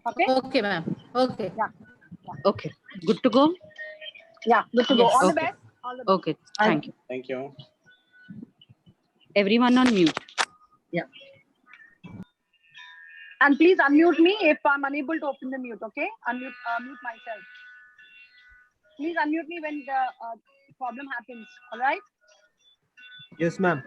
Okay. Okay, ma'am. Okay. Yeah. Okay. Good to go? Yeah. Good to go. Yes. All the Okay. best. All the best. Okay. Thank you. Thank you. Everyone on mute. And please unmute me if I'm unable to open the mute. Okay. Mute myself. Please unmute me when the problem happens. All right. Yes, ma'am.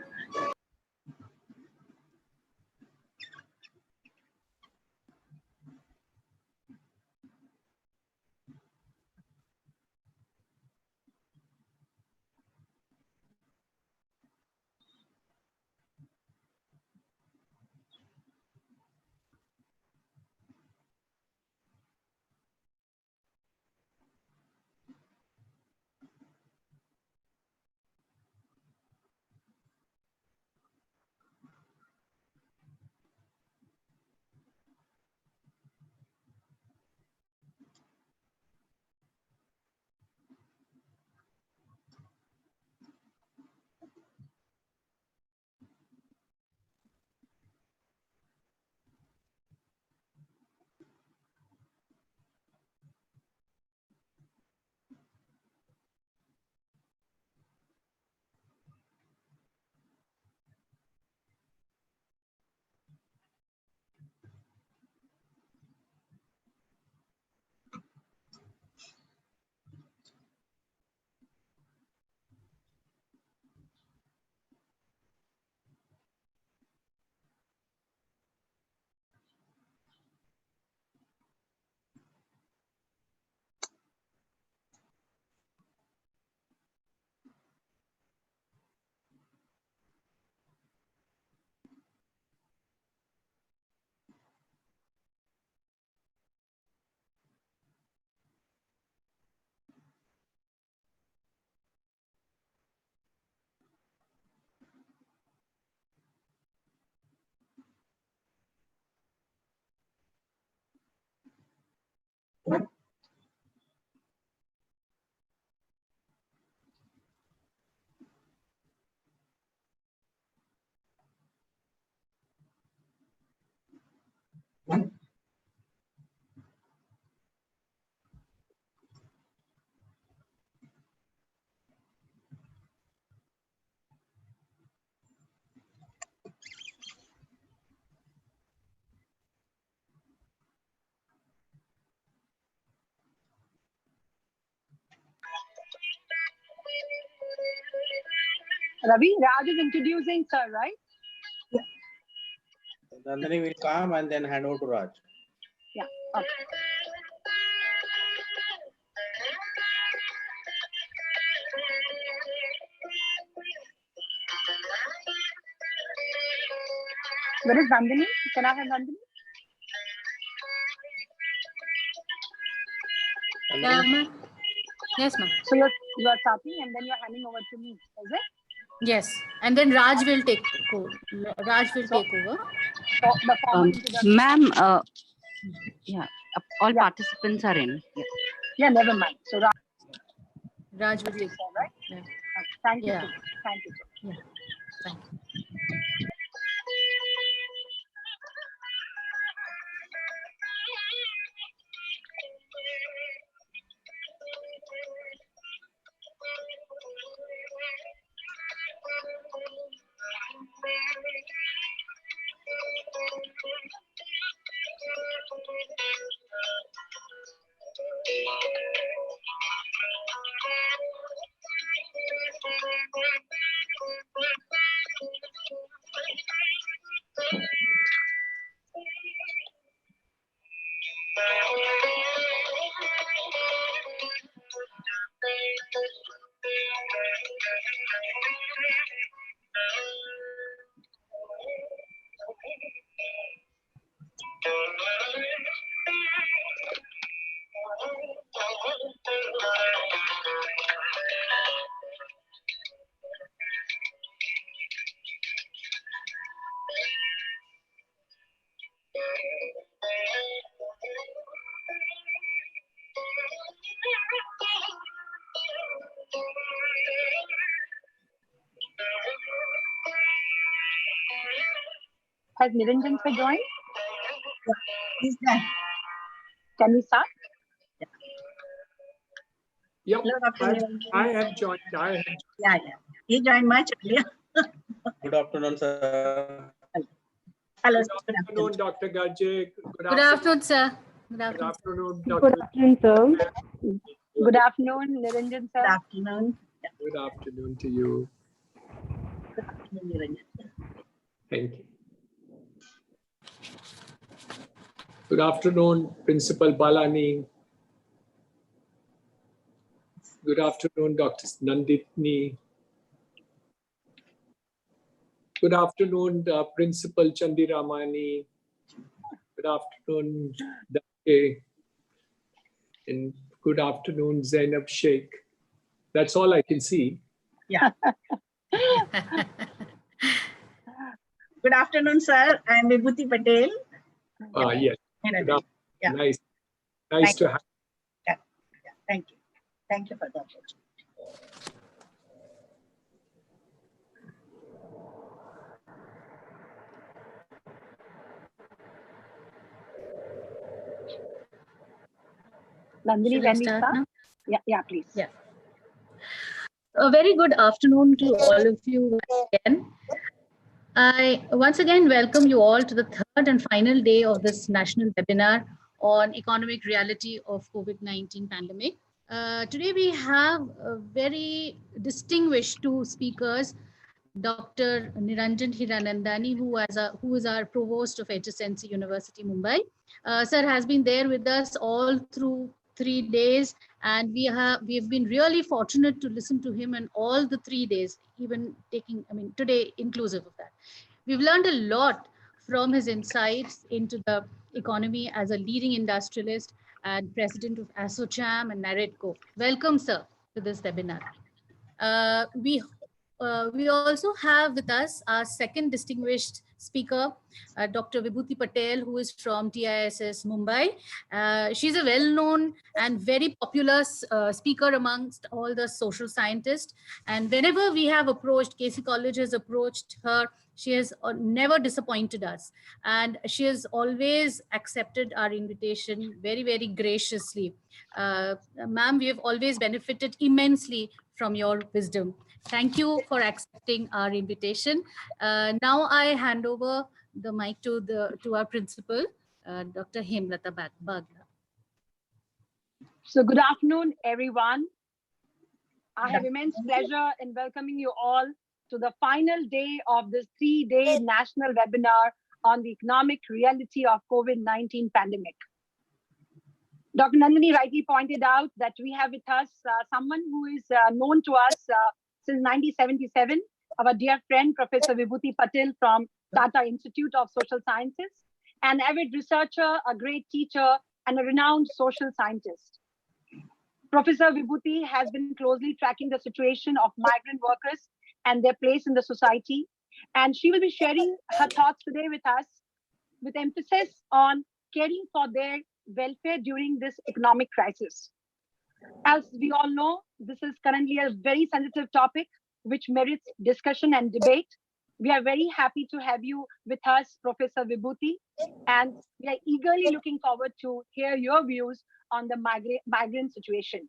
Ravi, Raj is introducing sir, right? Nandini will come and then hand over to Raj. Yeah. Okay. Where is Nandini? Can I have Nandini? Yeah, ma'am. Yes, ma'am. So you're starting and then you're handing over to me, is it? Yes. And then Raj will take over. Raj will take over. So the formal introduction. Ma'am, yeah, all Yeah. participants are in. Yeah. Yeah, never mind. So Raj will take all right. Yeah. Okay. Thank you. Yeah. Sir. Thank you. Sir. Yeah. Thank you. Has Niranjan sir joined? He's there. Can we start? Yep, Hello, Dr. Niranjan. I have joined. Yeah. He joined much earlier. Good afternoon, sir. Hello, Good sir. afternoon, Dr. Gajek. Good afternoon, sir. Good Good afternoon. afternoon, Good Dr. afternoon, sir. Good afternoon, Niranjan, sir. Good afternoon. Good afternoon to you. Good afternoon, Niranjan. Thank you. Good afternoon, Principal Balani. Good afternoon, Dr. Nanditni. Good afternoon, Principal Chandiramani. Good afternoon, Dake. And good afternoon, Zainab Sheikh. That's all I can see. Yeah. Good afternoon, sir. I am Bhutta Patel. Yes. Good afternoon. Yeah. Nice Thank to have. Yeah. Thank you. Thank you for the opportunity. Nandini, Shall I when we start start? now? Yeah, please. Yeah. A very good afternoon to all of you once again. I once again welcome you all to the third and final day of this national webinar on economic reality of COVID-19 pandemic. Today we have a very distinguished two speakers, Dr. Niranjan Hiranandani, who is our provost of HSNC University, Mumbai. Sir has been there with us all through 3 days, and we have been really fortunate to listen to him in all the 3 days, even today inclusive of that. We've learned a lot from his insights into the economy as a leading industrialist and president of ASSOCHAM and NAREDCO. Welcome, sir, to this webinar. We also have with us our second distinguished speaker, Dr. Vibhuti Patel, who is from TISS Mumbai. She's a well-known and very popular speaker amongst all the social scientists. And whenever we have approached, Casey College has approached her, she has never disappointed us. And she has always accepted our invitation very, very graciously. Ma'am, we have always benefited immensely from your wisdom. Thank you for accepting our invitation. Now I hand over the mic to our principal, Dr. Hemlata Bagla. So good afternoon, everyone. I have immense pleasure in welcoming you all to the final day of this 3-day national webinar on the economic reality of COVID-19 pandemic. Dr. Nandini rightly pointed out that we have with us someone who is known to us since 1977, our dear friend, Professor Vibhuti Patel from Tata Institute of Social Sciences, an avid researcher, a great teacher, and a renowned social scientist. Professor Vibhuti has been closely tracking the situation of migrant workers and their place in the society, and she will be sharing her thoughts today with us with emphasis on caring for their welfare during this economic crisis. As we all know, this is currently a very sensitive topic which merits discussion and debate. We are very happy to have you with us, Professor Vibhuti, and we are eagerly looking forward to hear your views on the migrant situation.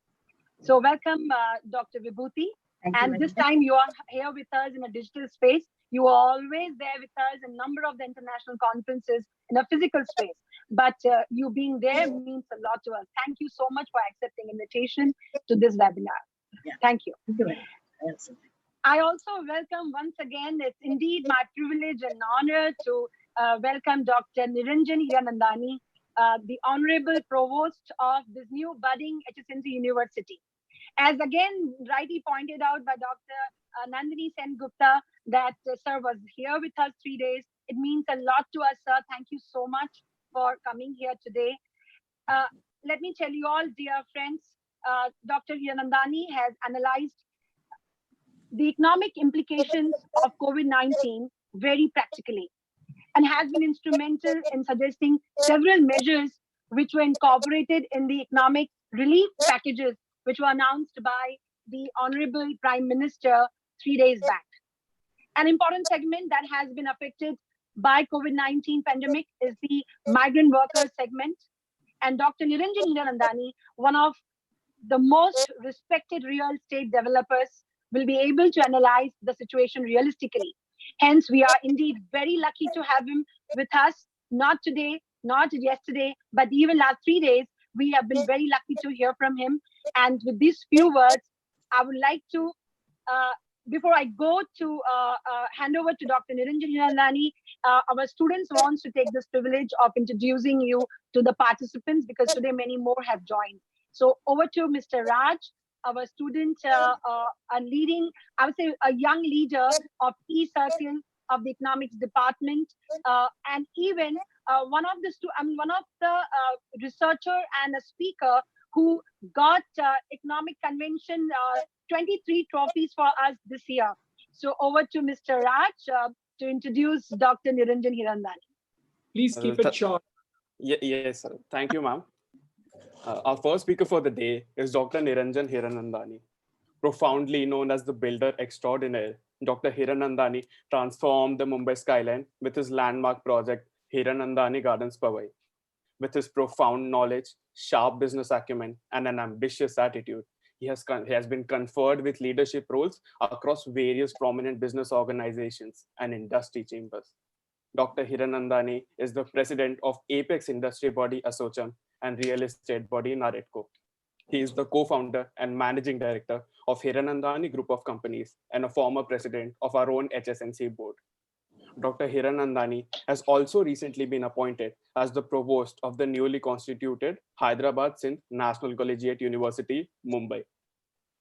So welcome, Dr. Vibhuti. And this time you are here with us in a digital space. You are always there with us in a number of the international conferences in a physical space. But you being there means a lot to us. Thank you so much for accepting invitation to this webinar. Yeah. Thank you. Thank you very much. I also welcome once again, it's indeed my privilege and honor to welcome Dr. Niranjan Hiranandani, the Honorable Provost of this new budding HSNC University. As again rightly pointed out by Dr. Nandini Sengupta, that sir was here with us 3 days. It means a lot to us, sir. Thank you so much for coming here today. Let me tell you all, dear friends, Dr. Hiranandani has analyzed the economic implications of COVID-19 very practically and has been instrumental in suggesting several measures which were incorporated in the economic relief packages which were announced by the Honorable Prime Minister 3 days back. An important segment that has been affected by COVID-19 pandemic is the migrant workers segment. and Dr. Niranjan Hiranandani, one of the most respected real estate developers, will be able to analyze the situation realistically. Hence, we are indeed very lucky to have him with us, not today, not yesterday, but even last 3 days. We have been very lucky to hear from him. And with these few words, I would like to, before I go to hand over to Dr. Niranjan Hiranandani, our students wants to take this privilege of introducing you to the participants, because today many more have joined. So over to Mr. Raj, our student, a leading, I would say, a young leader of E-Circle of the Economics Department, and even one of the researcher and a speaker who got Economic Convention 23 trophies for us this year. So over to Mr. Raj to introduce Dr. Niranjan Hiranandani. Please keep it short. Yes, sir. Thank you, ma'am. Our first speaker for the day is Dr. Niranjan Hiranandani. Profoundly known as the builder extraordinaire, Dr. Hiranandani transformed the Mumbai skyline with his landmark project, Hiranandani Gardens Powai. With his profound knowledge, sharp business acumen, and an ambitious attitude, he has been conferred with leadership roles across various prominent business organizations and industry chambers. Dr. Hiranandani is the president of Apex Industry Body Association and real estate body Naredco. He is the co-founder and managing director of Hiranandani Group of Companies and a former president of our own HSNC board. Dr. Hiranandani has also recently been appointed as the provost of the newly constituted Hyderabad Sindh National Collegiate University, Mumbai.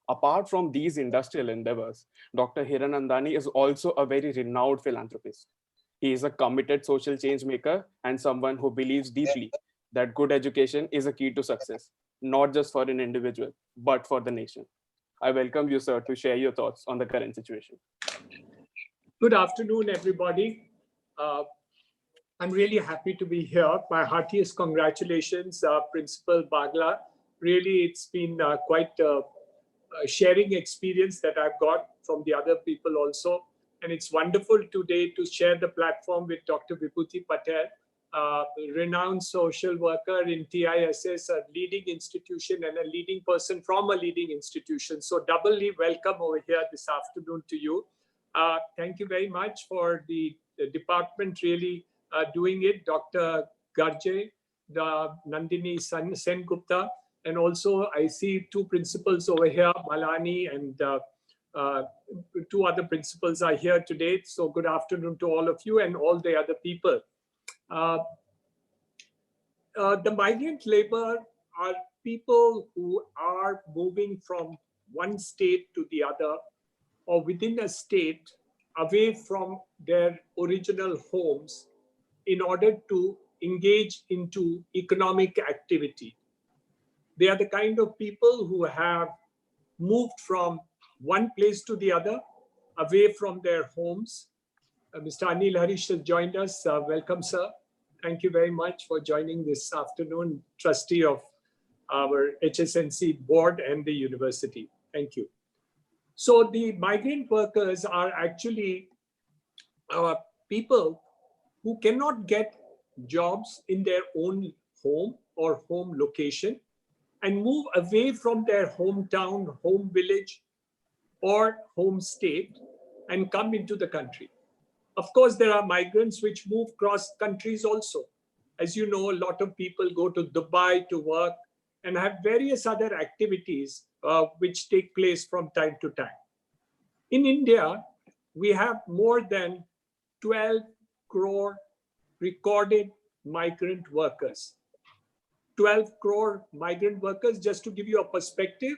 Apart from these industrial endeavors, Dr. Hiranandani is also a very renowned philanthropist. He is a committed social change maker and someone who believes deeply that good education is a key to success, not just for an individual, but for the nation. I welcome you, sir, to share your thoughts on the current situation. Good afternoon, everybody. I'm really happy to be here. My heartiest congratulations, Principal Bagla. Really, it's been quite a sharing experience that I've got from the other people also. And it's wonderful today to share the platform with Dr. Bhutta Patel, renowned social worker in TISS, a leading institution and a leading person from a leading institution. So doubly welcome over here this afternoon to you. Thank you very much for the department really doing it. Dr. Garje, the Nandini Sen Gupta, and also I see two principals over here, Malani and two other principals are here today. So good afternoon to all of you and all the other people. The migrant labor are people who are moving from one state to the other or within a state away from their original homes in order to engage into economic activity. They are the kind of people who have moved from one place to the other, away from their homes. Mr. Anil Harish has joined us. Welcome, sir. Thank you very much for joining this afternoon, trustee of our HSNC board and the university. Thank you. So the migrant workers are actually people who cannot get jobs in their own home or home location and move away from their hometown, home village, or home state and come into the country. Of course, there are migrants which move cross countries also. As you know, a lot of people go to Dubai to work and have various other activities which take place from time to time. In India, we have more than 12 crore recorded migrant workers. 12 crore migrant workers, just to give you a perspective,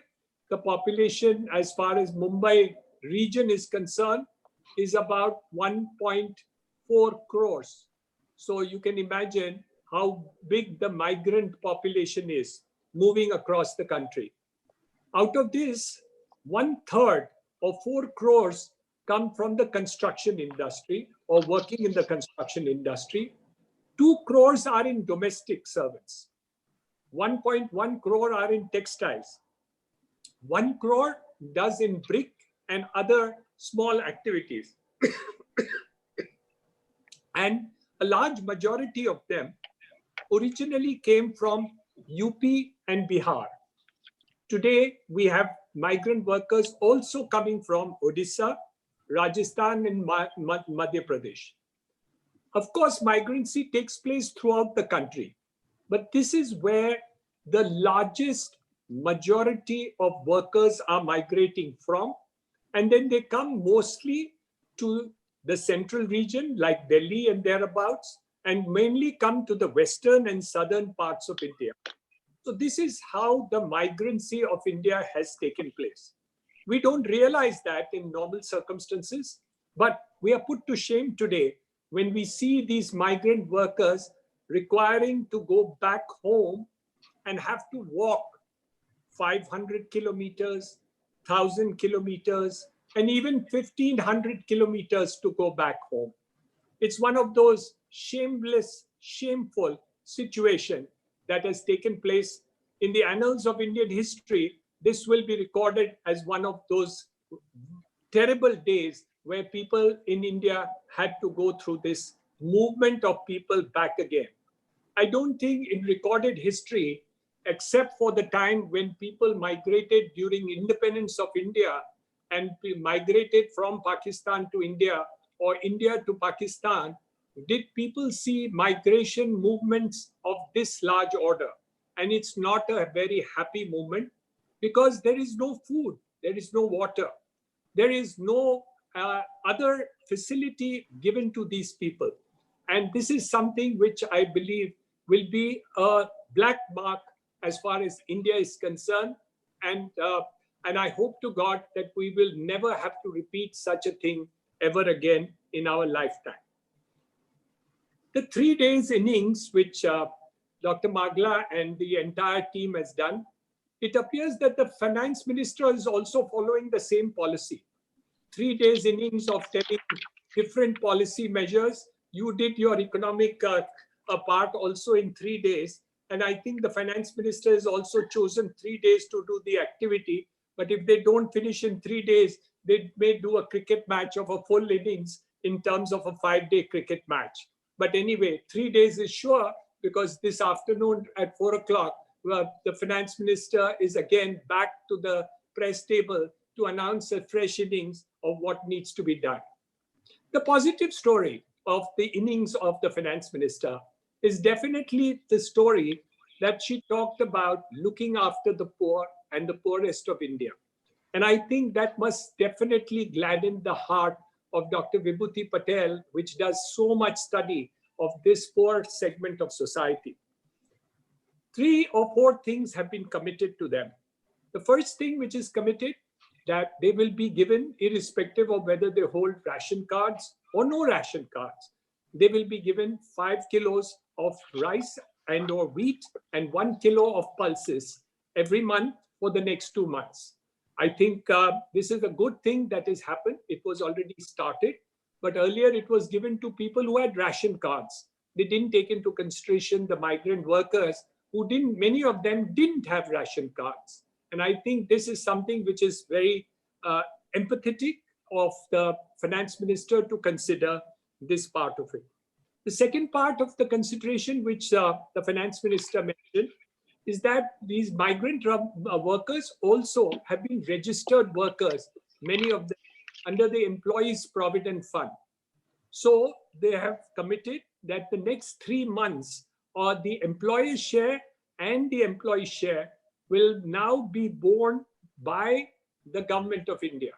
the population as far as Mumbai region is concerned is about 1.4 crores. So you can imagine how big the migrant population is moving across the country. Out of this, 1/3 or 4 crores come from the construction industry or working in the construction industry. 2 crores are in domestic servants. 1.1 crore are in textiles. 1 crore does in brick and other small activities. And a large majority of them originally came from UP and Bihar. Today, we have migrant workers also coming from Odisha, Rajasthan, and Madhya Pradesh. Of course, migrancy takes place throughout the country, but this is where the largest majority of workers are migrating from. And then they come mostly to the central region like Delhi and thereabouts, and mainly come to the western and southern parts of India. So this is how the migrancy of India has taken place. We don't realize that in normal circumstances, but we are put to shame today when we see these migrant workers requiring to go back home and have to walk 500 kilometers, 1,000 kilometers, and even 1,500 kilometers to go back home. It's one of those shameless, shameful situations that has taken place in the annals of Indian history. This will be recorded as one of those terrible days where people in India had to go through this movement of people back again. I don't think in recorded history, except for the time when people migrated during independence of India and migrated from Pakistan to India or India to Pakistan, did people see migration movements of this large order. And it's not a very happy movement because there is no food, there is no water, there is no other facility given to these people. And this is something which I believe will be a black mark as far as India is concerned. And I hope to God that we will never have to repeat such a thing ever again in our lifetime. The 3 days innings, which Dr. Magla and the entire team has done, it appears that the finance minister is also following the same policy. 3 days innings of telling different policy measures. You did your economic part also in 3 days. And I think the finance minister has also chosen 3 days to do the activity. But if they don't finish in 3 days, they may do a cricket match of a full innings in terms of a 5-day cricket match. But anyway, 3 days is sure, because this afternoon at 4 o'clock, the finance minister is again back to the press table to announce a fresh innings of what needs to be done. The positive story of the innings of the finance minister is definitely the story that she talked about looking after the poor and the poorest of India. And I think that must definitely gladden the heart of Dr. Bhutta Patel, which does so much study of this poor segment of society. 3 or 4 things have been committed to them. The first thing which is committed, that they will be given, irrespective of whether they hold ration cards or no ration cards, they will be given 5 kilos of rice and or wheat and 1 kilo of pulses every month for the next 2 months. I think this is a good thing that has happened. It was already started, but earlier it was given to people who had ration cards. They didn't take into consideration the migrant workers who didn't, many of them didn't have ration cards. And I think this is something which is very empathetic of the finance minister to consider this part of it. The second part of the consideration which the finance minister mentioned is that these migrant workers also have been registered workers, many of them under the Employees Provident Fund. So they have committed that the next 3 months or the employer's share and the employee share will now be borne by the government of India.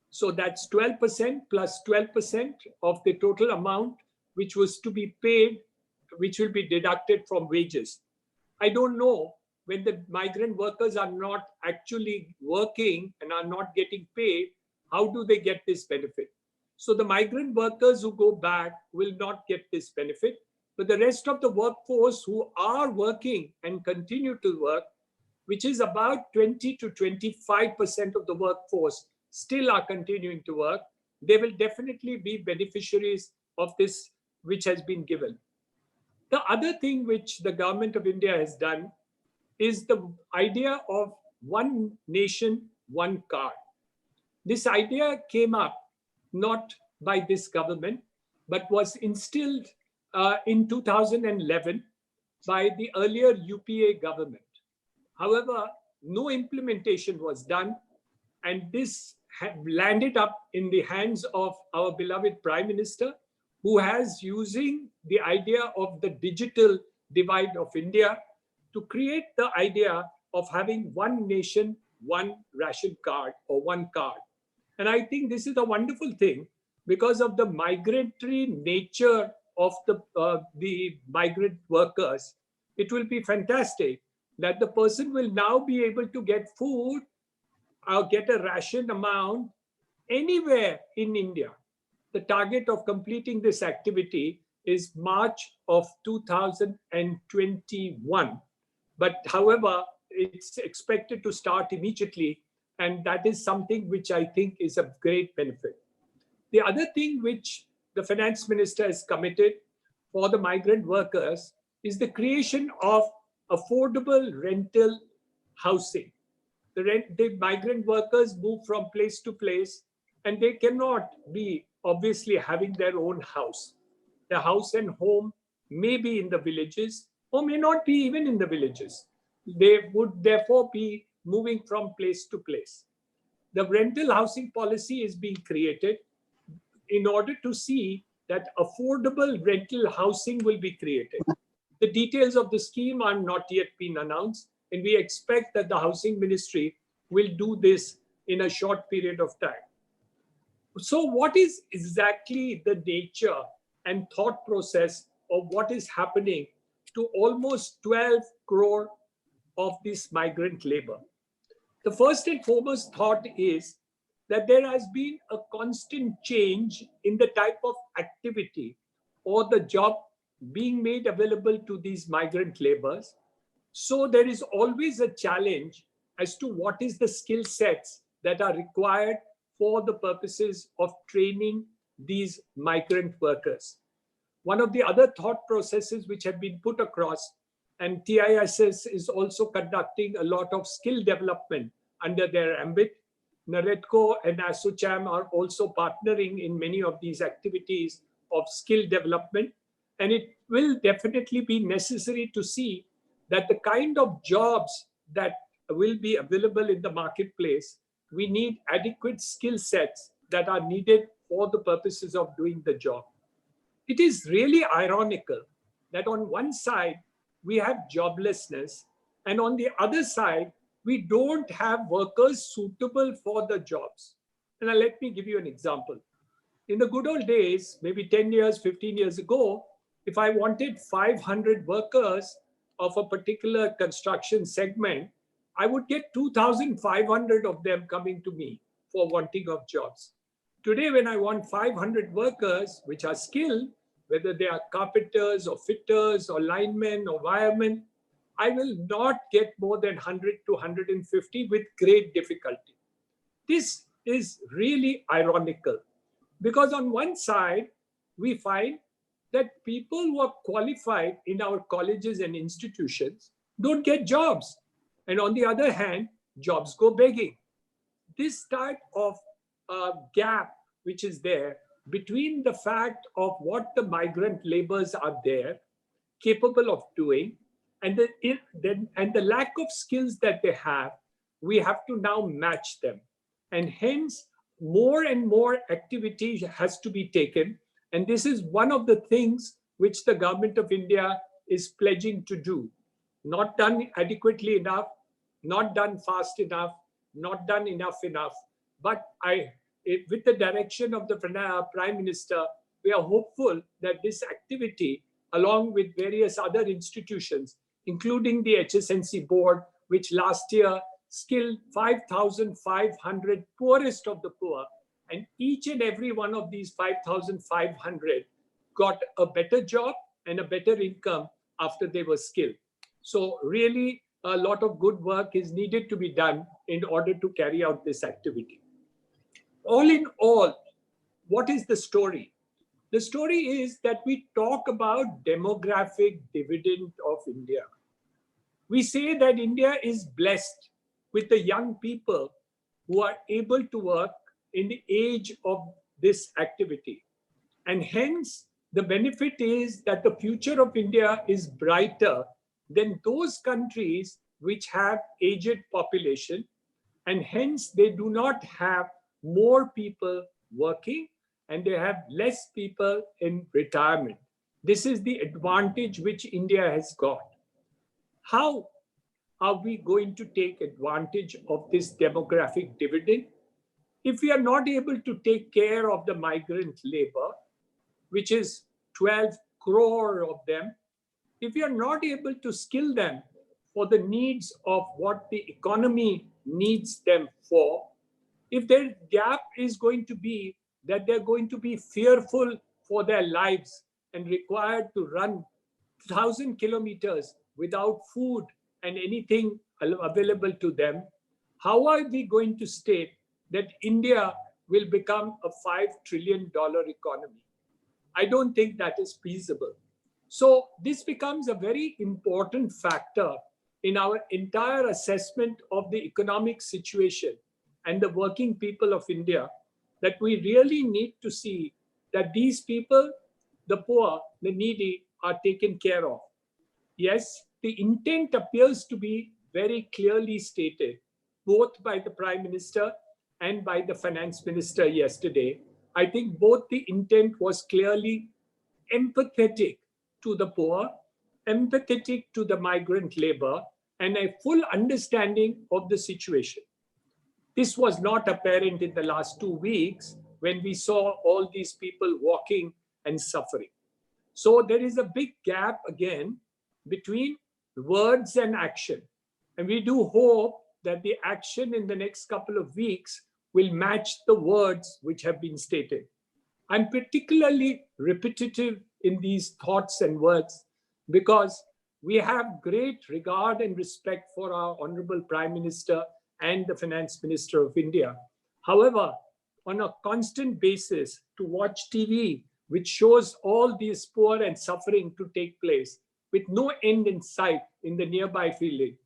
So that's 12% plus 12% of the total amount which was to be paid, which will be deducted from wages. I don't know, when the migrant workers are not actually working and are not getting paid, how do they get this benefit? So the migrant workers who go back will not get this benefit, but the rest of the workforce who are working and continue to work, which is about 20 to 25% of the workforce still are continuing to work, they will definitely be beneficiaries of this which has been given. The other thing which the government of India has done is the idea of one nation, one card. This idea came up not by this government, but was instilled in 2011 by the earlier UPA government. However, no implementation was done, and this landed up in the hands of our beloved Prime Minister, who has using the idea of the digital divide of India to create the idea of having one nation, one ration card or one card. And I think this is a wonderful thing because of the migratory nature of the migrant workers. It will be fantastic that the person will now be able to get food or get a ration amount anywhere in India. The target of completing this activity is March of 2021. But however, it's expected to start immediately. And that is something which I think is of great benefit. The other thing which the finance minister has committed for the migrant workers is the creation of affordable rental housing. The migrant workers move from place to place, and they cannot be obviously having their own house. The house and home may be in the villages or may not be even in the villages. They would therefore be moving from place to place. The rental housing policy is being created in order to see that affordable rental housing will be created. The details of the scheme are not yet been announced, and we expect that the Housing Ministry will do this in a short period of time. So what is exactly the nature and thought process of what is happening to almost 12 crore of this migrant labor? The first and foremost thought is that there has been a constant change in the type of activity or the job being made available to these migrant laborers. So there is always a challenge as to what is the skill sets that are required for the purposes of training these migrant workers. One of the other thought processes which have been put across, and TISS is also conducting a lot of skill development under their ambit. NAREDCO and ASSOCHAM are also partnering in many of these activities of skill development. And it will definitely be necessary to see that the kind of jobs that will be available in the marketplace, we need adequate skill sets that are needed for the purposes of doing the job. It is really ironical that on one side, we have joblessness, and on the other side, we don't have workers suitable for the jobs. And now let me give you an example. In the good old days, maybe 10 years, 15 years ago, if I wanted 500 workers of a particular construction segment, I would get 2,500 of them coming to me for wanting of jobs. Today, when I want 500 workers which are skilled, whether they are carpenters or fitters or linemen or wiremen, I will not get more than 100 to 150 with great difficulty. This is really ironical because on one side, we find that people who are qualified in our colleges and institutions don't get jobs. And on the other hand, jobs go begging. This type of gap which is there between the fact of what the migrant laborers are there, capable of doing, and the lack of skills that they have, we have to now match them. And hence, more and more activity has to be taken. And this is one of the things which the government of India is pledging to do. Not done adequately enough, not done fast enough, not done enough. But with the direction of the Prime Minister, we are hopeful that this activity, along with various other institutions, including the HSNC board, which last year skilled 5,500 poorest of the poor, and each and every one of these 5,500 got a better job and a better income after they were skilled. So really, a lot of good work is needed to be done in order to carry out this activity. All in all, what is the story? The story is that we talk about demographic dividend of India. We say that India is blessed with the young people who are able to work in the age of this activity. And hence, the benefit is that the future of India is brighter than those countries which have aged population, and hence they do not have more people working and they have less people in retirement. This is the advantage which India has got. How are we going to take advantage of this demographic dividend? If we are not able to take care of the migrant labor, which is 12 crore of them, if we are not able to skill them for the needs of what the economy needs them for, if their gap is going to be that they're going to be fearful for their lives and required to run 1,000 kilometers without food and anything available to them, how are we going to state that India will become a $5 trillion economy? I don't think that is feasible. So this becomes a very important factor in our entire assessment of the economic situation and the working people of India, that we really need to see that these people, the poor, the needy, are taken care of. Yes, the intent appears to be very clearly stated, both by the Prime Minister and by the Finance Minister yesterday. I think both the intent was clearly empathetic to the poor, empathetic to the migrant labor, and a full understanding of the situation. This was not apparent in the last 2 weeks when we saw all these people walking and suffering. So there is a big gap again between words and action. And we do hope that the action in the next couple of weeks will match the words which have been stated. I'm particularly repetitive in these thoughts and words because we have great regard and respect for our Honorable Prime Minister and the Finance Minister of India. However, on a constant basis to watch TV, which shows all these poor and suffering to take place with no end in sight in the nearby feeling,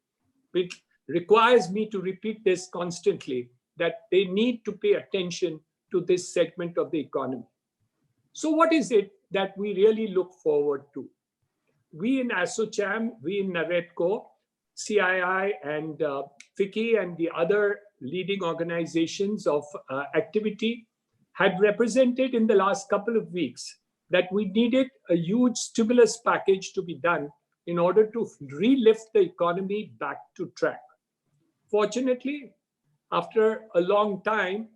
it requires me to repeat this constantly, that they need to pay attention to this segment of the economy. So what is it that we really look forward to? We in ASSOCHAM, we in NAREDCO, CII and FICCI and the other leading organizations of activity had represented in the last couple of weeks that we needed a huge stimulus package to be done in order to relift the economy back to track. Fortunately, after a long time,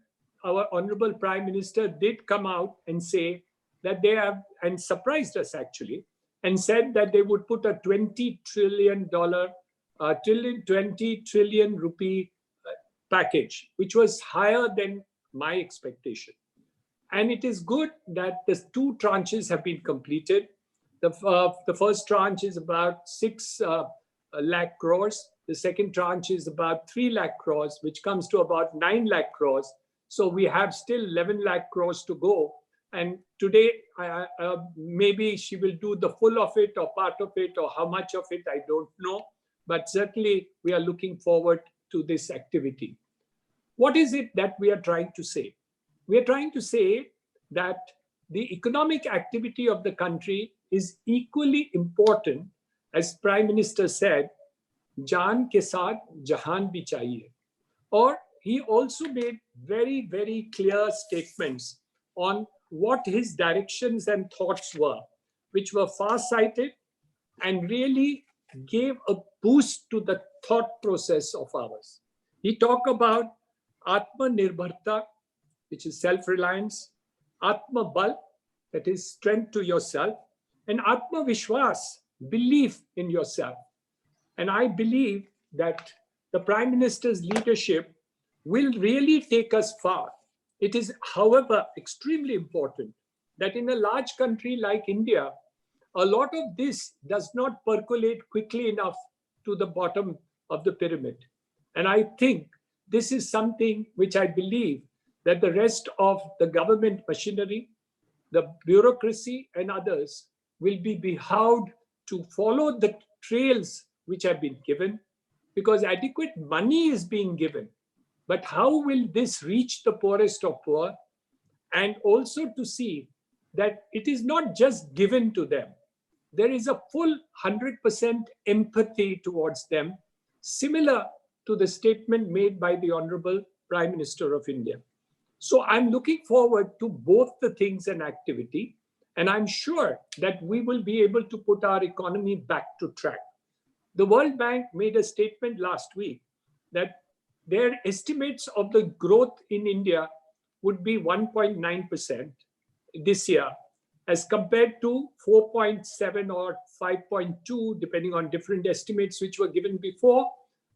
our Honorable Prime Minister did come out and say that they have, and surprised us actually, and said that they would put a $20 trillion rupee package, which was higher than my expectation. And it is good that the 2 tranches have been completed. The first tranche is about 6 lakh crores. The second tranche is about 3 lakh crores, which comes to about 9 lakh crores. So we have still 11 lakh crores to go. And today, maybe she will do the full of it or part of it or how much of it, I don't know. But certainly we are looking forward to this activity. What is it that we are trying to say? We are trying to say that the economic activity of the country is equally important, as Prime Minister said, Jaan ke saath jahan bhi chahiye. Or he also made very, very clear statements on what his directions and thoughts were, which were far-sighted and really gave a boost to the thought process of ours. He talked about Atma-nirbharta, which is self-reliance, Atma-bal, that is strength to yourself, and Atma-vishwas, belief in yourself. And I believe that the Prime Minister's leadership will really take us far. It is, however, extremely important that in a large country like India, a lot of this does not percolate quickly enough to the bottom of the pyramid. And I think this is something which I believe that the rest of the government machinery, the bureaucracy and others will be behoved to follow the trails which have been given, because adequate money is being given. But how will this reach the poorest of poor? And also to see that it is not just given to them. There is a full 100% empathy towards them, similar to the statement made by the Honorable Prime Minister of India. So I'm looking forward to both the things and activity, and I'm sure that we will be able to put our economy back to track. The World Bank made a statement last week that their estimates of the growth in India would be 1.9% this year, as compared to 4.7 or 5.2, depending on different estimates which were given before,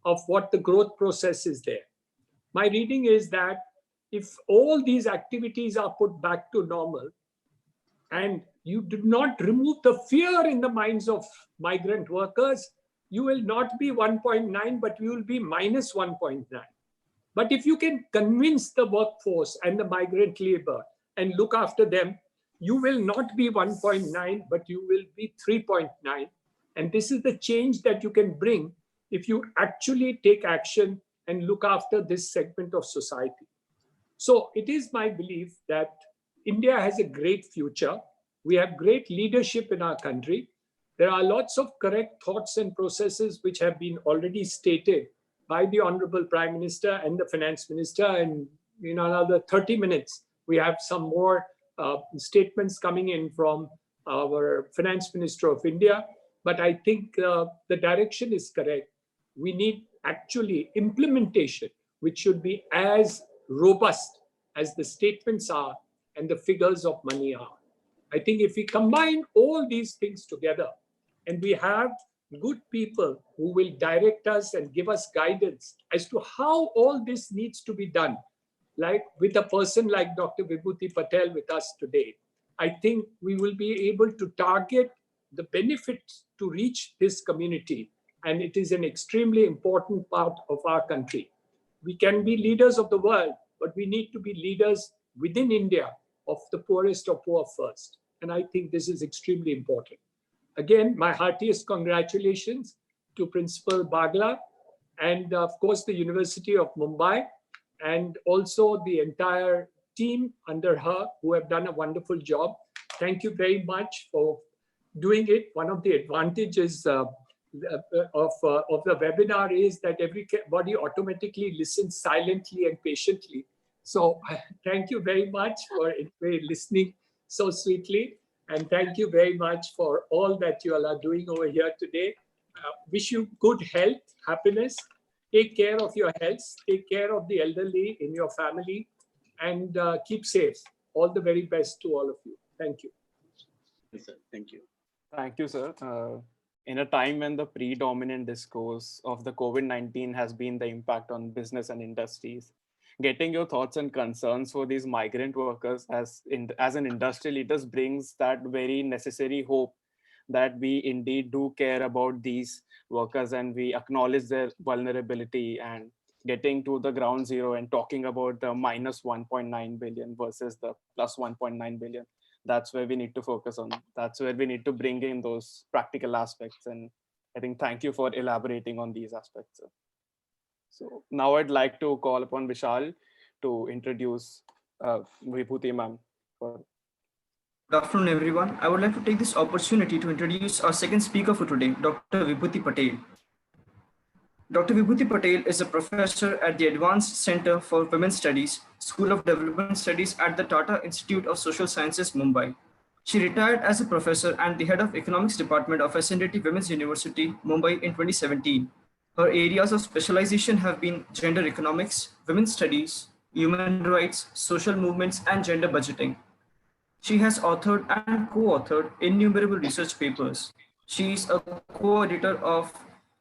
of what the growth process is there. My reading is that if all these activities are put back to normal, and you do not remove the fear in the minds of migrant workers, you will not be 1.9, but you will be minus 1.9. But if you can convince the workforce and the migrant labor and look after them, you will not be 1.9, but you will be 3.9. And this is the change that you can bring if you actually take action and look after this segment of society. So it is my belief that India has a great future. We have great leadership in our country. There are lots of correct thoughts and processes which have been already stated by the Honorable Prime Minister and the Finance Minister. And in another 30 minutes, we have some more statements coming in from our Finance Minister of India. But I think the direction is correct. We need actually implementation, which should be as robust as the statements are and the figures of money are. I think if we combine all these things together and we have good people who will direct us and give us guidance as to how all this needs to be done, like with a person like Dr. Bhutta Patel with us today, I think we will be able to target the benefits to reach this community. And it is an extremely important part of our country. We can be leaders of the world, but we need to be leaders within India of the poorest or poor first. And I think this is extremely important. Again, my heartiest congratulations to Principal Bagla and of course the University of Mumbai and also the entire team under her who have done a wonderful job. Thank you very much for doing it. One of the advantages of the webinar is that everybody automatically listens silently and patiently. So thank you very much for listening so sweetly. And thank you very much for all that you all are doing over here today. Wish you good health, happiness. Take care of your health. Take care of the elderly in your family. And keep safe. All the very best to all of you. Thank you. Yes, sir. Thank you. Thank you, sir. In a time when the predominant discourse of the COVID-19 has been the impact on business and industries, getting your thoughts and concerns for these migrant workers as an industry leaders brings that very necessary hope that we indeed do care about these workers and we acknowledge their vulnerability, and getting to the ground zero and talking about the minus 1.9 billion versus the plus 1.9 billion. That's where we need to focus on. That's where we need to bring in those practical aspects. And I think thank you for elaborating on these aspects, sir. So now I'd like to call upon Vishal to introduce Vibhuti ma'am. Good afternoon, everyone. I would like to take this opportunity to introduce our second speaker for today, Dr. Bhutta Patel. Dr. Bhutta Patel is a professor at the Advanced Center for Women's Studies, School of Development Studies at the Tata Institute of Social Sciences, Mumbai. She retired as a professor and the head of Economics Department of SNDT Women's University, Mumbai in 2017. Her areas of specialization have been gender economics, women's studies, human rights, social movements, and gender budgeting. She has authored and co-authored innumerable research papers. She is a co-editor of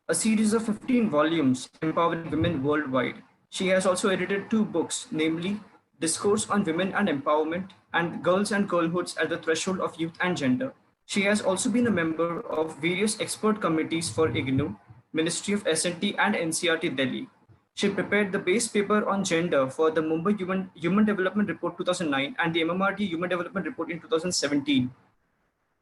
a series of 15 volumes empowering women worldwide. She has also edited 2 books, namely Discourse on Women and Empowerment and Girls and Girlhoods at the Threshold of Youth and Gender. She has also been a member of various expert committees for IGNOU, Ministry of S&T and NCERT Delhi. She prepared the base paper on gender for the Mumbai Human Development Report 2009 and the MMRD Human Development Report in 2017.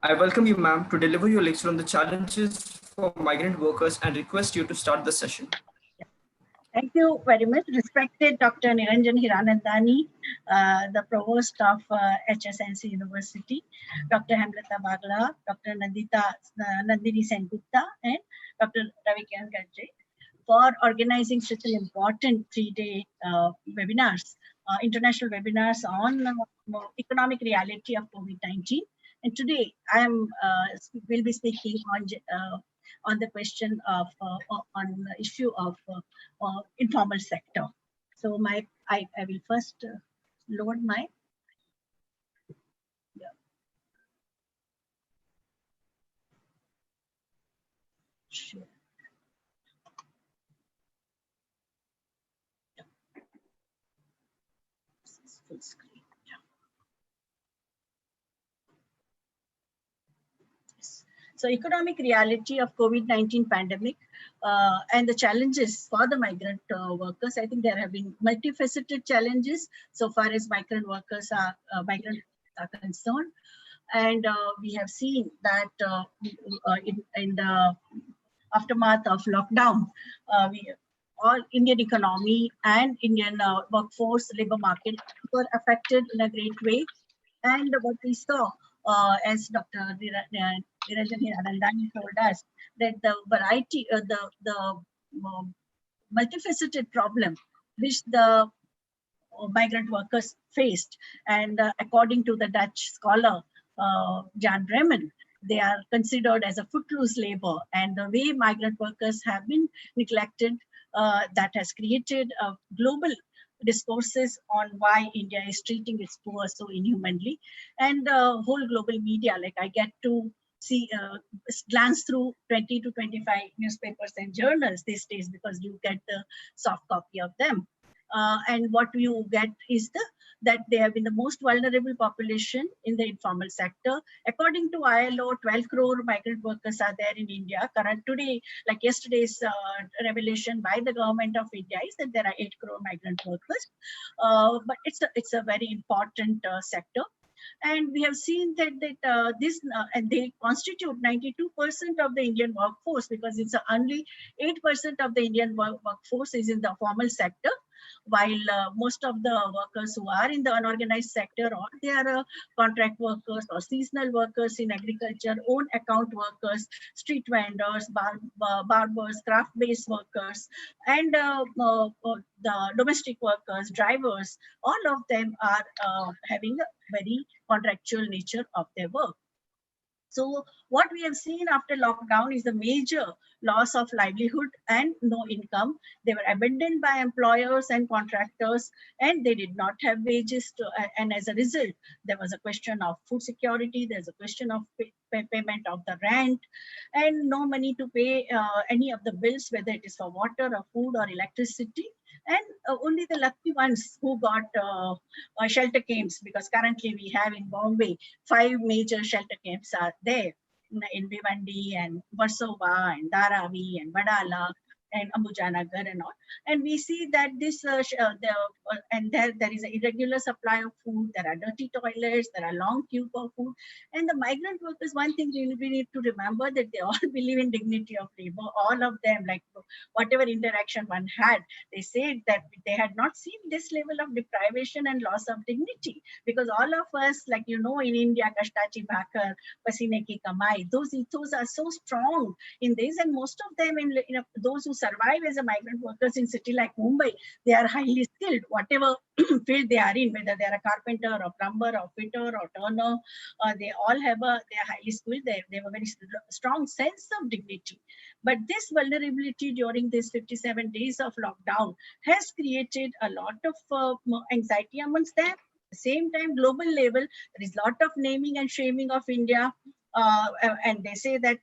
I welcome you, ma'am, to deliver your lecture on the challenges for migrant workers and request you to start the session. Thank you very much. Respected Dr. Niranjan Hiranandani, the Provost of HSNC University, Dr. Hemlata Bagla, Dr. Nandini Sengupta, and Dr. Ravikiran Gajre for organizing such an important 3-day webinars, international webinars on economic reality of COVID-19. And today I will be speaking on the question of on the issue of informal sector. So I will first load my share. Full screen. So economic reality of COVID-19 pandemic and the challenges for the migrant workers. I think there have been multifaceted challenges so far as migrant workers are concerned. And we have seen that in the aftermath of lockdown, all Indian economy and Indian workforce labor market were affected in a great way. And what we saw, as Dr. Niranjan Hiranandani told us, that the variety, the multifaceted problem which the migrant workers faced, and according to the Dutch scholar Jan Bremen, they are considered as a footloose labor, and the way migrant workers have been neglected, that has created global discourses on why India is treating its poor so inhumanly, and whole global media. Like I get to see, glance through 20 to 25 newspapers and journals these days because you get the soft copy of them. And what you get is that they have been the most vulnerable population in the informal sector. According to ILO, 12 crore migrant workers are there in India. Today, like yesterday's revelation by the government of India is that there are 8 crore migrant workers. But it's a very important sector. And we have seen that and they constitute 92% of the Indian workforce, because it's only 8% of the Indian workforce is in the formal sector, while most of the workers who are in the unorganized sector, or they are contract workers or seasonal workers in agriculture, own account workers, street vendors, barbers, craft-based workers, and the domestic workers, drivers, all of them are having a very contractual nature of their work. So what we have seen after lockdown is the major loss of livelihood and no income. They were abandoned by employers and contractors, and they did not have wages and as a result, there was a question of food security, there's a question of payment of the rent, and no money to pay any of the bills, whether it is for water or food or electricity. And only the lucky ones who got shelter camps, because currently we have in Bombay 5 major shelter camps are there in Bhiwandi and Versova and Dharavi and Badala and Ambujanagar and all. And we see that this there is an irregular supply of food, there are dirty toilets, there are long queue for food. And the migrant workers, one thing we need to remember, that they all believe in dignity of labor, all of them, like whatever interaction one had, they said that they had not seen this level of deprivation and loss of dignity, because all of us, like in India, kashtachi bhakar, pasine ki kamai, those ethos are so strong in this, and most of them, those who survive as a migrant workers in city like Mumbai, they are highly skilled, whatever field they are in, whether they are a carpenter or plumber or fitter or turner, they all they are highly skilled, they have a very strong sense of dignity. But this vulnerability during these 57 days of lockdown has created a lot of anxiety amongst them. At the same time, global level, there is a lot of naming and shaming of India. And they say that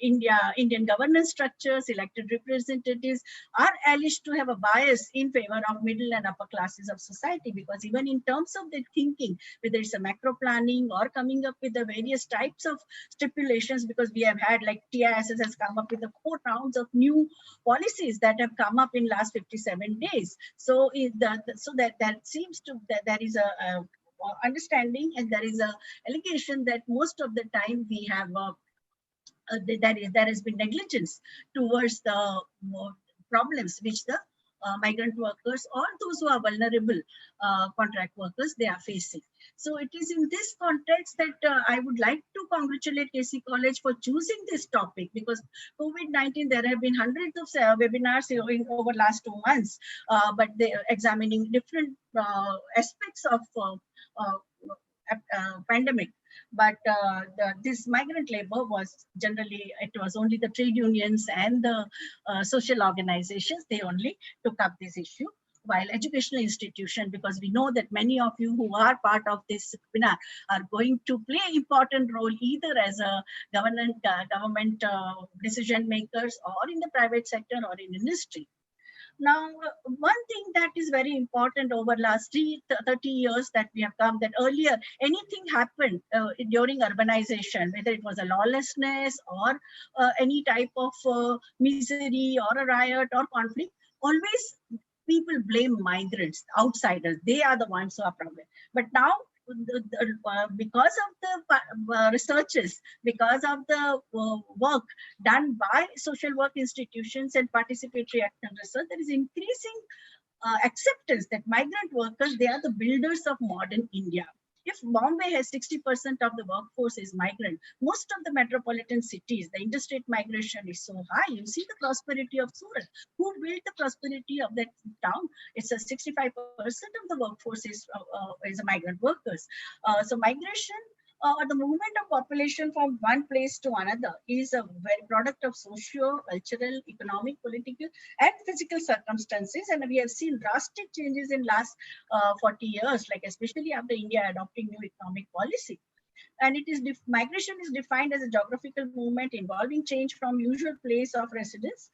Indian governance structures, elected representatives are alleged to have a bias in favor of middle and upper classes of society, because even in terms of their thinking, whether it's a macro planning or coming up with the various types of stipulations, because we have had, like TISS has come up with the 4 rounds of new policies that have come up in last 57 days. So that seems to, that there is a understanding, and there is a allegation that most of the time we have there has been negligence towards the problems which the migrant workers or those who are vulnerable contract workers they are facing. So it is in this context that I would like to congratulate KC College for choosing this topic, because COVID-19, there have been hundreds of webinars over last 2 months, but they are examining different aspects of pandemic. But this migrant labor was generally, it was only the trade unions and the social organizations, they only took up this issue. While educational institution, because we know that many of you who are part of this webinar are going to play an important role either as a government decision makers or in the private sector or in industry. Now, one thing that is very important over last 30 years that we have come, that earlier anything happened during urbanization, whether it was a lawlessness or any type of misery or a riot or conflict, always people blame migrants, outsiders. They are the ones who are problem. But now, because of the researches, because of the work done by social work institutions and participatory action research, there is increasing acceptance that migrant workers, they are the builders of modern India. If Bombay has 60% of the workforce is migrant, most of the metropolitan cities, the interstate migration is so high. You see the prosperity of Surat. Who built the prosperity of that town? It's a 65% of the workforce is migrant workers. So migration or the movement of population from one place to another is a very product of socio, cultural, economic, political, and physical circumstances. And we have seen drastic changes in last 40 years, like especially after India adopting new economic policy. And it is migration is defined as a geographical movement involving change from usual place of residence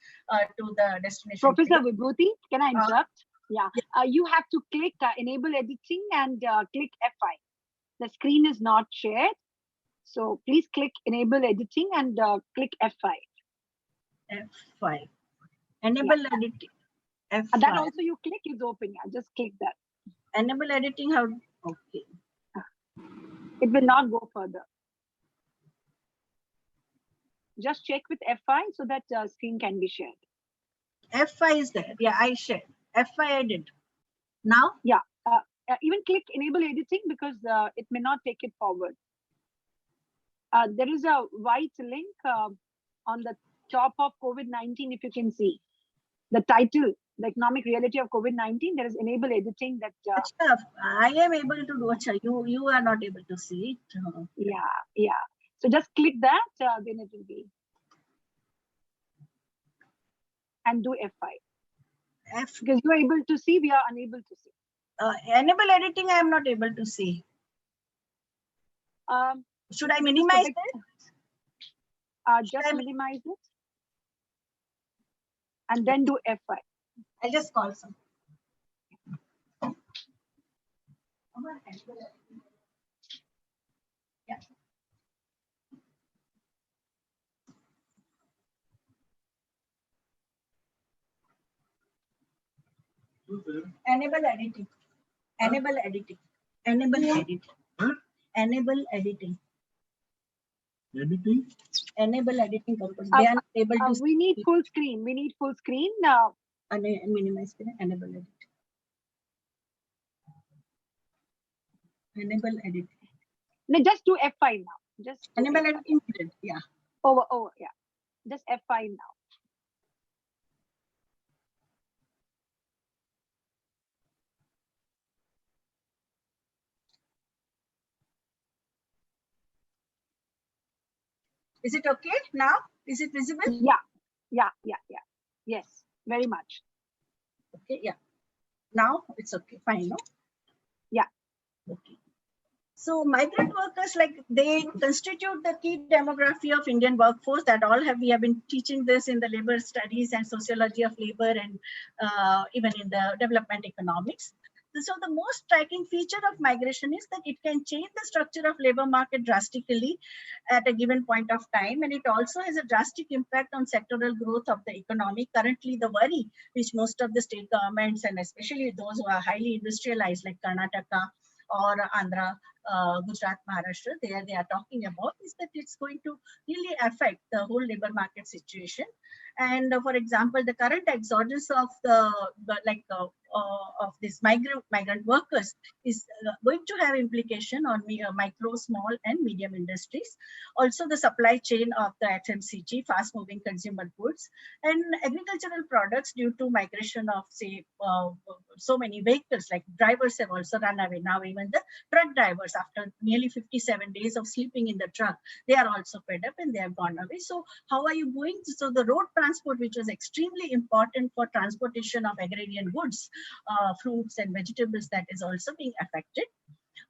to the destination. Professor Vibhuti, can I interrupt? Yeah. You have to click enable editing and click F5. The screen is not shared. So please click enable editing and click F5. F5. Enable editing. F5. That also you click is open. Yeah, just click that. Enable editing, how? Okay. It will not go further. Just check with F5 so that screen can be shared. F5 is there. Yeah, I shared. F5 I did. Now? Yeah. Even click enable editing because it may not take it forward. There is a white link on the top of COVID-19, if you can see. The title, the economic reality of COVID-19, there is enable editing that... I am able to do it. You are not able to see it. Yeah. So just click that, then it will be. And do F5. Because you are able to see, we are unable to see. Enable editing, I am not able to see. Should I minimize it? Just minimize it. And then do F5. I'll just call some. Yeah. Enable editing. Enable editing. Enable editing. Enable editing. Editing? Enable editing purpose. They are not able to. We need full screen. We need full screen. Minimize screen. Enable edit. Enable editing. No, just do F5 now. Just enable editing. Yeah. Over. Yeah. Just F5 now. Is it okay now? Is it visible? Yeah. Yes, very much. Okay, yeah. Now it's okay, fine, no? Yeah. Okay. So migrant workers, like they constitute the key demography of Indian workforce that we have been teaching this in the labor studies and sociology of labor and even in the development economics. So the most striking feature of migration is that it can change the structure of labor market drastically at a given point of time. And it also has a drastic impact on sectoral growth of the economy. Currently, the worry which most of the state governments and especially those who are highly industrialized like Karnataka or Andhra Gujarat, Maharashtra, they are talking about is that it's going to really affect the whole labor market situation. And for example, the current exodus of of this migrant workers is going to have implication on micro, small, and medium industries. Also, the supply chain of the FMCG, fast-moving consumer goods, and agricultural products due to migration of, say, so many vehicles. Like drivers have also run away now. Even the truck drivers, after nearly 57 days of sleeping in the truck, they are also fed up and they have gone away. So how are you going to, so the road transport, which was extremely important for transportation of agrarian goods, fruits and vegetables, that is also being affected.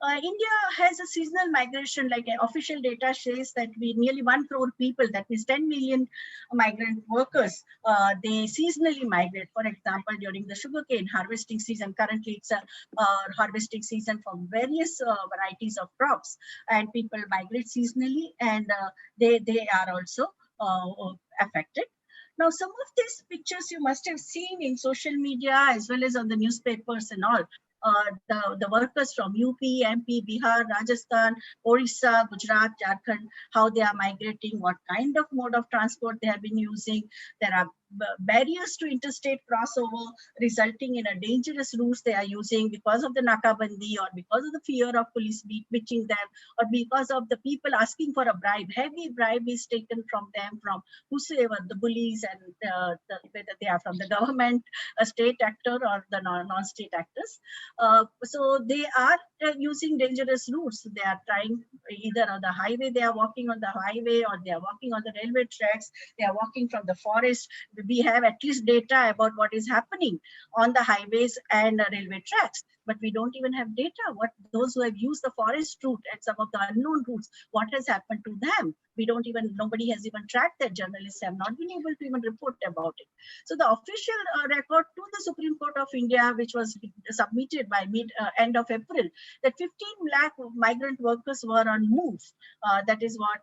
India has a seasonal migration, like official data shows that we nearly 1 crore people, that means 10 million migrant workers, they seasonally migrate. For example, during the sugarcane harvesting season, currently it's a harvesting season for various varieties of crops, and people migrate seasonally, and they are also affected. Now, some of these pictures you must have seen in social media as well as on the newspapers and all. The workers from UP, MP, Bihar, Rajasthan, Orissa, Gujarat, Jharkhand, how they are migrating, what kind of mode of transport they have been using. There are barriers to interstate crossover, resulting in a dangerous routes they are using because of the nakabandi, or because of the fear of police beating them, or because of the people asking for a bribe. Heavy bribe is taken from them, from whosoever, the bullies, and whether they are from the government, a state actor, or the non-state actors. So they are using dangerous routes. They are trying either on the highway, they are walking on the highway, or they are walking on the railway tracks, they are walking from the forest. We have at least data about what is happening on the highways and railway tracks, but we don't even have data what those who have used the forest route and some of the unknown routes, what has happened to them. We don't even, nobody has even tracked that. Journalists have not been able to even report about it. So the official record to the Supreme Court of India, which was submitted by end of April, that 15 lakh migrant workers were on move. That is what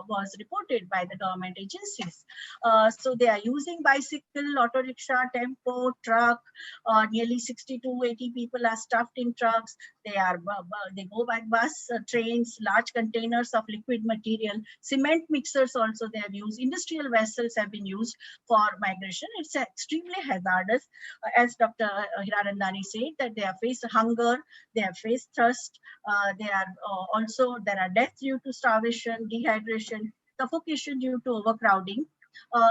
was reported by the government agencies. So they are using bicycle, auto rickshaw, tempo, truck. Nearly 60 to 80 people are stuffed in trucks. They go by bus, trains, large containers of liquid material, cement mixers also they have used. Industrial vessels have been used for migration. It's extremely hazardous. As Dr. Hiranandani said, that they have faced hunger, they have faced thirst, there are deaths due to starvation, dehydration, suffocation due to overcrowding.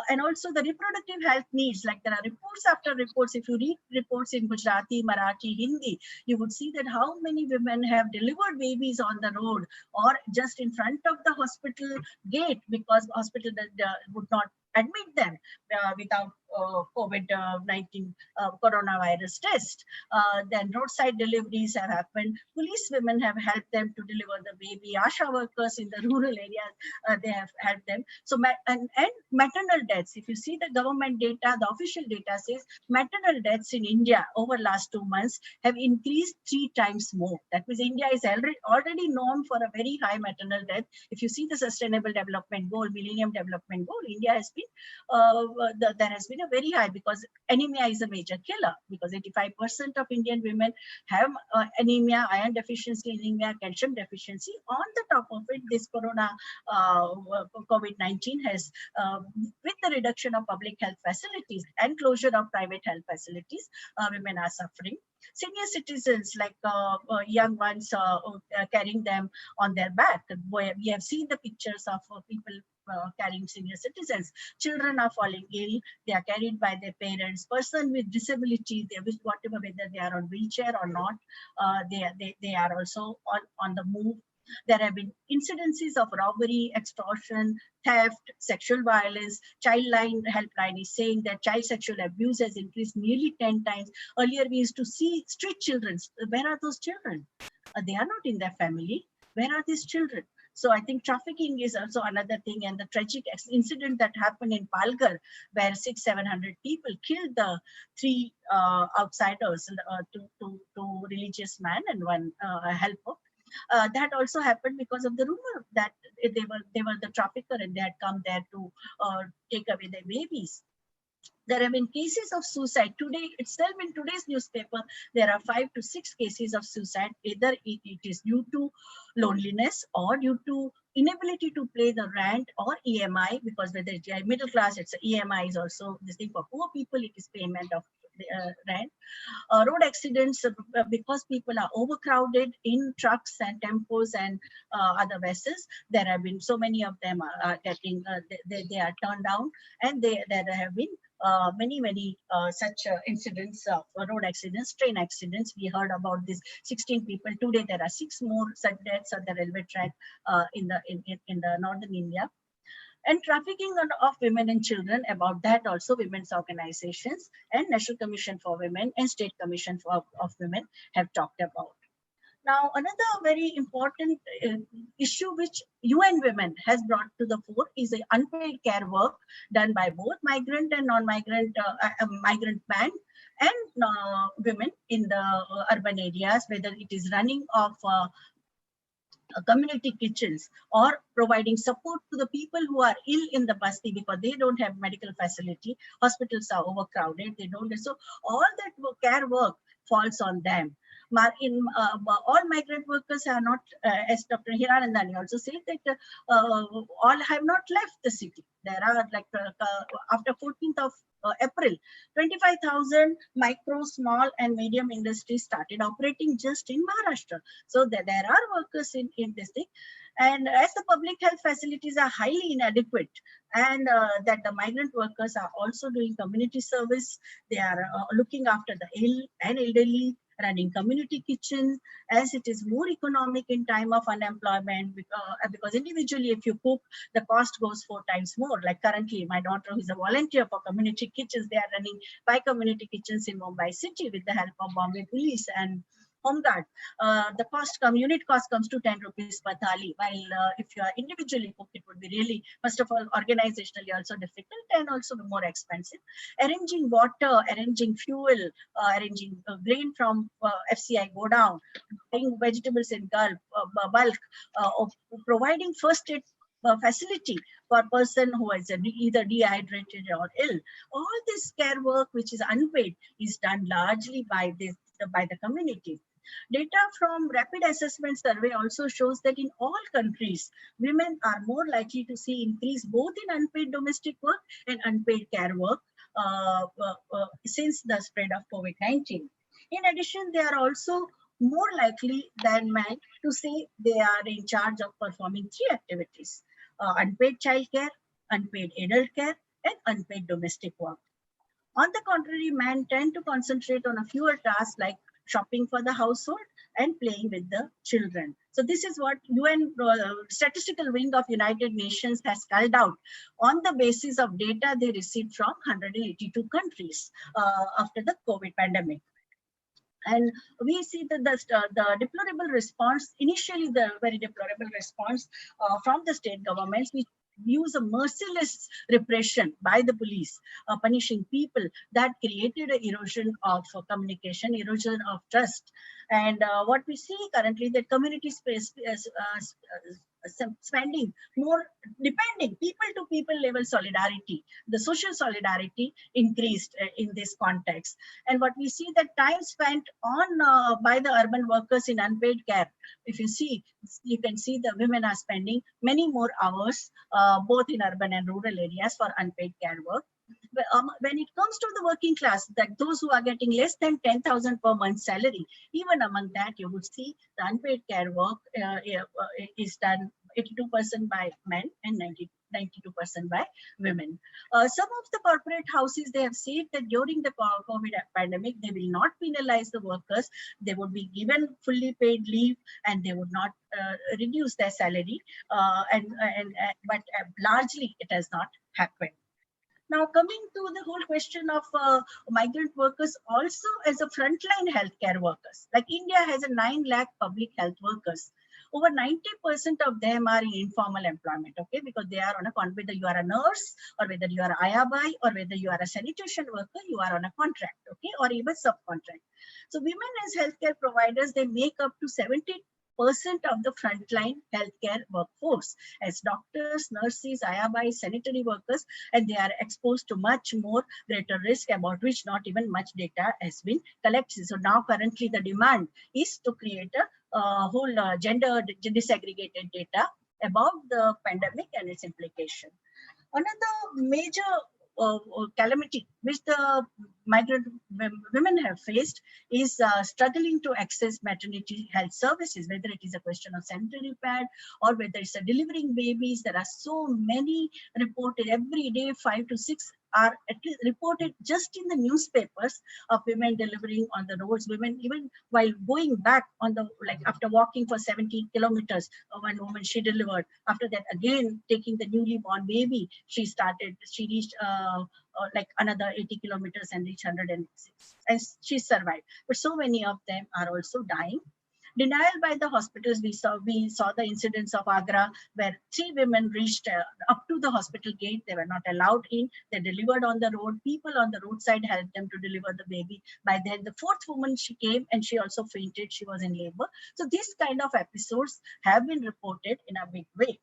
And also the reproductive health needs, like there are reports after reports. If you read reports in Gujarati, Marathi, Hindi, you would see that how many women have delivered babies on the road or just in front of the hospital gate, because hospital would not admit them without COVID-19 coronavirus test. Then roadside deliveries have happened. Police women have helped them to deliver the baby. Asha workers in the rural areas, they have helped them. So, and maternal deaths, if you see the government data, the official data says maternal deaths in India over last 2 months have increased 3 times more. That means India is already known for a very high maternal death. If you see the Sustainable Development Goal, Millennium Development Goal, India has been, there has been a very high, because anemia is a major killer, because 85% of Indian women have anemia, iron deficiency, anemia, calcium deficiency. On the top of it, this COVID-19 has, with the reduction of public health facilities and closure of private health facilities, women are suffering. Senior citizens, like young ones, carrying them on their back. We have seen the pictures of people carrying senior citizens. Children are falling ill, they are carried by their parents. Person with disability, whatever, whether they are on wheelchair or not, they are also on the move. There have been incidences of robbery, extortion, theft, sexual violence. Childline helpline is saying that child sexual abuse has increased nearly 10 times. Earlier, we used to see street children. Where are those children? They are not in their family. Where are these children? So I think trafficking is also another thing. And the tragic incident that happened in Palghar, where 600-700 people killed the 3 outsiders, two religious man and 1 helper. That also happened because of the rumor that they were the trafficker and they had come there to take away their babies. There have been cases of suicide. Today itself, in today's newspaper, there are 5 to 6 cases of suicide. Either it is due to loneliness or due to inability to pay the rent or EMI, because whether it's middle class, it's EMI is also this thing. For poor people, it is payment of rent. Road accidents, because people are overcrowded in trucks and tempos and other vessels. There have been so many of them are getting, they are turned down, and there have been many such incidents of road accidents, train accidents. We heard about this 16 people. Today there are 6 more such deaths on the railway track in the northern India. And trafficking of women and children, about that also women's organizations and National Commission for Women and State Commission of Women have talked about. Now, another very important issue which UN Women has brought to the fore is the unpaid care work done by both migrant and non-migrant migrant men and women in the urban areas, whether it is running of community kitchens or providing support to the people who are ill in the basti because they don't have medical facility. Hospitals are overcrowded. They don't. So all that care work falls on them. All migrant workers are not, as Dr. Hiranandani also said, that all have not left the city. There are like after 14th of April, 25,000 micro, small and medium industries started operating just in Maharashtra. So there are workers in this thing. And as the public health facilities are highly inadequate, and that the migrant workers are also doing community service, they are looking after the ill and elderly, running community kitchens, as it is more economic in time of unemployment, because individually if you cook, the cost goes 4 times more. Like currently my daughter, who is a volunteer for community kitchens, they are running 5 community kitchens in Mumbai city with the help of Bombay Police and Home Guard. The unit cost comes to 10 rupees per thali, while if you are individually cooked, it would be really, first of all, organizationally also difficult and also more expensive. Arranging water, arranging fuel, arranging grain from FCI go down, buying vegetables in bulk, providing first aid facility for a person who is either dehydrated or ill. All this care work, which is unpaid, is done largely by the community. Data from Rapid Assessment Survey also shows that in all countries, women are more likely to see increase both in unpaid domestic work and unpaid care work since the spread of COVID-19. In addition, they are also more likely than men to say they are in charge of performing 3 activities: unpaid childcare, unpaid adult care, and unpaid domestic work. On the contrary, men tend to concentrate on a fewer tasks like shopping for the household and playing with the children. So this is what UN Statistical Wing of United Nations has called out on the basis of data they received from 182 countries after the COVID pandemic. And we see that the deplorable response, initially the very deplorable response from the state governments, which use a merciless repression by the police, punishing people, that created an erosion of communication, erosion of trust. And what we see currently, that community space is spending more, depending people to people level solidarity, the social solidarity increased in this context. And what we see, that time spent on by the urban workers in unpaid care, if you see, you can see the women are spending many more hours both in urban and rural areas for unpaid care work. When it comes to the working class, that those who are getting less than 10,000 per month salary, even among that you would see the unpaid care work is done 82% by men and 92% by women. Some of the corporate houses, they have said that during the COVID pandemic, they will not penalize the workers. They would be given fully paid leave and they would not reduce their salary. But largely it has not happened. Now, coming to the whole question of migrant workers also as a frontline healthcare workers, like India has a 9 lakh public health workers. Over 90% of them are in informal employment, okay, because they are on a contract, whether you are a nurse or whether you are Ayabai or whether you are a sanitation worker, you are on a contract, okay, or even subcontract. So women as healthcare providers, they make up to 70% of the frontline healthcare workforce as doctors, nurses, ayabais, sanitary workers, and they are exposed to much more greater risk about which not even much data has been collected. So now currently the demand is to create a whole gender disaggregated data about the pandemic and its implication. Another major calamity which the migrant women have faced is struggling to access maternity health services, whether it is a question of sanitary pad or whether it's a delivering babies. There are so many reported every day, 5 to 6 are at least reported just in the newspapers of women delivering on the roads, women even while going back on the, like after walking for 70 kilometers, one woman, she delivered. After that, again, taking the newly born baby, she reached like another 80 kilometers and reached 106, and she survived. But so many of them are also dying. Denial by the hospitals. We saw the incidents of Agra where 3 women reached up to the hospital gate. They were not allowed in. They delivered on the road. People on the roadside helped them to deliver the baby. By then, the 4th woman, she came and she also fainted. She was in labor. So these kind of episodes have been reported in a big way.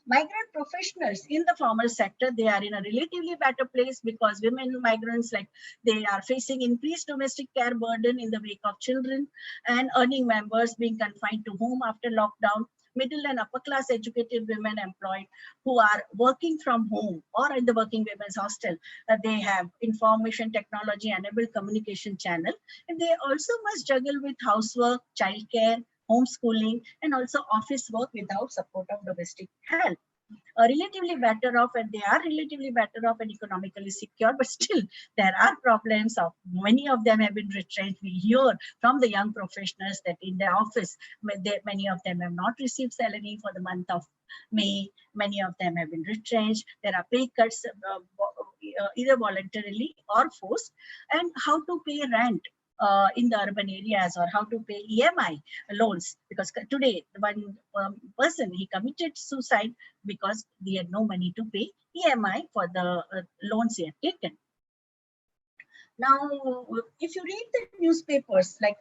Migrant professionals in the formal sector, they are in a relatively better place because women migrants, like they are facing increased domestic care burden in the wake of children and earning members being confined to home after lockdown. Middle and upper class educated women employed who are working from home or in the working women's hostel, they have information technology enabled communication channel, and they also must juggle with housework, childcare, homeschooling, and also office work without support of domestic help. Relatively better off, and they are relatively better off and economically secure, but still there are problems of many of them have been retrenched. We hear from the young professionals that in their office, many of them have not received salary for the month of May. Many of them have been retrenched. There are pay cuts either voluntarily or forced, and how to pay rent in the urban areas, or how to pay EMI loans, because today one person, he committed suicide because he had no money to pay EMI for the loans he had taken. Now, if you read the newspapers, like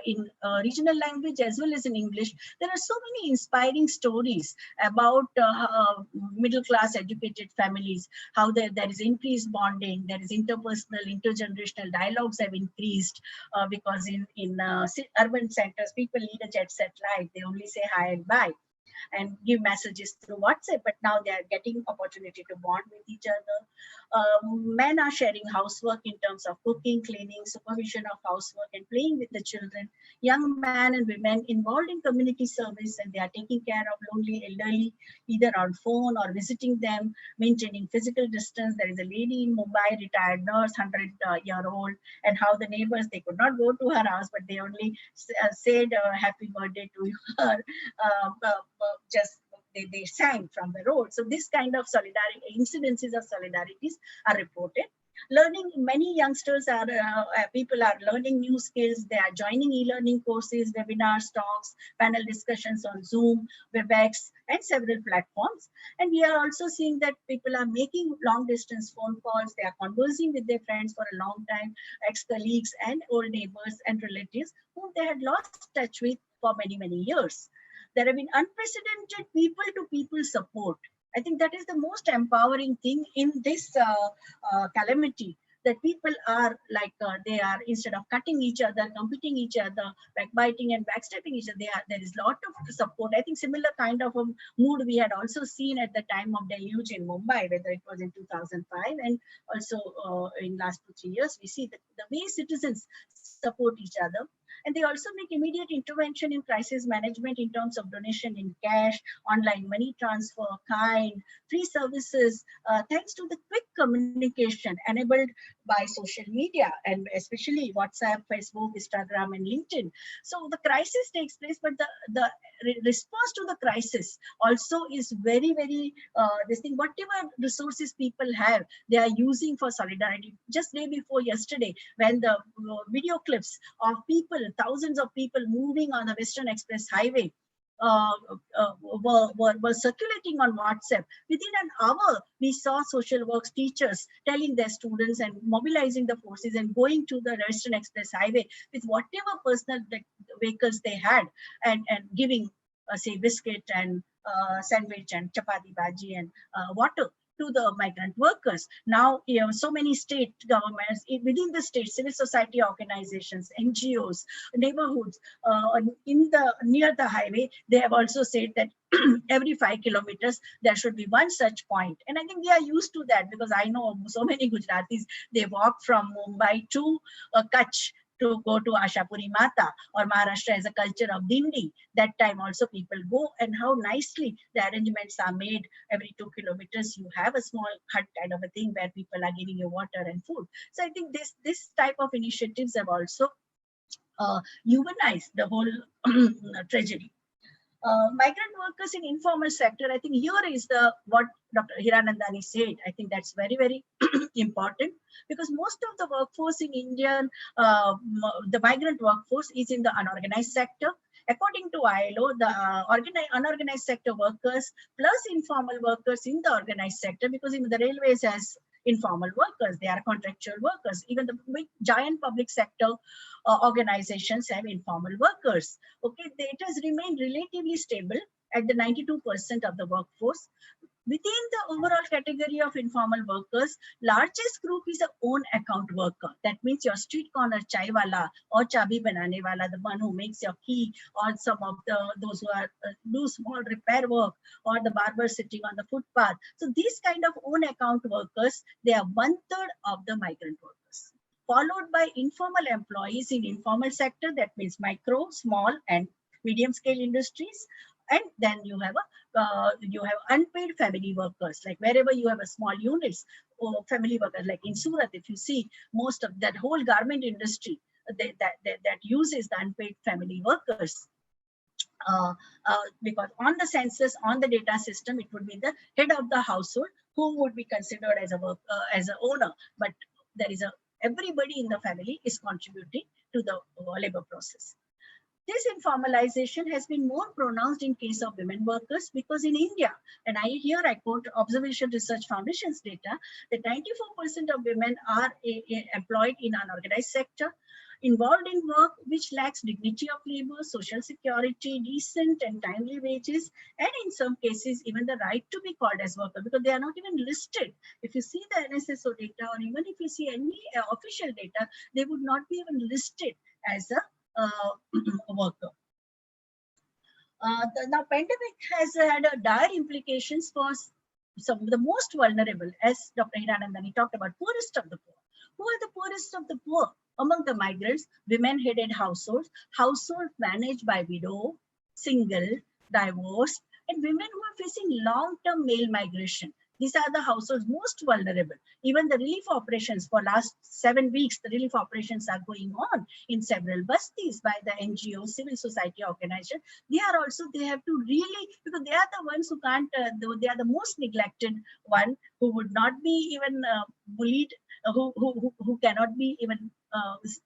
in regional language as well as in English, there are so many inspiring stories about middle-class educated families, how there is increased bonding, there is interpersonal, intergenerational dialogues have increased because in urban centers, people lead a jet-set life. They only say hi and bye and give messages through WhatsApp, but now they are getting opportunity to bond with each other. Men are sharing housework in terms of cooking, cleaning, supervision of housework, and playing with the children. Young men and women involved in community service, and they are taking care of lonely elderly, either on phone or visiting them, maintaining physical distance. There is a lady in Mumbai, retired nurse, 100-year-old, and how the neighbors, they could not go to her house, but they only said happy birthday to her. They sang from the road. So this kind of solidarity, incidences of solidarities are reported. Learning, many youngsters are, people are learning new skills. They are joining e-learning courses, webinars, talks, panel discussions on Zoom, WebEx, and several platforms. And we are also seeing that people are making long distance phone calls. They are conversing with their friends for a long time, ex-colleagues and old neighbors and relatives whom they had lost touch with for many, many years. There have been unprecedented people-to-people support. I think that is the most empowering thing in this calamity, that people are like, they are, instead of cutting each other, competing each other, backbiting and backstabbing each other, there is a lot of support. I think similar kind of a mood we had also seen at the time of deluge in Mumbai, whether it was in 2005 and also in last 2-3 years, we see the way citizens support each other. And they also make immediate intervention in crisis management in terms of donation in cash, online money transfer, kind, free services, thanks to the quick communication enabled by social media, and especially WhatsApp, Facebook, Instagram, and LinkedIn. So the crisis takes place, but the response to the crisis also is very, very, this thing, whatever resources people have, they are using for solidarity. Just day before yesterday, when the video clips of people, thousands of people moving on the Western Express Highway, were circulating on WhatsApp. Within an hour, we saw social work teachers telling their students and mobilizing the forces and going to the Western Express Highway with whatever personal vehicles they had, and giving, say, biscuit and sandwich and chapati bhaji and water to the migrant workers. Now, so many state governments, within the state, civil society organizations, NGOs, neighborhoods, near the highway, they have also said that every 5 kilometers, there should be one such point. And I think we are used to that, because I know so many Gujaratis, they walk from Mumbai to Kutch to go to Ashapuri Mata, or Maharashtra has a culture of Dindi. That time also people go, and how nicely the arrangements are made. Every 2 kilometers, you have a small hut kind of a thing where people are giving you water and food. So I think this type of initiatives have also humanized the whole tragedy. Migrant workers in informal sector, I think here is what Dr. Hiranandani said. I think that's very, very important, because most of the workforce in India, the migrant workforce, is in the unorganized sector. According to ILO, the unorganized sector workers plus informal workers in the organized sector, because even the railways has informal workers, they are contractual workers. Even the big giant public sector organizations have informal workers. Okay, it has remained relatively stable at the 92% of the workforce. Within the overall category of informal workers, largest group is a own account worker. That means your street corner chai wala or chabi banane wala, the one who makes your key, or some of those who are do small repair work, or the barber sitting on the footpath. So these kind of own account workers, they are 1/3 of the migrant workers. Followed by informal employees in informal sector, that means micro, small and medium scale industries. And then you have unpaid family workers, like wherever you have a small units or family workers, like in Surat, if you see most of that whole garment industry that uses the unpaid family workers. Because on the census, on the data system, it would be the head of the household who would be considered as an owner, but there is everybody in the family is contributing to the labor process. This informalization has been more pronounced in case of women workers, because in India, and I quote Observation Research Foundation's data, that 94% of women are employed in unorganized sector, involved in work which lacks dignity of labor, social security, decent and timely wages, and in some cases even the right to be called as worker, because they are not even listed. If you see the NSSO data, or even if you see any official data, they would not be even listed as a worker. Now, pandemic has had dire implications for some of the most vulnerable, as Dr. Hiranandani talked about, poorest of the poor. Who are the poorest of the poor? Among the migrants, women-headed households, households managed by widow, single, divorced, and women who are facing long-term male migration. These are the households most vulnerable. Even the relief operations for last 7 weeks, the relief operations are going on in several bastis by the NGOs, civil society organizations. They have to really, because they are the ones who can't, they are the most neglected one, who would not be even bullied, who cannot be even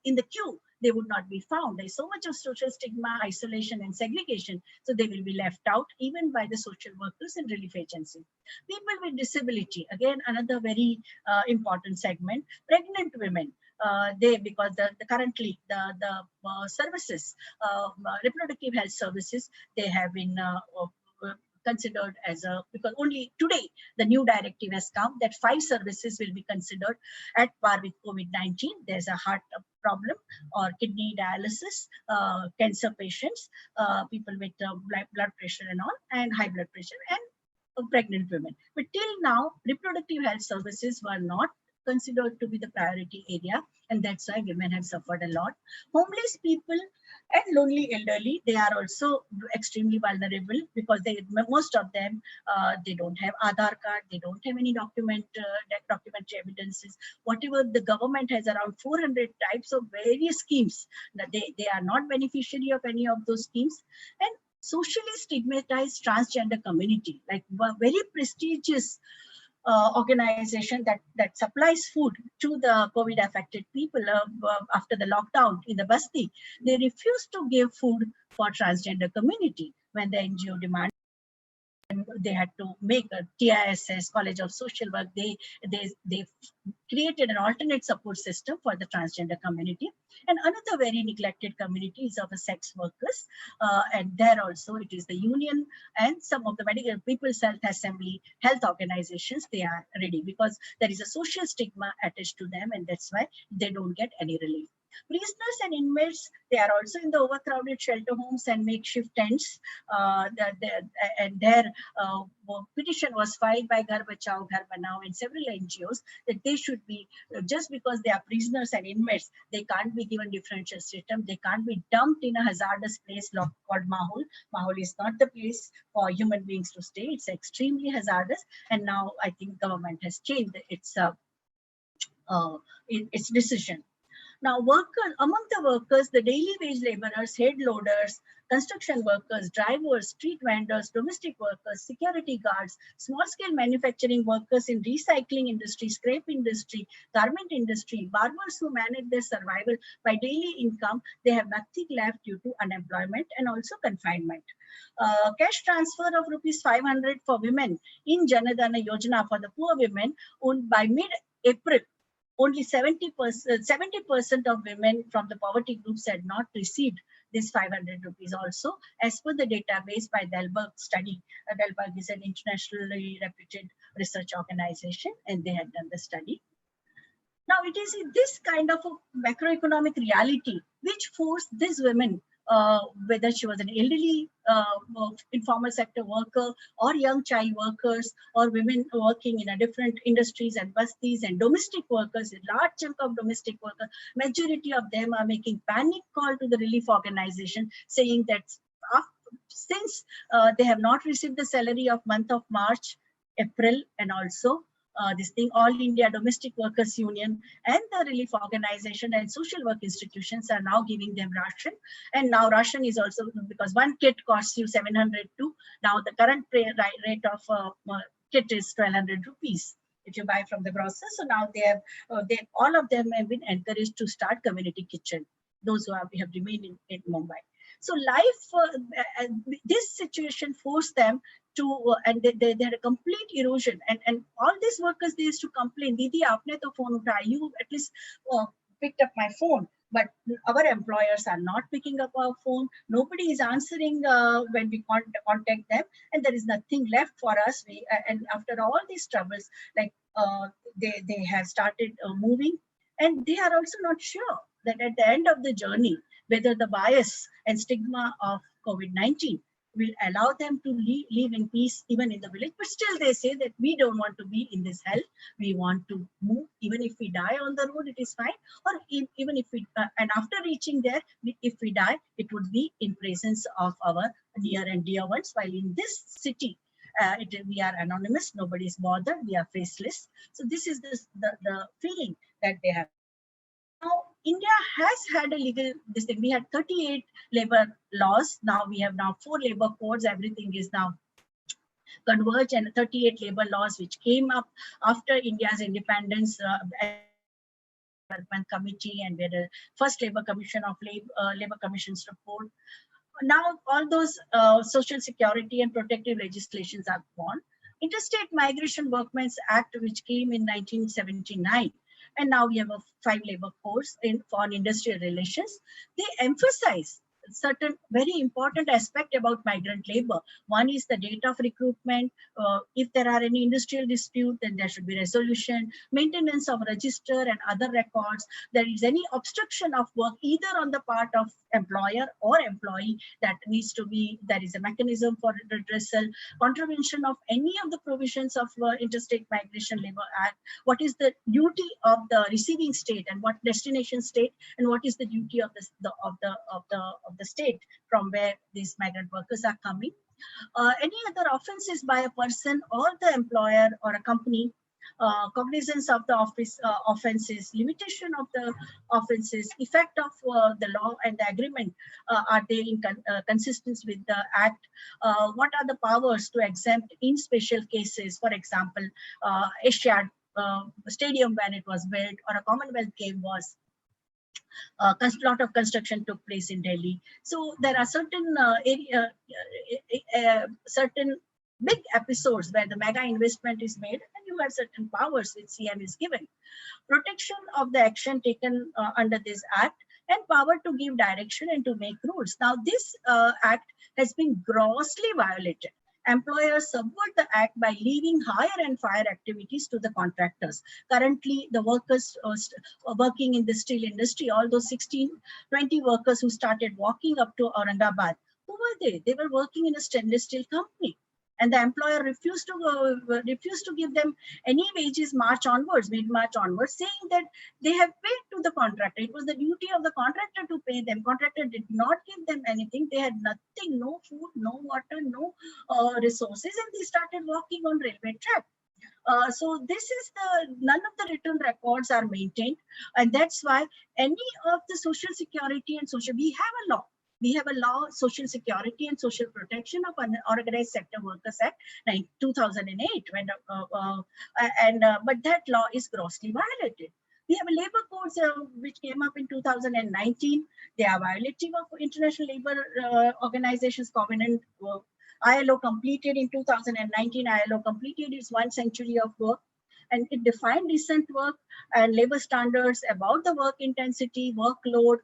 in the queue. They would not be found. There's so much of social stigma, isolation, and segregation. So they will be left out even by the social workers and relief agency. People with disability, again, another very important segment. Pregnant women, because currently the services, reproductive health services, they have been considered as because only today the new directive has come that 5 services will be considered at par with COVID-19. There's a heart problem or kidney dialysis, cancer patients, people with blood pressure and all, and high blood pressure, and pregnant women. But till now, reproductive health services were not considered to be the priority area, and that's why women have suffered a lot. Homeless people and lonely elderly, they are also extremely vulnerable, because most of them, they don't have Aadhaar card, they don't have any documentary evidences. Whatever the government has, around 400 types of various schemes, that they are not beneficiary of any of those schemes. And socially stigmatized transgender community, like very prestigious organization that supplies food to the COVID affected people after the lockdown in the Basti, they refuse to give food for transgender community. when the NGO demanded. They had to make a TISS, College of Social Work. They created an alternate support system for the transgender community. And another very neglected community is of the sex workers. And there also it is the union and some of the medical people's health assembly, health organizations, they are ready because there is a social stigma attached to them, and that's why they don't get any relief. Prisoners and inmates, they are also in the overcrowded shelter homes and makeshift tents. And their petition was filed by Ghar Bachao, Ghar Banao and several NGOs that they should be, just because they are prisoners and inmates, they can't be given differential system. They can't be dumped in a hazardous place called Mahol. Mahol is not the place for human beings to stay. It's extremely hazardous. And now I think government has changed its decision. Now, among the workers, the daily wage laborers, head loaders, construction workers, drivers, street vendors, domestic workers, security guards, small-scale manufacturing workers in recycling industry, scrap industry, garment industry, barbers who manage their survival by daily income, they have nothing left due to unemployment and also confinement. Cash transfer of ₹500 for women in Janadana Yojana for the poor women, by mid-April, only 70% of women from the poverty groups had not received this 500 rupees also, as per the database by Delberg study. Delberg is an internationally reputed research organization, and they had done the study. Now, it is this kind of a macroeconomic reality which forced these women, whether she was an elderly informal sector worker or young child workers or women working in a different industries and bastis and domestic workers, a large chunk of domestic workers, majority of them are making panic call to the relief organization saying that since they have not received the salary of month of March, April, and also this thing, All India Domestic Workers Union and the relief organization and social work institutions are now giving them ration. And now ration is also, because one kit costs you 700 too. Now the current rate of kit is 1,200 rupees if you buy from the grocer. So now they have, all of them have been encouraged to start community kitchen, those who have remained in Mumbai. So life, this situation forced them to, and they had a complete erosion. And all these workers, they used to complain, Didi, aapne to phone uthaya, you at least picked up my phone. But our employers are not picking up our phone. Nobody is answering when we contact them. And there is nothing left for us. And after all these troubles, like they have started moving. And they are also not sure that at the end of the journey, whether the bias and stigma of COVID-19 will allow them to live in peace even in the village. But still they say that we don't want to be in this hell. We want to move. Even if we die on the road, it is fine. Or even if we, and after reaching there, if we die, it would be in presence of our near and dear ones. While in this city, we are anonymous, nobody is bothered, we are faceless. So this is the feeling that they have. Now, India has had a legal, we had 38 labor laws. Now we have 4 labor codes. Everything is now converged, and 38 labor laws which came up after India's independence. Committee, and we had a first Labor Commission of Labor Commission's report. Now all those social security and protective legislations are gone. Interstate Migration Workmen's Act, which came in 1979. And now we have a 5 labor codes on industrial relations. They emphasize certain very important aspect about migrant labor. One is the date of recruitment. If there are any industrial dispute, then there should be resolution, maintenance of register and other records. There is any obstruction of work either on the part of employer or employee, that needs to be, there is a mechanism for redressal, contravention of any of the provisions of Interstate Migration Labor Act. What is the duty of the receiving state and what destination state, and what is the duty of the state from where these migrant workers are coming. Any other offenses by a person or the employer or a company, cognizance of the offenses, limitation of the offenses, effect of the law and the agreement, are they in consistence with the act? What are the powers to exempt in special cases? For example, Asiad Stadium when it was built, or a Commonwealth Game was lot of construction took place in Delhi. So there are certain certain big episodes where the mega investment is made and you have certain powers which CM is given. Protection of the action taken under this act and power to give direction and to make rules. Now this act has been grossly violated. Employers subvert the act by leaving hire and fire activities to the contractors. Currently, the workers working in the steel industry, all those 20 workers who started walking up to Aurangabad, who were they? They were working in a stainless steel company. And the employer refused to give them any wages March onwards, mid-March onwards, saying that they have paid to the contractor. It was the duty of the contractor to pay them. Contractor did not give them anything. They had nothing, no food, no water, no resources, and they started walking on railway track. So this is none of the written records are maintained, and that's why any of the social security and social, we have a law. We have a law, Social Security and Social Protection of Unorganized Sector Workers Act 2008, but that law is grossly violated. We have a labor codes which came up in 2019. They are violative of International Labor Organization's covenant. ILO completed in 2019. ILO completed its 1 century of work, and it defined decent work and labor standards about the work intensity, workload,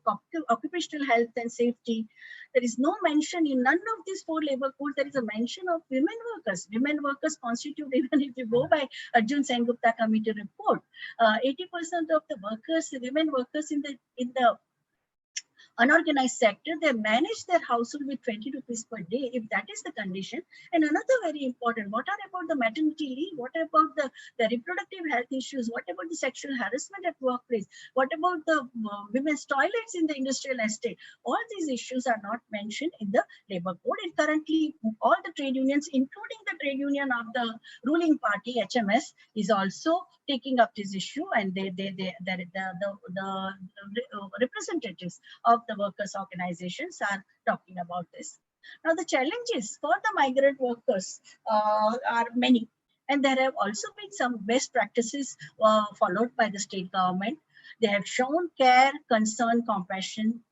occupational health and safety. There is no mention in none of these 4 labor codes. There is a mention of women workers. Women workers constitute, even if you go by Arjun Sengupta committee report, 80% of the workers, women workers in the unorganized sector, they manage their household with 20 rupees per day, if that is the condition. And another very important, what are about the maternity leave? What about the reproductive health issues? What about the sexual harassment at workplace? What about the women's toilets in the industrial estate? All these issues are not mentioned in the labor code. And currently, all the trade unions, including the trade union of the ruling party, HMS, is also taking up this issue, and the representatives of the workers' organizations are talking about this. Now, the challenges for the migrant workers are many, and there have also been some best practices followed by the state government. They have shown care, concern, compassion.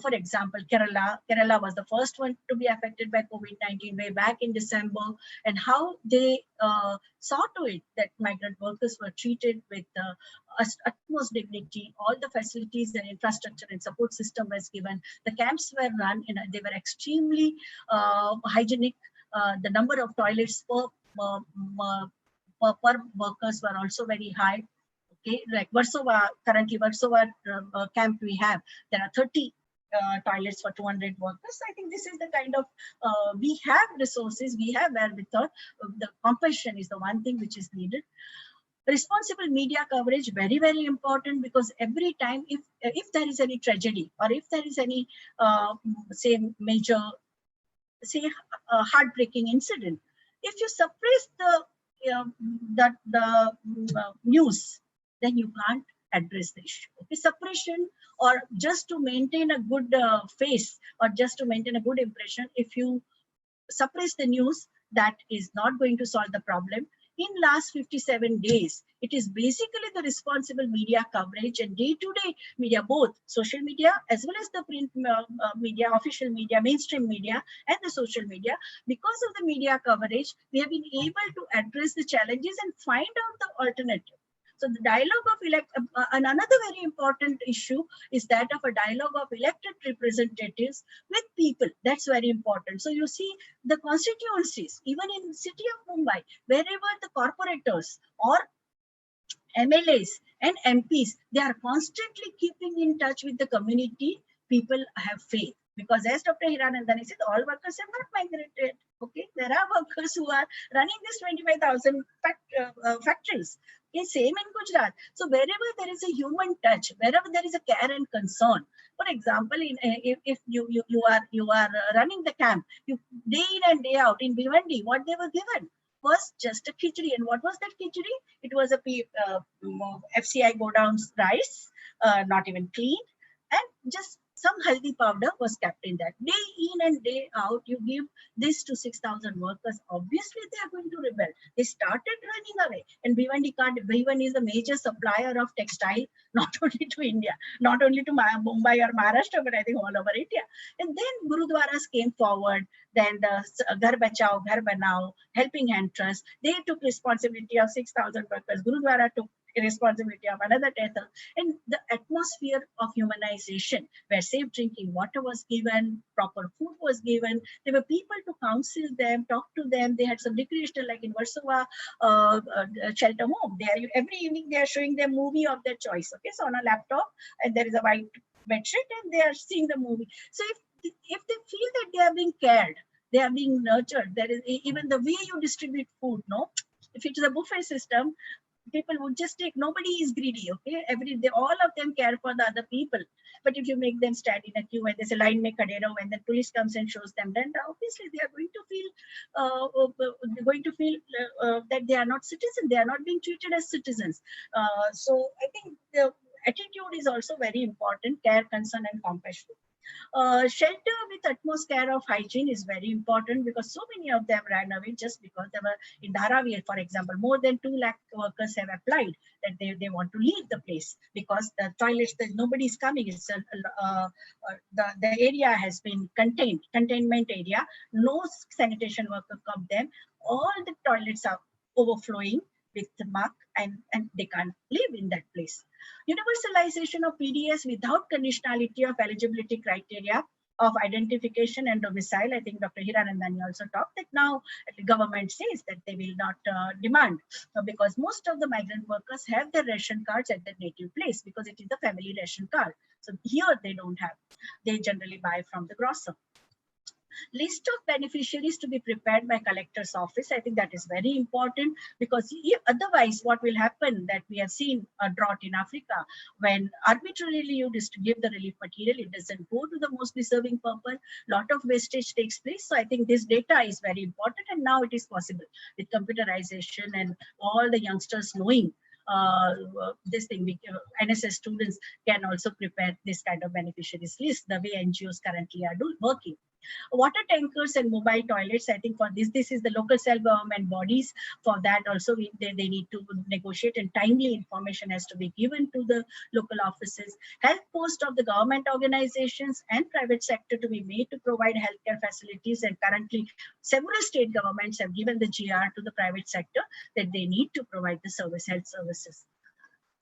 For example, Kerala was the first one to be affected by COVID-19 way back in December, and how they saw to it that migrant workers were treated with utmost dignity. All the facilities and infrastructure and support system was given. The camps were run, and they were extremely hygienic. The number of toilets per workers were also very high. Okay, like Warsaw, currently Warsaw camp we have, there are 30 toilets for 200 workers. I think this is the kind of, we have resources, we have wherewithal. The compassion is the one thing which is needed. Responsible media coverage, very, very important, because every time if there is any tragedy, or if there is any, say, major, say, heartbreaking incident, if you suppress the news, then you can't address the issue. Okay, suppression, or just to maintain a good face, or just to maintain a good impression, if you suppress the news, that is not going to solve the problem. In last 57 days, it is basically the responsible media coverage and day-to-day media, both social media as well as the print media, official media, mainstream media, and the social media. Because of the media coverage, we have been able to address the challenges and find out the alternative. So the dialogue of another very important issue is that of a dialogue of elected representatives with people. That's very important. So you see the constituencies, even in the city of Mumbai, wherever the corporators or MLAs and MPs, they are constantly keeping in touch with the community. People have faith, because as Dr. Hiranandani said, all workers have not migrated. Okay, there are workers who are running this 25,000 factories. Okay, same in Gujarat. So wherever there is a human touch, wherever there is a care and concern. For example, if you are running the camp, you day in and day out in Bhiwandi, what they were given was just a khichdi. And what was that khichdi? It was a FCI go down's rice, not even clean, and just some haldi powder was kept in that. Day in and day out, you give this to 6,000 workers. Obviously, they are going to rebel. They started running away. And Bhiwan is a major supplier of textile, not only to India, not only to Mumbai or Maharashtra, but I think all over India. And then Gurudwaras came forward. Then the Ghar Bachao, Ghar Banao, Helping Hand Trust, they took responsibility of 6,000 workers. Gurudwara took responsibility of another 10,000. And the atmosphere of humanization, where safe drinking water was given, proper food was given. There were people to counsel them, talk to them. They had some recreational, like in Warsaw, shelter home. Every evening they are showing their movie of their choice. Okay, so on a laptop, and there is a white bedsheet, and they are seeing the movie. So if they feel that they are being cared, they are being nurtured, there is even the way you distribute food, no? If it is a buffet system, people would just take, nobody is greedy, okay? All of them care for the other people. But if you make them stand in a queue and there's a line mein khade raho, when the police comes and shows them, then obviously they are going to feel that they are not citizens, they are not being treated as citizens. So I think the attitude is also very important, care, concern, and compassion. Shelter with utmost care of hygiene is very important, because so many of them ran away just because they were in Dharavi, for example. More than 2 lakh workers have applied that they want to leave the place because the toilets, nobody is coming. It's the area has been containment area. No sanitation worker come there. All the toilets are overflowing with muck, and they can't live in that place. Universalization of PDS without conditionality of eligibility criteria of identification and domicile. I think Dr. Hiranandani also talked that now the government says that they will not demand, because most of the migrant workers have their ration cards at their native place because it is the family ration card. So here they don't have. They generally buy from the grocer. List of beneficiaries to be prepared by collector's office. I think that is very important, because otherwise what will happen, that we have seen a drought in Africa, when arbitrarily you give the relief material, it doesn't go to the most deserving purpose. Lot of wastage takes place. So I think this data is very important, and now it is possible with computerization and all the youngsters knowing this thing. NSS students can also prepare this kind of beneficiaries list, the way NGOs currently are working. Water tankers and mobile toilets, I think for this is the local self-government bodies. For that also, they need to negotiate, and timely information has to be given to the local offices. Health post of the government organizations and private sector to be made to provide healthcare facilities, and currently several state governments have given the GR to the private sector that they need to provide the health services.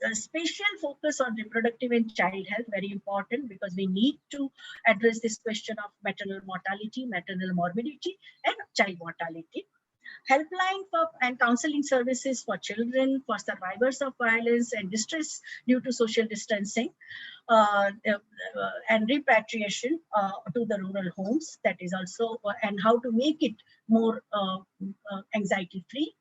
A special focus on reproductive and child health, very important, because we need to address this question of maternal mortality, maternal morbidity, and child mortality. Helpline and counseling services for children, for survivors of violence and distress due to social distancing, and repatriation to the rural homes. That is also, and how to make it more anxiety-free.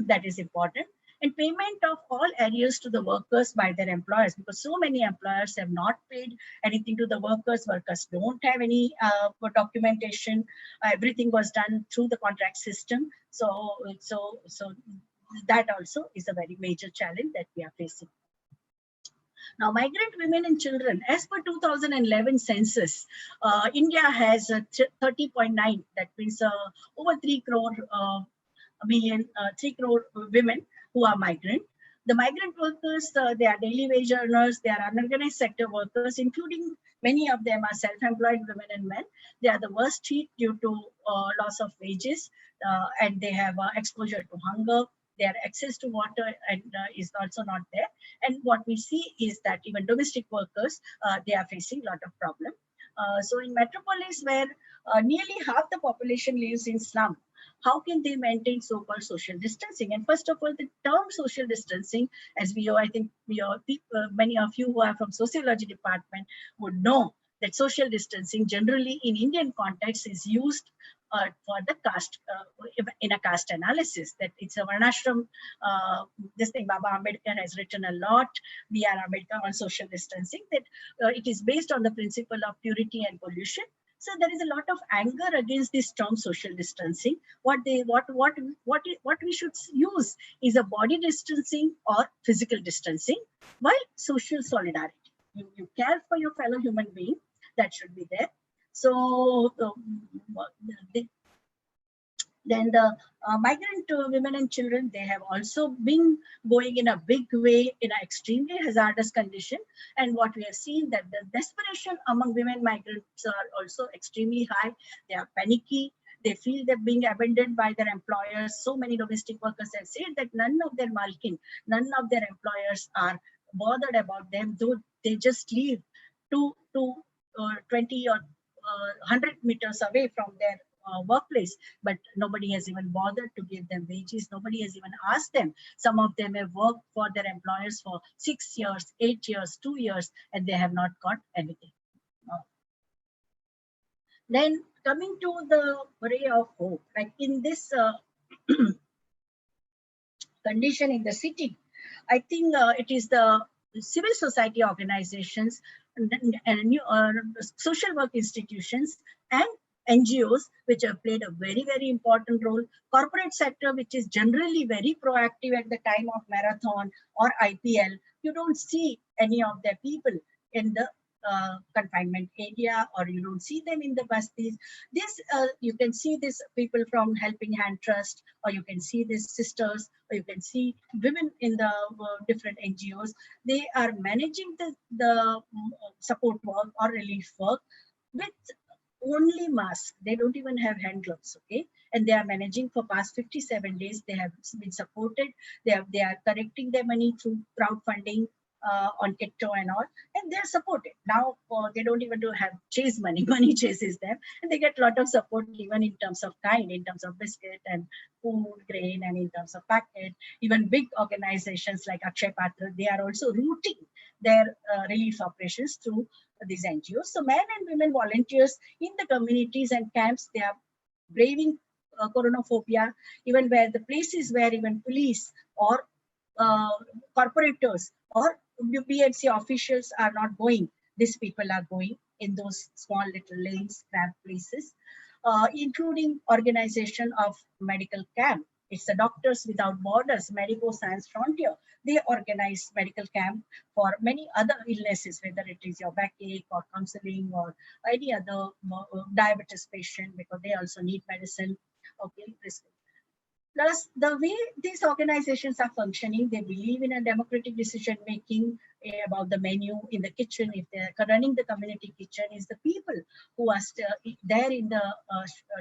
That is important. And payment of all arrears to the workers by their employers, because so many employers have not paid anything to the workers. Workers don't have any documentation. Everything was done through the contract system. So that also is a very major challenge that we are facing. Now, migrant women and children, as per 2011 census, India has 30.9, that means over 3 crore women who are migrant. The migrant workers, they are daily wage earners, they are unorganized sector workers, including many of them are self-employed women and men. They are the worst hit due to loss of wages, and they have exposure to hunger. Their access to water is also not there. And what we see is that even domestic workers, they are facing a lot of problems. So in metropolis, where nearly half the population lives in slum, how can they maintain so-called social distancing? And first of all, the term social distancing, as I think many of you who are from sociology department would know that social distancing generally in Indian context is used for the caste, in a caste analysis, that it's a varnashram. This thing Baba Ambedkar has written a lot, B.R. Ambedkar, on social distancing, that it is based on the principle of purity and pollution. So there is a lot of anger against this term social distancing. What we should use is a body distancing or physical distancing, while social solidarity. you care for your fellow human being, that should be there. So then the migrant women and children, they have also been going in a big way in an extremely hazardous condition. And what we have seen, that the desperation among women migrants are also extremely high. They are panicky. They feel they're being abandoned by their employers. So many domestic workers have said that none of their malkin, none of their employers are bothered about them, though they just leave 20 or 100 meters away from their workplace, but nobody has even bothered to give them wages. Nobody has even asked them. Some of them have worked for their employers for 6 years, 8 years, 2 years, and they have not got anything. Then coming to the ray of hope, like in this condition in the city, I think it is the civil society organizations and social work institutions and NGOs, which have played a very, very important role. Corporate sector, which is generally very proactive at the time of marathon or IPL, you don't see any of their people in the confinement area, or you don't see them in the bastis. This you can see this people from Helping Hand Trust, or you can see these sisters, or you can see women in the different NGOs. They are managing the support work or relief work with only mask. They don't even have hand gloves, okay? And they are managing for past 57 days. They have been supported. They are collecting their money through crowdfunding on TikTok and all, and they are supported. Now they don't even have chase money. Money chases them, and they get a lot of support even in terms of kind, in terms of biscuit and food, grain, and in terms of packet. Even big organizations like Akshay Patra, they are also routing their relief operations through these NGOs. So men and women volunteers in the communities and camps, they are braving coronaphobia, even where the places where even police or corporators or UPNC officials are not going. These people are going in those small little lanes, cramped places, including organization of medical camp. It's the Doctors Without Borders, Medico Science Frontier. They organize medical camp for many other illnesses, whether it is your backache or counseling or any other diabetes patient, because they also need medicine. Okay, plus, the way these organizations are functioning, they believe in a democratic decision making about the menu in the kitchen. If they're running the community kitchen, is the people who are there in the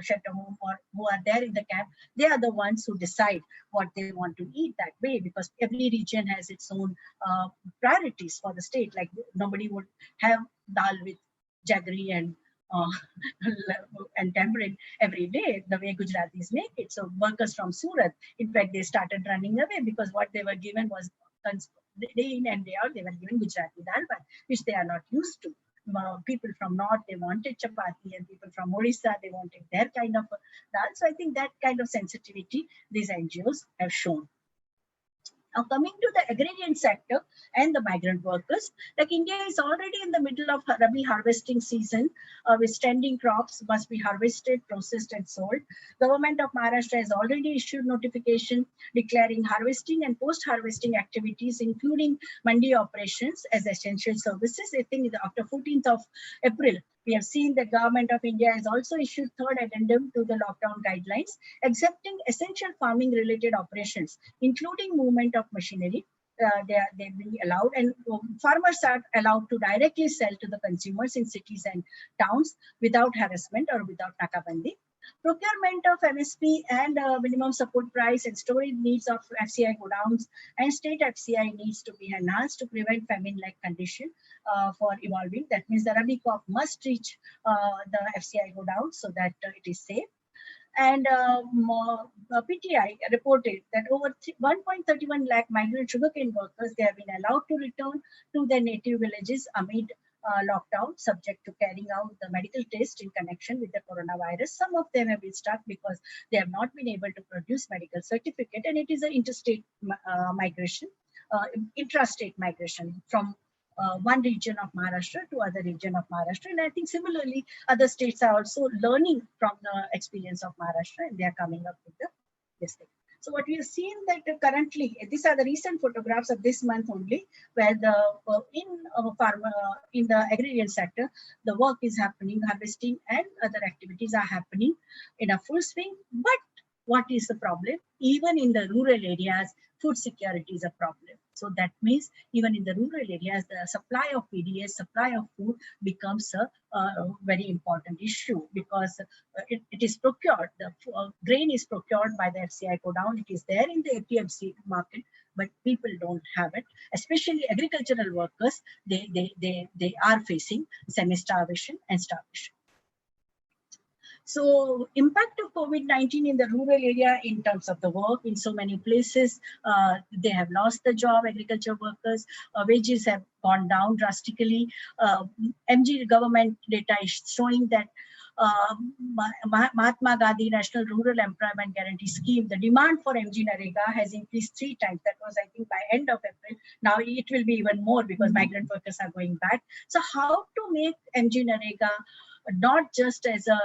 shelter home or who are there in the camp. They are the ones who decide what they want to eat that way, because every region has its own priorities for the state. Like nobody would have dal with jaggery and and tamarind every day, the way Gujaratis make it. So workers from Surat, in fact, they started running away because what they were given was day in and day out, they were given Gujarati dal bhat, which they are not used to. People from North, they wanted chapati, and people from Orissa, they wanted their kind of dal. So I think that kind of sensitivity these NGOs have shown. Now coming to the agrarian sector and the migrant workers, like India is already in the middle of Rabi harvesting season, with standing crops must be harvested, processed and sold. Government of Maharashtra has already issued notification declaring harvesting and post-harvesting activities, including mandi operations, as essential services. I think after 14th of April, we have seen the government of India has also issued third addendum to the lockdown guidelines, accepting essential farming related operations, including movement of machinery. They've been allowed, and farmers are allowed to directly sell to the consumers in cities and towns without harassment or without nakabandi. Procurement of MSP and minimum support price and storage needs of FCI godowns and state FCI needs to be enhanced to prevent famine-like condition for evolving. That means the Rabi crop must reach the FCI godowns so that it is safe. And PTI reported that over 1.31 lakh migrant sugarcane workers, they have been allowed to return to their native villages amid lockdown, subject to carrying out the medical test in connection with the coronavirus. Some of them have been stuck because they have not been able to produce medical certificate, and it is an interstate migration, intrastate migration from one region of Maharashtra to other region of Maharashtra. And I think similarly, other states are also learning from the experience of Maharashtra, and they are coming up with this thing. So what we have seen that currently, these are the recent photographs of this month only, where the in the agrarian sector, the work is happening, harvesting and other activities are happening in a full swing. But what is the problem? Even in the rural areas, food security is a problem. So that means even in the rural areas, the supply of PDS, supply of food becomes a very important issue, because it is procured. The grain is procured by the FCI godown. It is there in the APMC market, but people don't have it. Especially agricultural workers, they are facing semi-starvation and starvation. So impact of COVID-19 in the rural area in terms of the work in so many places, they have lost the job, agriculture workers, wages have gone down drastically. MG government data is showing that Mahatma Gandhi National Rural Employment Guarantee Scheme, the demand for MG Narega has increased 3 times. That was, I think, by end of April. Now it will be even more because migrant workers are going back. So how to make MG Narega not just as a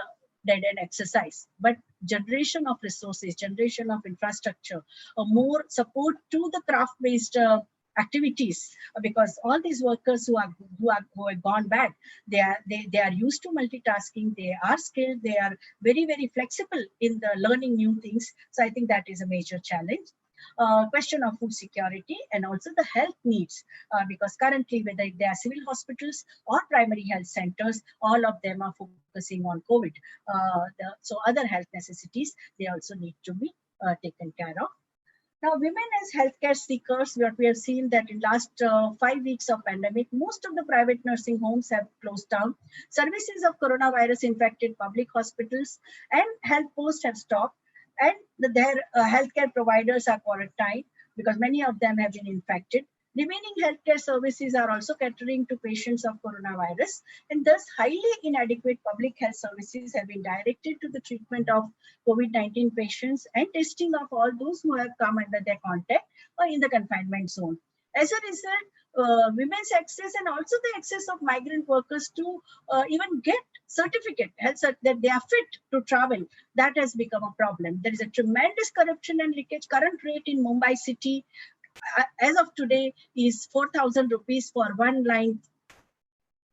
dead-end exercise, but generation of resources, generation of infrastructure, more support to the craft-based activities, because all these workers who have gone back, they are used to multitasking, they are skilled, they are very, very flexible in the learning new things. So I think that is a major challenge. Question of food security and also the health needs, because currently whether they are civil hospitals or primary health centers, all of them are focusing on COVID. So other health necessities, they also need to be taken care of. Now, women as healthcare seekers, what we have seen that in last 5 weeks of pandemic, most of the private nursing homes have closed down. Services of coronavirus infected public hospitals and health posts have stopped, and their healthcare providers are quarantined because many of them have been infected. Remaining healthcare services are also catering to patients of coronavirus, and thus highly inadequate public health services have been directed to the treatment of COVID-19 patients and testing of all those who have come under their contact or in the confinement zone. As a result, women's access and also the access of migrant workers to even get certificate, that they are fit to travel, that has become a problem. There is a tremendous corruption and leakage. Current rate in Mumbai city, as of today, is 4,000 rupees for one line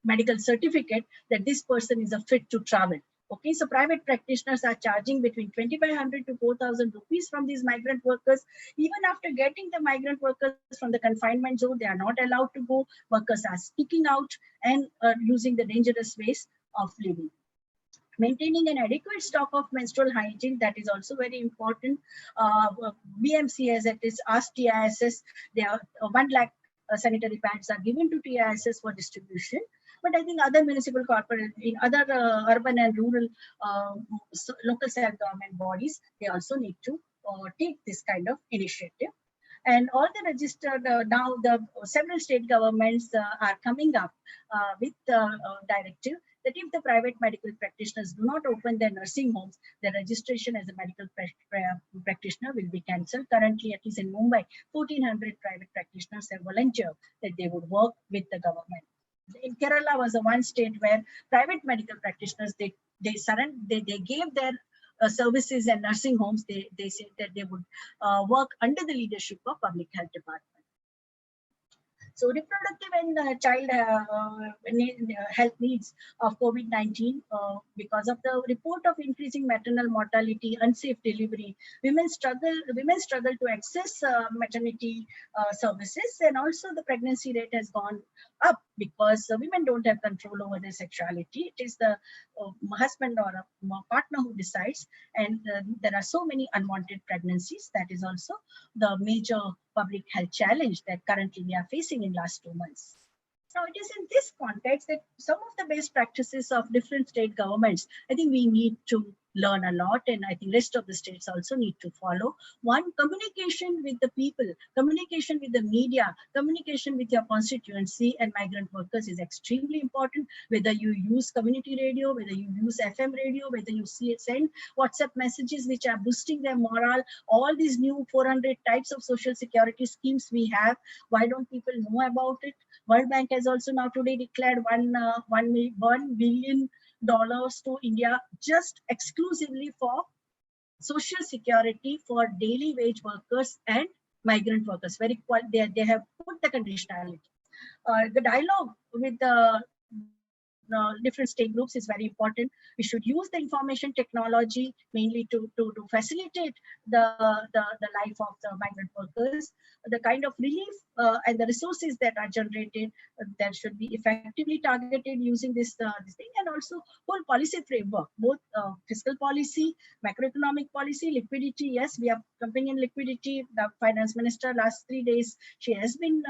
medical certificate that this person is a fit to travel. Okay, so private practitioners are charging between 2,500 to 4,000 rupees from these migrant workers. Even after getting the migrant workers from the confinement zone, they are not allowed to go. Workers are speaking out and using the dangerous ways of living. Maintaining an adequate stock of menstrual hygiene, that is also very important. BMC, as it is asked TISS, there are 1 lakh sanitary pads are given to TISS for distribution. But I think other municipal corporate, in other urban and rural local self-government bodies, they also need to take this kind of initiative. And all the registered, now the several state governments are coming up with the directive that if the private medical practitioners do not open their nursing homes, their registration as a medical practitioner will be cancelled. Currently, at least in Mumbai, 1,400 private practitioners have volunteered that they would work with the government. In Kerala was the one state where private medical practitioners, they gave their services and nursing homes. They said that they would work under the leadership of public health department. So reproductive and child health needs of COVID-19, because of the report of increasing maternal mortality, unsafe delivery, women struggle to access maternity services, and also the pregnancy rate has gone up because women don't have control over their sexuality. It is the husband or a partner who decides, and there are so many unwanted pregnancies. That is also the major public health challenge that currently we are facing in last 2 months. Now, it is in this context that some of the best practices of different state governments, I think we need to learn a lot, and I think rest of the states also need to follow. One, communication with the people, communication with the media, communication with your constituency and migrant workers is extremely important. Whether you use community radio, whether you use FM radio, whether you send WhatsApp messages which are boosting their morale, all these new 400 types of social security schemes we have, why don't people know about it? World Bank has also now today declared $1 billion to India just exclusively for social security for daily wage workers and migrant workers. They have put the conditionality. The dialogue with the different stake groups is very important. We should use the information technology mainly to facilitate the life of the migrant workers. The kind of relief and the resources that are generated that should be effectively targeted using this thing, and also whole policy framework, both fiscal policy, macroeconomic policy, liquidity. Yes, we are pumping in liquidity. The finance minister last 3 days, she has been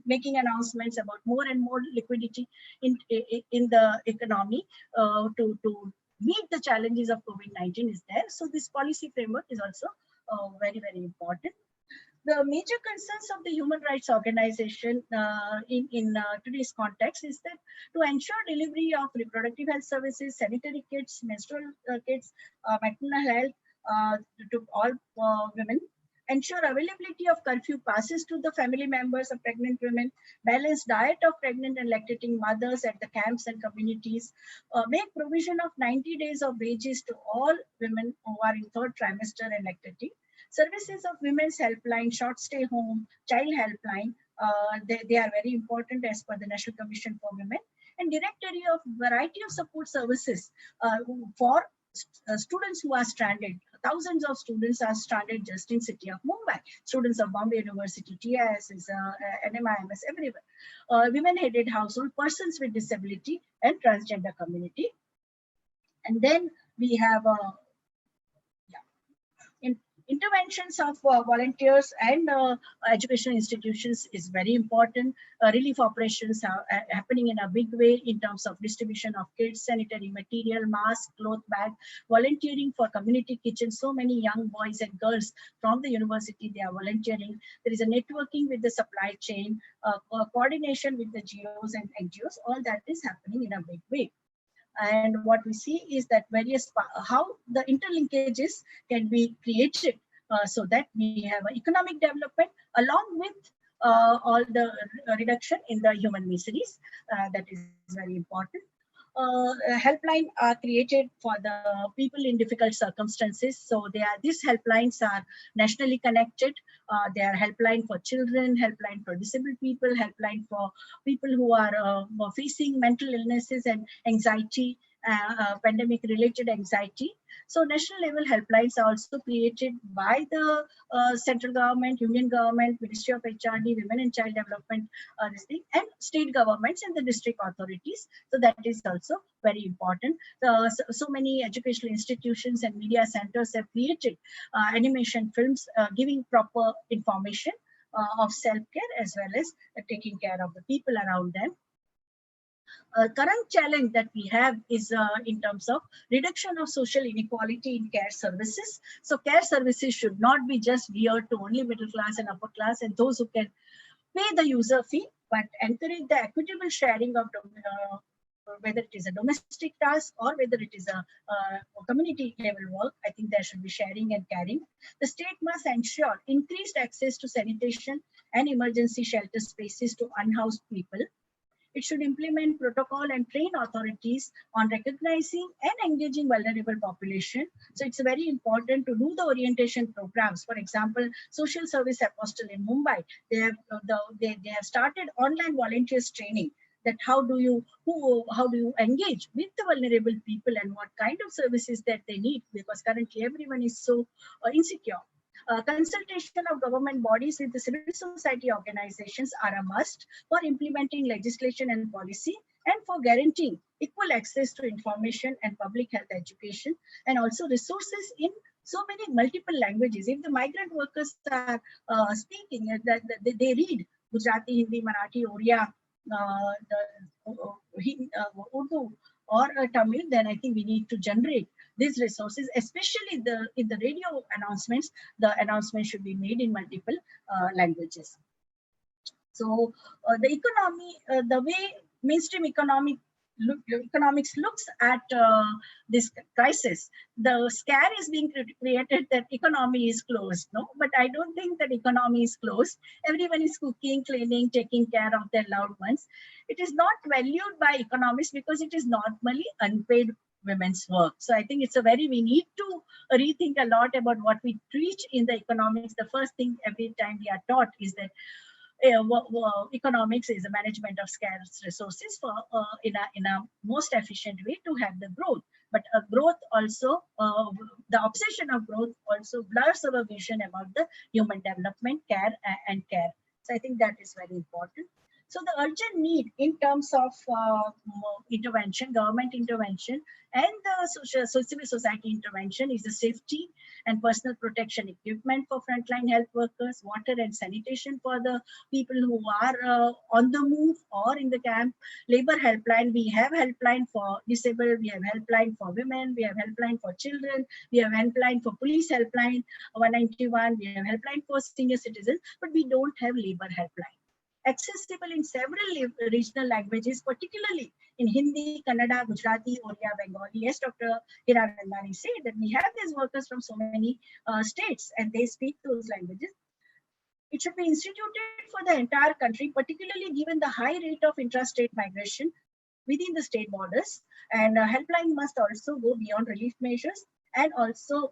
making announcements about more and more liquidity in the economy to meet the challenges of COVID-19 is there. So this policy framework is also very, very important. The major concerns of the human rights organization in today's context is that to ensure delivery of reproductive health services, sanitary kits, menstrual kits, maternal health to all women, ensure availability of curfew passes to the family members of pregnant women, balanced diet of pregnant and lactating mothers at the camps and communities, make provision of 90 days of wages to all women who are in third trimester and lactating, services of women's helpline, short stay home, child helpline, they are very important as per the National Commission for Women, and directory of variety of support services for students who are stranded. Thousands of students are stranded just in city of Mumbai. Students of Bombay University, TIS, NMIMS, everywhere. Women-headed household, persons with disability, and transgender community. And then we have interventions of volunteers and educational institutions is very important. Relief operations are happening in a big way in terms of distribution of kits, sanitary material, mask, cloth bag, volunteering for community kitchens. So many young boys and girls from the university, they are volunteering. There is a networking with the supply chain, coordination with the GOs and NGOs. All that is happening in a big way. And what we see is that how the interlinkages can be created so that we have economic development along with all the reduction in the human miseries. That is very important. Helpline are created for the people in difficult circumstances. So these helplines are nationally connected. They are helpline for children, helpline for disabled people, helpline for people who are facing mental illnesses and anxiety, pandemic-related anxiety. So national level helplines are also created by the central government, union government, Ministry of HRD, Women and Child Development, and state governments and the district authorities. So that is also very important. So many educational institutions and media centers have created animation films giving proper information of self-care as well as taking care of the people around them. Current challenge that we have is in terms of reduction of social inequality in care services. So care services should not be just geared to only middle class and upper class and those who can pay the user fee, but encourage the equitable sharing of whether it is a domestic task or whether it is a community level work. I think there should be sharing and caring. The state must ensure increased access to sanitation and emergency shelter spaces to unhoused people. It should implement protocol and train authorities on recognizing and engaging vulnerable population. So it's very important to do the orientation programs. For example, Social Service Apostle in Mumbai, they have started online volunteers training. That how do you engage with the vulnerable people and what kind of services that they need, because currently everyone is so insecure. Consultation of government bodies with the civil society organizations are a must for implementing legislation and policy and for guaranteeing equal access to information and public health education, and also resources in so many multiple languages. If the migrant workers are speaking, they read Gujarati, Hindi, Marathi, Oriya, Urdu or Tamil, then I think we need to generate these resources, especially in the radio announcements. The announcement should be made in multiple languages. So the economy, the way mainstream economics looks at this crisis, the scare is being created that economy is closed. No, but I don't think that economy is closed. Everyone is cooking, cleaning, taking care of their loved ones. It is not valued by economists because it is normally unpaid women's work. So I think we need to rethink a lot about what we teach in the economics. The first thing every time we are taught is that economics is a management of scarce resources for in a most efficient way to have the growth. But growth also, the obsession of growth also blurs our vision about the human development, care and care. So I think that is very important. So the urgent need in terms of intervention, government intervention, and the civil society intervention is the safety and personal protection equipment for frontline health workers, water and sanitation for the people who are on the move or in the camp, labor helpline. We have helpline for disabled, we have helpline for women, we have helpline for children, we have helpline for police helpline 191, we have helpline for senior citizens, but we don't have labor helpline. Accessible in several regional languages, particularly in Hindi, Kannada, Gujarati, Oriya, Bengali. Yes, Dr. Hiranandani said that we have these workers from so many states and they speak those languages. It should be instituted for the entire country, particularly given the high rate of intrastate migration within the state borders. And helpline must also go beyond relief measures and also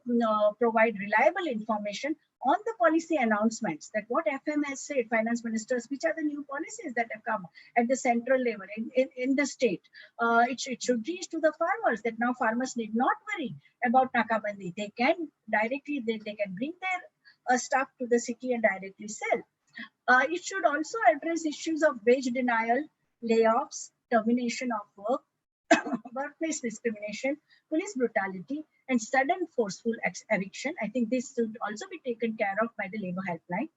provide reliable information on the policy announcements, that what FM has said, finance ministers, which are the new policies that have come at the central level in the state. It should reach to the farmers, that now farmers need not worry about Nakabandi. They can directly, they can bring their stuff to the city and directly sell. It should also address issues of wage denial, layoffs, termination of work, workplace discrimination, police brutality, and sudden forceful eviction. I think this should also be taken care of by the labor helpline.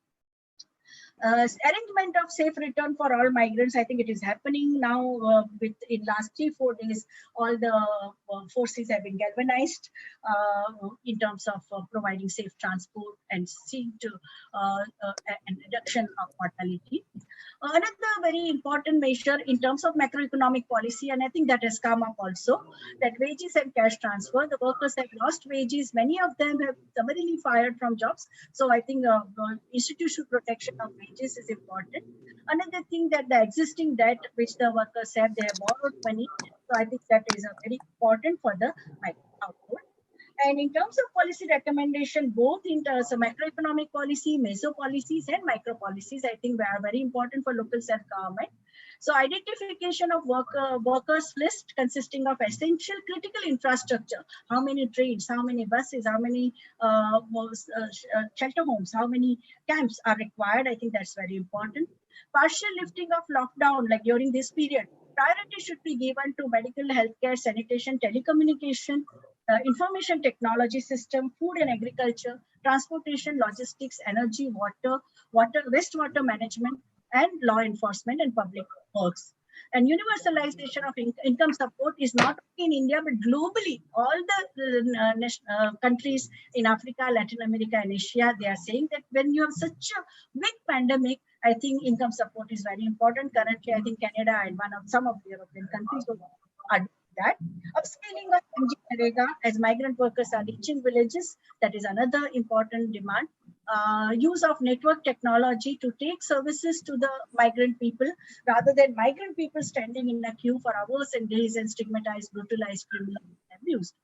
Arrangement of safe return for all migrants. I think it is happening now in last 3-4 days. All the forces have been galvanized in terms of providing safe transport and seeing to an reduction of mortality. Another very important measure in terms of macroeconomic policy, and I think that has come up also, that wages and cash transfer. The workers have lost wages. Many of them have summarily fired from jobs. So I think institutional protection of wages is important. Another thing, that the existing debt which the workers have, they have borrowed money. So I think that is very important for the output. And in terms of policy recommendation, both in terms of macroeconomic policy, meso policies, and micro policies, I think they are very important for local self-government. So identification of workers list consisting of essential critical infrastructure, how many trains, how many buses, how many shelter homes, how many camps are required. I think that's very important. Partial lifting of lockdown, like during this period, priority should be given to medical, healthcare, sanitation, telecommunication, information technology system, food and agriculture, transportation, logistics, energy, water, wastewater management, and law enforcement and public works. And universalization of income support is not only in India, but globally. All the countries in Africa, Latin America, and Asia, they are saying that when you have such a big pandemic, I think income support is very important. Currently, I think Canada and some of the European countries are doing that. Upscaling of MG as migrant workers are reaching villages, that is another important demand. Use of network technology to take services to the migrant people, rather than migrant people standing in a queue for hours and days and stigmatized, brutalized, criminalized, and abused.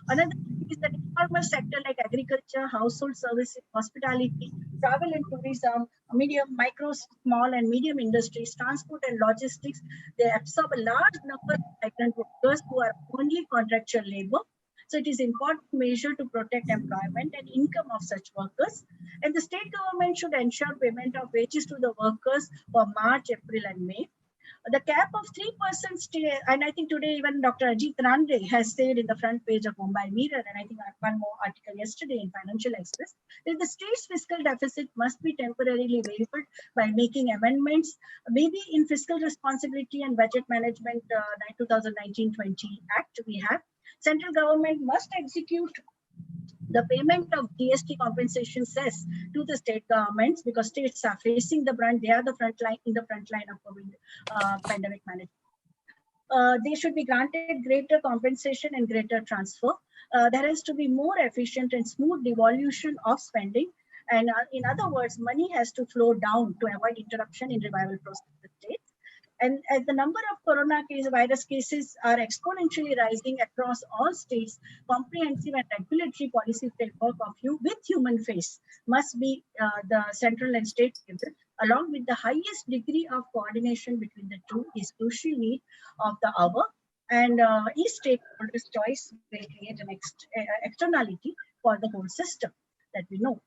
Another thing is that informal sector like agriculture, household services, hospitality, travel and tourism, micro, small and medium industries, transport and logistics, they absorb a large number of migrant workers who are only contractual labor. So it is important measure to protect employment and income of such workers. And the state government should ensure payment of wages to the workers for March, April, and May. The cap of 3% stay, and I think today even Dr. Ajit Rande has said in the front page of Mumbai Mirror, and I think one more article yesterday in Financial Express, that the state's fiscal deficit must be temporarily waived by making amendments, maybe in Fiscal Responsibility and Budget Management 2019-20 Act we have. Central government must execute the payment of GST compensation cess to the state governments, because states are facing the brunt. They are the front line in the front line of COVID pandemic management. They should be granted greater compensation and greater transfer. There has to be more efficient and smooth devolution of spending. And in other words, money has to flow down to avoid interruption in revival process of the state. And as the number of virus cases are exponentially rising across all states, comprehensive and regulatory policy framework with human face must be the central and state level, along with the highest degree of coordination between the two is crucial need of the hour. And each stakeholder's choice will create an externality for the whole system that we know.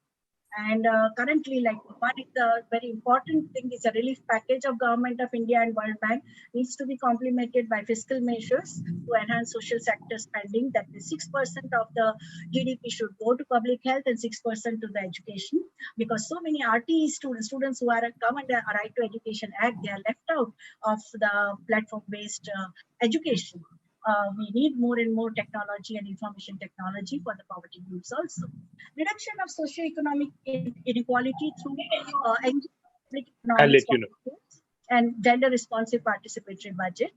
And currently, like one of the very important thing is a relief package of Government of India and World Bank needs to be complemented by fiscal measures to enhance social sector spending. That is 6% of the GDP should go to public health and 6% to the education, because so many RTE students who are come under a Right to Education Act, they are left out of the platform-based education. We need more and more technology and information technology for the poverty groups also. Reduction of socio-economic inequality through economic and gender responsive participatory budget.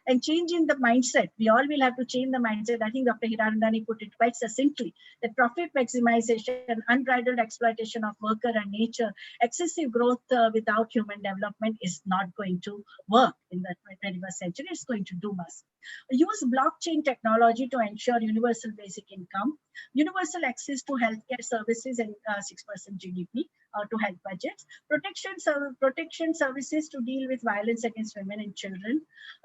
And changing the mindset. We all will have to change the mindset. I think Dr. Hiranandani put it quite succinctly, that profit maximization, unbridled exploitation of worker and nature, excessive growth without human development is not going to work in the 21st century. It's going to doom us. Use blockchain technology to ensure universal basic income, universal access to healthcare services and 6% GDP to health budgets, protection services to deal with violence against women and children,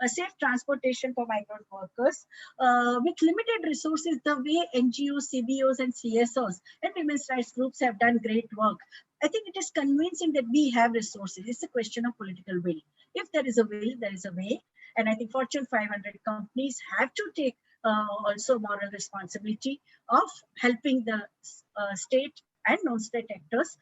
safe transportation for migrant workers, with limited resources, the way NGOs, CBOs and CSOs and women's rights groups have done great work. I think it is convincing that we have resources. It's a question of political will. If there is a will, there is a way. And I think Fortune 500 companies have to take also moral responsibility of helping the state and non-state actors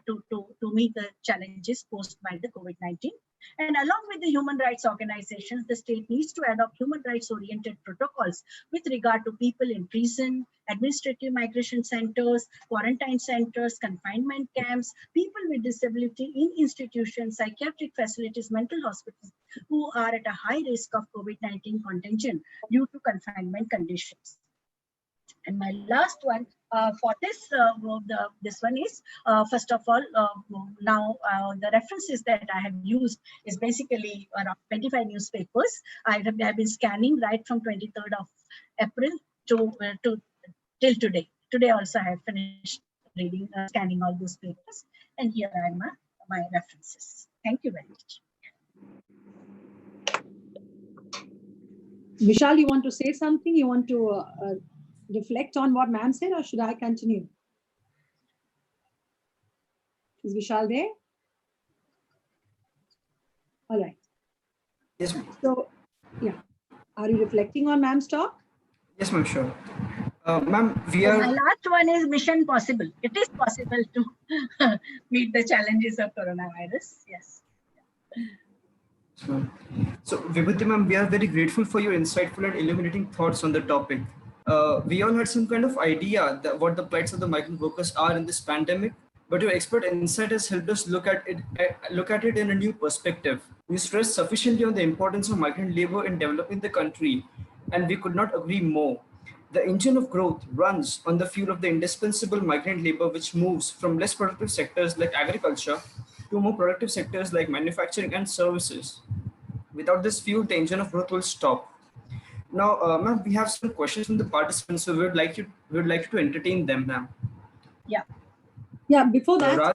to meet the challenges posed by the COVID-19. And along with the human rights organizations, the state needs to adopt human rights-oriented protocols with regard to people in prison, administrative migration centers, quarantine centers, confinement camps, people with disability in institutions, psychiatric facilities, mental hospitals, who are at a high risk of COVID-19 contagion due to confinement conditions. And my last one for this, this one is, first of all, now the references that I have used is basically around 25 newspapers. I have been scanning right from 23rd of April to till today. Today also I have finished reading, scanning all those papers. And here are my references. Thank you very much. Vishal, you want to say something? You want to reflect on what ma'am said, or should I continue? Is Vishal there? All right. Yes, ma'am. So, yeah. Are you reflecting on ma'am's talk? Yes, ma'am, sure. Ma'am, we are... My last one is Mission Possible. It is possible to meet the challenges of coronavirus. Yes. So, Vibhuti ma'am, we are very grateful for your insightful and illuminating thoughts on the topic. We all had some kind of idea that what the plights of the migrant workers are in this pandemic, but your expert insight has helped us look at it in a new perspective. You stressed sufficiently on the importance of migrant labor in developing the country, and we could not agree more. The engine of growth runs on the fuel of the indispensable migrant labor, which moves from less productive sectors like agriculture to more productive sectors like manufacturing and services. Without this fuel, the engine of growth will stop. Now, ma'am, we have some questions from the participants, so we would like you to entertain them, ma'am. Yeah. Yeah. Before that,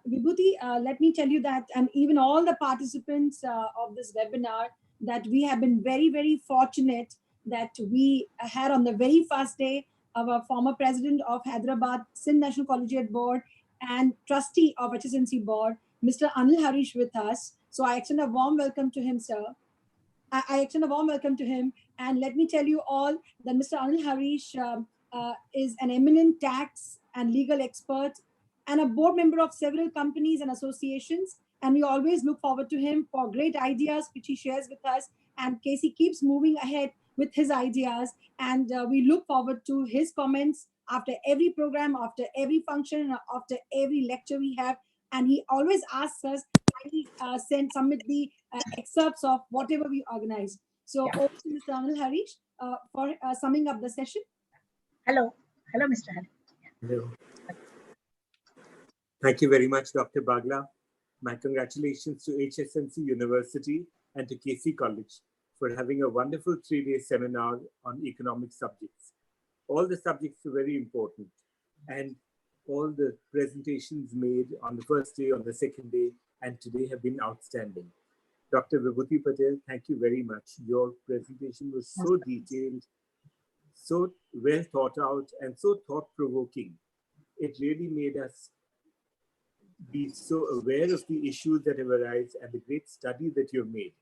Vibhuti, let me tell you that, and even all the participants of this webinar, that we have been very, very fortunate that we had on the very first day our former president of Hyderabad Sindh National Collegiate Board and trustee of HSNC Board, Mr. Anil Harish, with us. So I extend a warm welcome to him, sir. I extend a warm welcome to him. And let me tell you all that Mr. Anil Harish is an eminent tax and legal expert and a board member of several companies and associations. And we always look forward to him for great ideas which he shares with us. And Casey keeps moving ahead with his ideas. And we look forward to his comments after every program, after every function, after every lecture we have. And he always asks us, submit the excerpts of whatever we organize. So over to Mr. Anil Harish for summing up the session. Hello, Mr. Harish. Hello. Thank you very much, Dr. Bagla. My congratulations to HSMC University and to KC College for having a wonderful 3-day seminar on economic subjects. All the subjects are very important, and all the presentations made on the first day, on the second day, and today have been outstanding. Dr. Vibhuti Patel, thank you very much. Your presentation was so detailed, so well thought out, and so thought-provoking. It really made us be so aware of the issues that have arisen and the great study that you've made.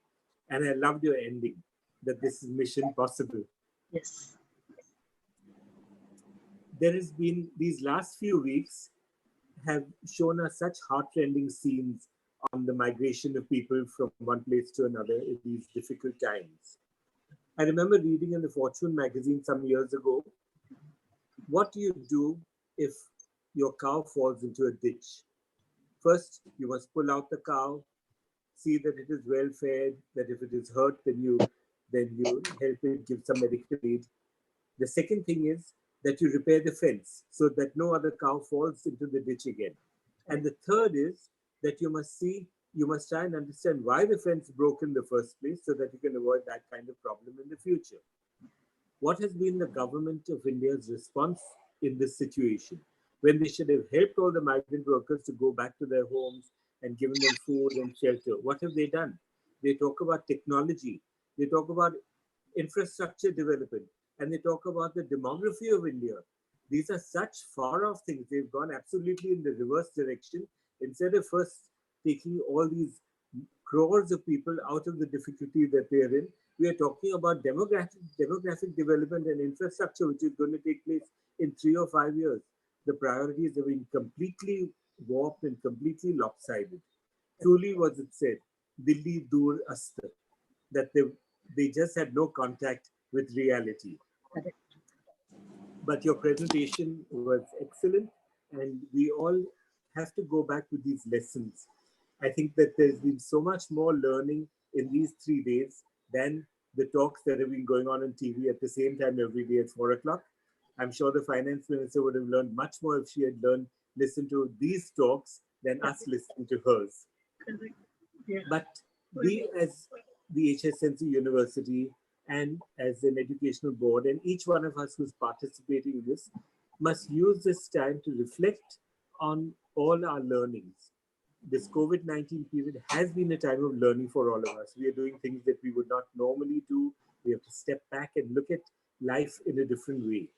And I loved your ending, that this is mission possible. Yes. There has been, these last few weeks have shown us such heartrending scenes on the migration of people from one place to another in these difficult times. I remember reading in the Fortune magazine some years ago, what do you do if your cow falls into a ditch? First, you must pull out the cow, see that it is well fed, that if it is hurt, then you help it, give some medical aid. The second thing is that you repair the fence so that no other cow falls into the ditch again. And the third is that you must try and understand why the fence broke in the first place so that you can avoid that kind of problem in the future. What has been the government of India's response in this situation, when they should have helped all the migrant workers to go back to their homes and given them food and shelter? What have they done? They talk about technology, they talk about infrastructure development, and they talk about the demography of India. These are such far off things. They've gone absolutely in the reverse direction. Instead of first taking all these crores of people out of the difficulty that they're in, we are talking about demographic development and infrastructure, which is going to take place in 3 or 5 years. The priorities have been completely warped and completely lopsided. Truly was it said, Dilli Dur Astar, that they just had no contact with reality. But your presentation was excellent, and we all have to go back with these lessons. I think that there's been so much more learning in these 3 days than the talks that have been going on TV at the same time every day at 4 o'clock. I'm sure the finance minister would have learned much more if she had listened to these talks than us listening to hers. Yeah. But we as the HSMC University and as an educational board, and each one of us who's participating in this, must use this time to reflect on all our learnings. This COVID-19 period has been a time of learning for all of us. We are doing things that we would not normally do. We have to step back and look at life in a different way.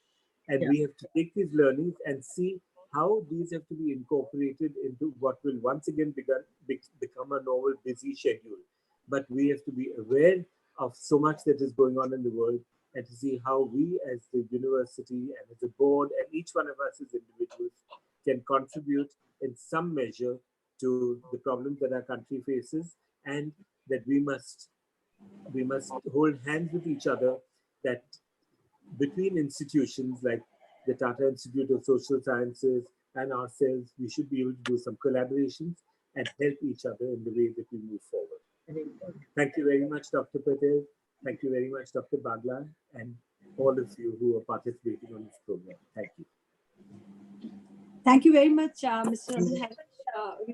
And we have to take these learnings and see how these have to be incorporated into what will once again become a normal busy schedule. But we have to be aware of so much that is going on in the world, and to see how we as the university and as a board and each one of us as individuals can contribute in some measure to the problems that our country faces, and that we must hold hands with each other, that between institutions like the Tata Institute of Social Sciences and ourselves, we should be able to do some collaborations and help each other in the way that we move forward. Thank you very much, Dr. Patel. Thank you very much, Dr. Bagla, and all of you who are participating on this program. Thank you. Thank you very much, Mr. Anil.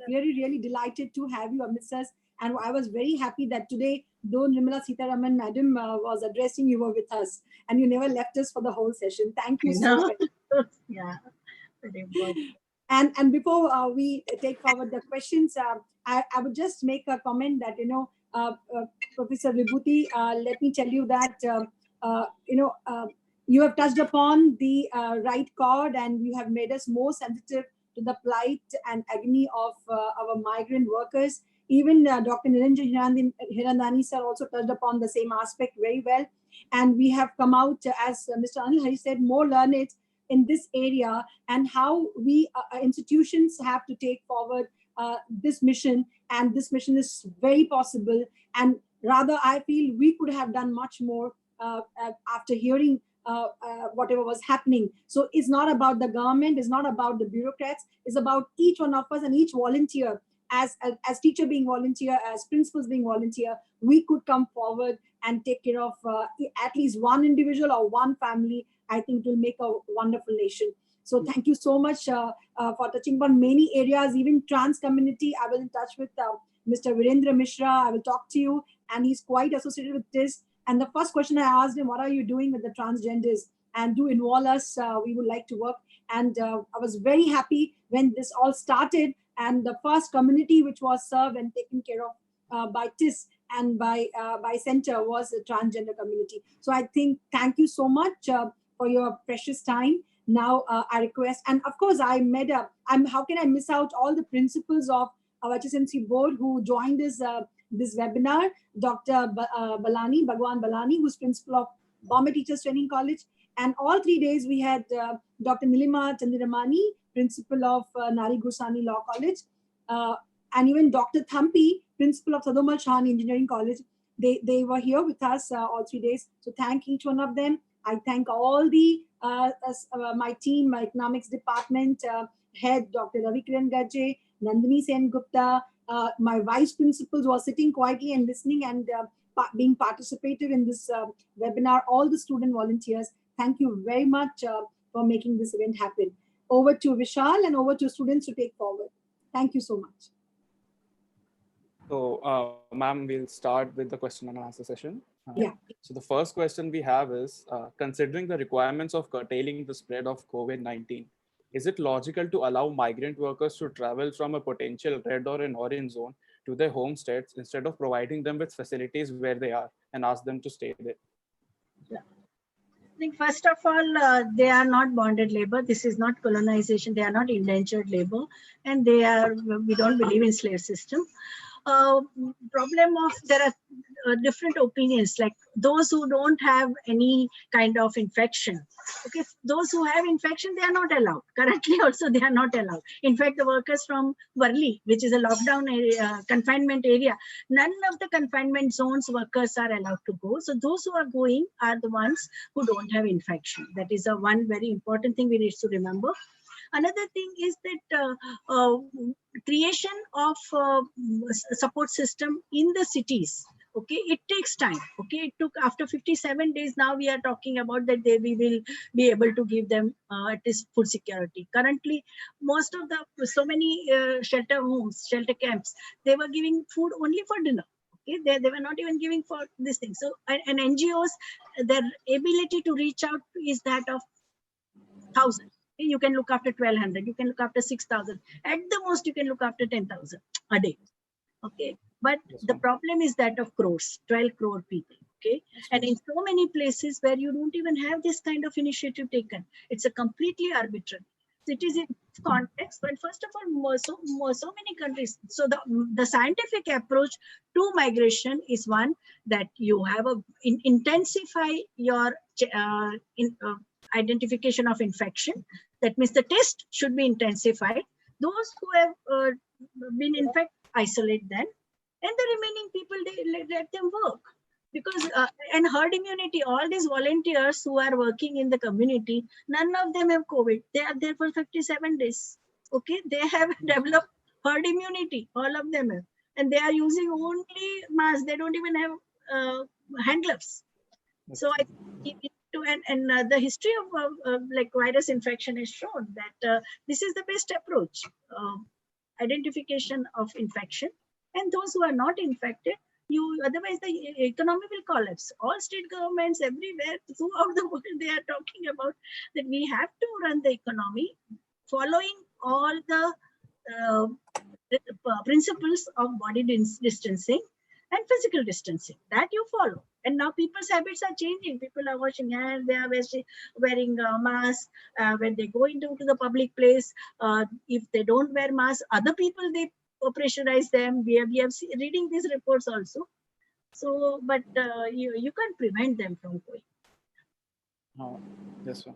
We're really delighted to have you amidst us. And I was very happy that today, though Nirmala Sitharaman Madam was addressing, you were with us and you never left us for the whole session. Thank you so much. Yeah. Very good. And before we take forward the questions, I would just make a comment that, Professor Vibhuti, let me tell you that, you have touched upon the right chord, and you have made us more sensitive to the plight and agony of our migrant workers. Even Dr. Niranjan Hirandani sir also touched upon the same aspect very well. And we have come out, as Mr. Anil Hari said, more learned in this area, and how we institutions have to take forward this mission. And this mission is very possible. And rather, I feel we could have done much more after hearing whatever was happening. So it's not about the government, it's not about the bureaucrats, it's about each one of us and each volunteer. As teacher being volunteer, as principals being volunteer, we could come forward and take care of at least one individual or one family. I think it will make a wonderful nation. So thank you so much for touching on many areas, even trans community. I was in touch with Mr. Virendra Mishra. I will talk to you, and he's quite associated with this. And the first question I asked him, what are you doing with the transgenders? And do involve us, we would like to work. And I was very happy when this all started, and the first community which was served and taken care of by TIS and by Center was the transgender community. So I think, thank you so much for your precious time. Now I request, and of course I met how can I miss out all the principals of our HSMC board who joined this webinar, Dr. Bhagwan Balani, who's principal of Bombay Teachers Training College. And all 3 days we had Dr. Nilima Chandiramani, principal of Nari Gursani Law College, and even Dr. Thampi, principal of Sadomal Shahani Engineering College. They were here with us all 3 days. So thank each one of them. I thank all the my team, my economics department head, Dr. Ravi Kiran Gajje, Nandini Sen Gupta, my vice principals who are sitting quietly and listening and being participative in this webinar, all the student volunteers. Thank you very much for making this event happen. Over to Vishal and over to students to take forward. Thank you so much. So, ma'am, we'll start with the question and answer session. Yeah. So the first question we have is, considering the requirements of curtailing the spread of COVID-19, is it logical to allow migrant workers to travel from a potential red or an orange zone to their home states instead of providing them with facilities where they are and ask them to stay there? Yeah. I think first of all, they are not bonded labor. This is not colonization. They are not indentured labor, and we don't believe in slave system. Problem of there are different opinions, like those who don't have any kind of infection. Okay, those who have infection, they are not allowed. Currently also they are not allowed. In fact, the workers from Worli, which is a lockdown area, confinement area, none of the confinement zones workers are allowed to go. So those who are going are the ones who don't have infection. That is one very important thing we need to remember. Another thing is that creation of support system in the cities. Okay, it takes time. Okay, it took after 57 days. Now we are talking about that we will be able to give them at least food security. Currently, most of so many shelter homes, shelter camps, they were giving food only for dinner. Okay, they were not even giving for this thing. So, and NGOs, their ability to reach out is that of 1,000. You can look after 1,200. You can look after 6,000. At the most, you can look after 10,000 a day. Okay, but the problem is that of crores, 12 crore people. Okay, and in so many places where you don't even have this kind of initiative taken, it's a completely arbitrary. So it is in context, but first of all, so many countries. So the scientific approach to migration is one that you have intensify your identification of infection. That means the test should be intensified. Those who have been infected, isolate them, and the remaining people, they let them work. Because and herd immunity, all these volunteers who are working in the community, none of them have COVID. They are there for 57 days. Okay, they have developed herd immunity, all of them have, and they are using only masks. They don't even have hand gloves. So I think the history of like virus infection has shown that this is the best approach, identification of infection, and those who are not infected, otherwise the economy will collapse. All state governments everywhere throughout the world, they are talking about that we have to run the economy following all the principles of body distancing and physical distancing that you follow. And now people's habits are changing. People are washing hands, they are wearing masks when they go into the public place. If they don't wear masks, other people, they pressurize them. We have reading these reports also. So, but you can't prevent them from going. Yes, sir.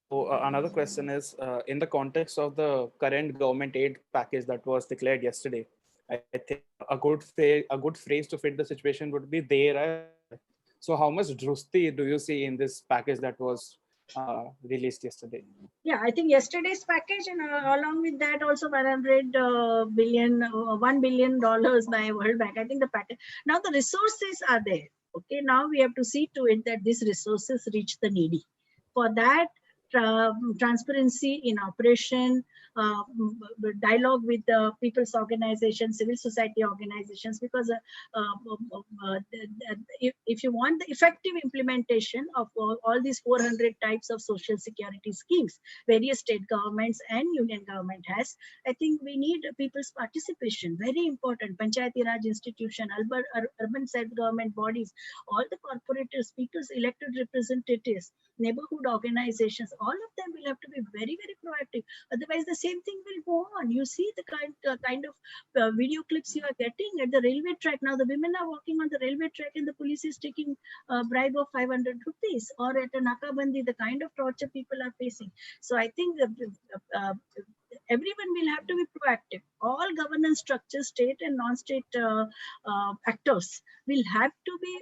So another question is, in the context of the current government aid package that was declared yesterday, I think a good phrase to fit the situation would be Day-3. So how much drusti do you see in this package that was released yesterday? Yeah, I think yesterday's package, and along with that also $100 billion, $1 billion by World Bank. I think the package. Now the resources are there. Okay, now we have to see to it that these resources reach the needy. For that, transparency in operation, dialogue with the people's organizations, civil society organizations, because if you want the effective implementation of all these 400 types of social security schemes, various state governments and union government has, I think we need people's participation, very important. Panchayati Raj institution, urban self-government bodies, all the corporators, people's elected representatives, neighborhood organizations, all of them will have to be very, very proactive. Otherwise, the same thing will go on. You see the kind of video clips you are getting at the railway track. Now, the women are walking on the railway track and the police is taking a bribe of 500 rupees, or at a Nakabandi, the kind of torture people are facing. So I think everyone will have to be proactive. All governance structures, state and non-state actors will have to be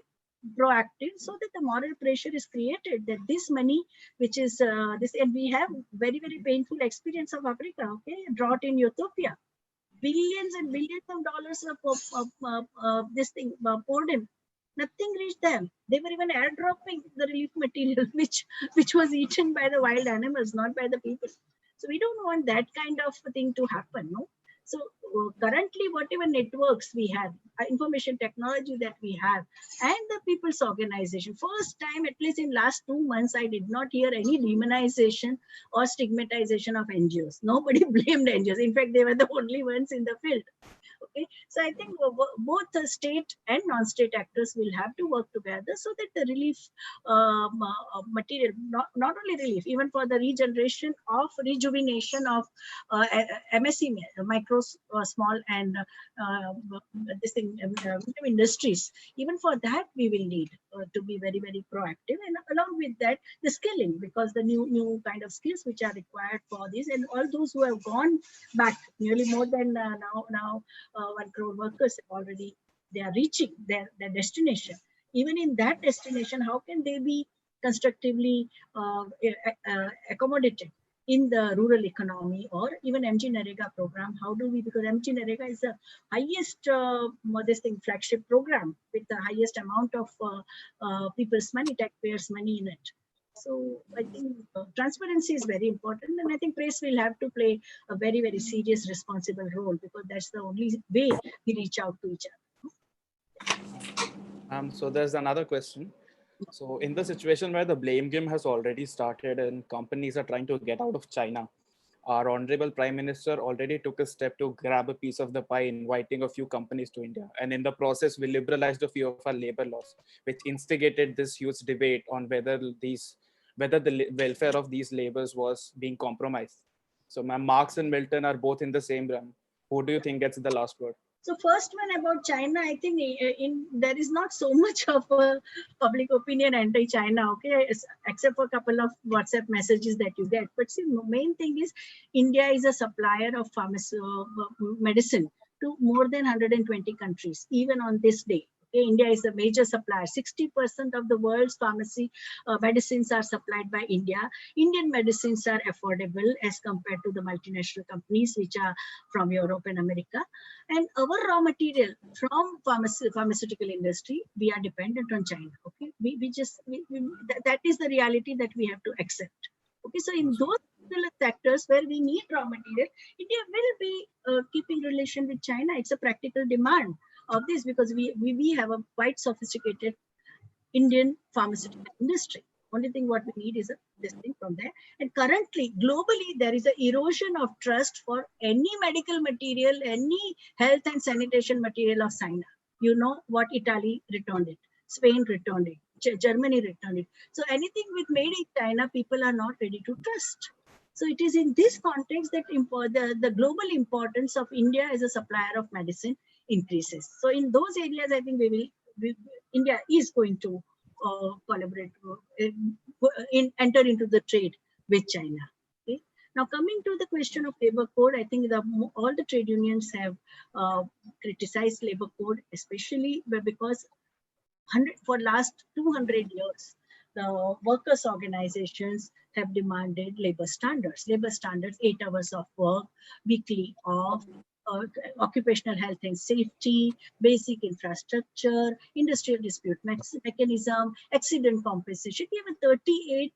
proactive, so that the moral pressure is created that this money, which is this, and we have very, very painful experience of Africa, okay, drought in Ethiopia, billions and billions of dollars of this thing poured in. Nothing reached them. They were even airdropping the relief material, which was eaten by the wild animals, not by the people. So we don't want that kind of thing to happen, no? So currently, whatever networks we have, information technology that we have, and the people's organization, first time, at least in last 2 months, I did not hear any demonization or stigmatization of NGOs. Nobody blamed NGOs. In fact, they were the only ones in the field. Okay, so I think both the state and non-state actors will have to work together, so that the relief material, not only relief, even for the regeneration of rejuvenation of MSE, micro, small, and this thing, industries. Even for that, we will need to be very, very proactive, and along with that, the skilling, because the new kind of skills which are required for this, and all those who have gone back, nearly more than now 1 crore workers have already, they are reaching their destination. Even in that destination, how can they be constructively accommodated in the rural economy, or even MG Narega program? How do we, because MG Narega is the highest this thing, flagship program with the highest amount of people's money, taxpayers' money in it. So I think transparency is very important, and I think press will have to play a very, very serious, responsible role, because that's the only way we reach out to each other. So there's another question. So in the situation where the blame game has already started and companies are trying to get out of China, our Honorable Prime Minister already took a step to grab a piece of the pie, inviting a few companies to India. And in the process, we liberalized a few of our labor laws, which instigated this huge debate on whether the welfare of these laborers was being compromised. So Marx and Milton are both in the same realm. Who do you think gets the last word? So first one about China, I think there is not so much of a public opinion anti-China, okay, except for a couple of WhatsApp messages that you get. But see, the main thing is India is a supplier of medicine to more than 120 countries, even on this day. Okay, India is a major supplier. 60% of the world's pharmacy medicines are supplied by India. Indian medicines are affordable as compared to the multinational companies which are from Europe and America. And our raw material from pharmaceutical industry, we are dependent on China. Okay, that is the reality that we have to accept. Okay, so in those sectors where we need raw material, India will be keeping relation with China. It's a practical demand of this, because we have a quite sophisticated Indian pharmaceutical industry. Only thing what we need is this thing from there. And currently, globally, there is an erosion of trust for any medical material, any health and sanitation material of China. You know what Italy returned it, Spain returned it, Germany returned it. So anything with made in China, people are not ready to trust. So it is in this context that the global importance of India as a supplier of medicine increases. So in those areas, I think India is going to collaborate, enter into the trade with China. Okay? Now coming to the question of labor code, I think all the trade unions have criticized labor code, especially because for last 200 years, the workers' organizations have demanded labor standards. Labor standards, 8 hours of work, weekly off, occupational health and safety, basic infrastructure, industrial dispute mechanism, accident compensation. We have 38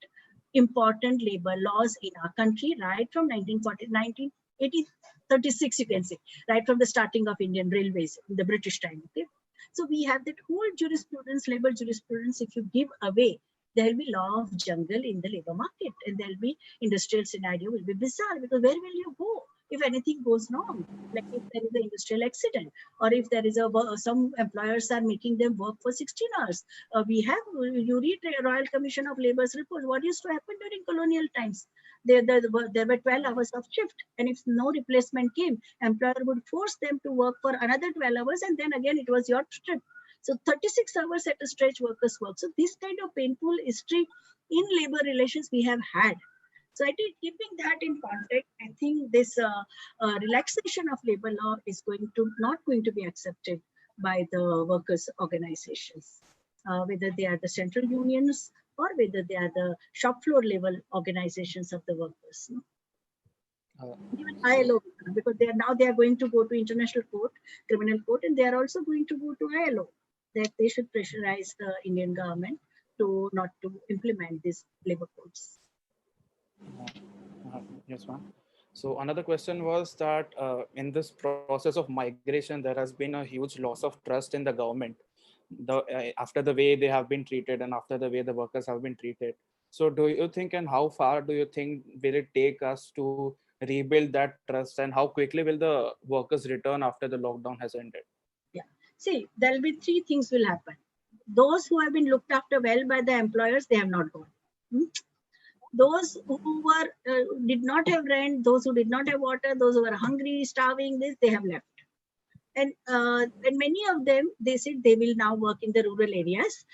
important labor laws in our country, right from 1936, you can say, right from the starting of Indian Railways in the British time. Okay, so we have that whole jurisprudence, labor jurisprudence. If you give away, there will be law of jungle in the labor market, and there will be industrial scenario will be bizarre, because where will you go if anything goes wrong? Like if there is an industrial accident, or if there is some employers are making them work for 16 hours. You read the Royal Commission of Labor's report, what used to happen during colonial times? There were 12 hours of shift, and if no replacement came, employer would force them to work for another 12 hours, and then again it was your trip. So 36 hours at a stretch workers work. So this kind of painful history in labor relations we have had. So I think keeping that in context, I think this relaxation of labor law is not going to be accepted by the workers' organizations, whether they are the central unions or whether they are the shop floor level organizations of the workers. Even ILO, because they are going to go to international court, criminal court, and they are also going to go to ILO, that they should pressurize the Indian government not to implement these labor codes. Yes, ma'am. So another question was that in this process of migration, there has been a huge loss of trust in the government, after the way they have been treated and after the way the workers have been treated. So do you think, and how far do you think will it take us to rebuild that trust, and how quickly will the workers return after the lockdown has ended? Yeah, see, there will be three things will happen. Those who have been looked after well by the employers, they have not gone. Those who did not have rent, those who did not have water, those who were hungry, starving, they have left. And many of them, they said they will now work in the rural areas.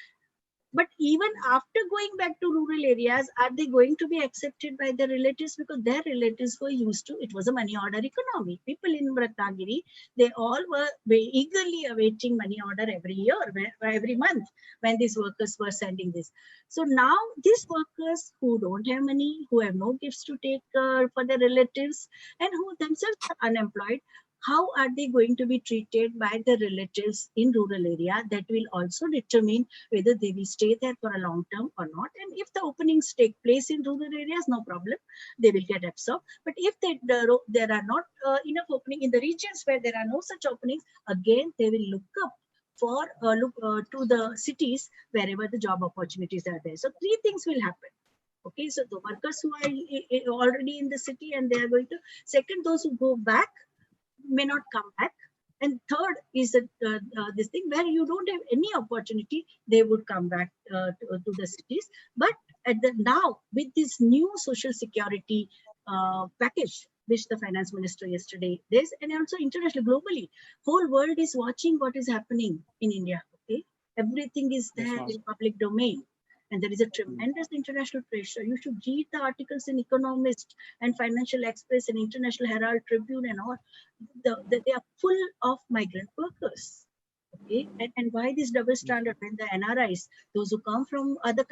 But even after going back to rural areas, are they going to be accepted by their relatives? Because their relatives were used to, it was a money order economy. People in Ratnagiri, they all were eagerly awaiting money order every year, every month, when these workers were sending this. So now these workers who don't have money, who have no gifts to take for their relatives, and who themselves are unemployed, how are they going to be treated by the relatives in rural area? That will also determine whether they will stay there for a long term or not. And if the openings take place in rural areas, no problem, they will get absorbed. But if there are not enough opening in the regions where there are no such openings, again, they will look up for to the cities wherever the job opportunities are there. So three things will happen. Okay, so the workers who are already in the city and they are going to, second, those who go back may not come back, and third is this thing where you don't have any opportunity, they would come back to the cities. But now with this new social security package which the finance minister yesterday did, and also internationally, globally, whole world is watching what is happening in India. Okay, everything is there in public domain. And there is a tremendous international pressure. You should read the articles in Economist and Financial Express and International Herald Tribune and all. They are full of migrant workers. Okay, and why this double standard? When the NRIs, those who come from other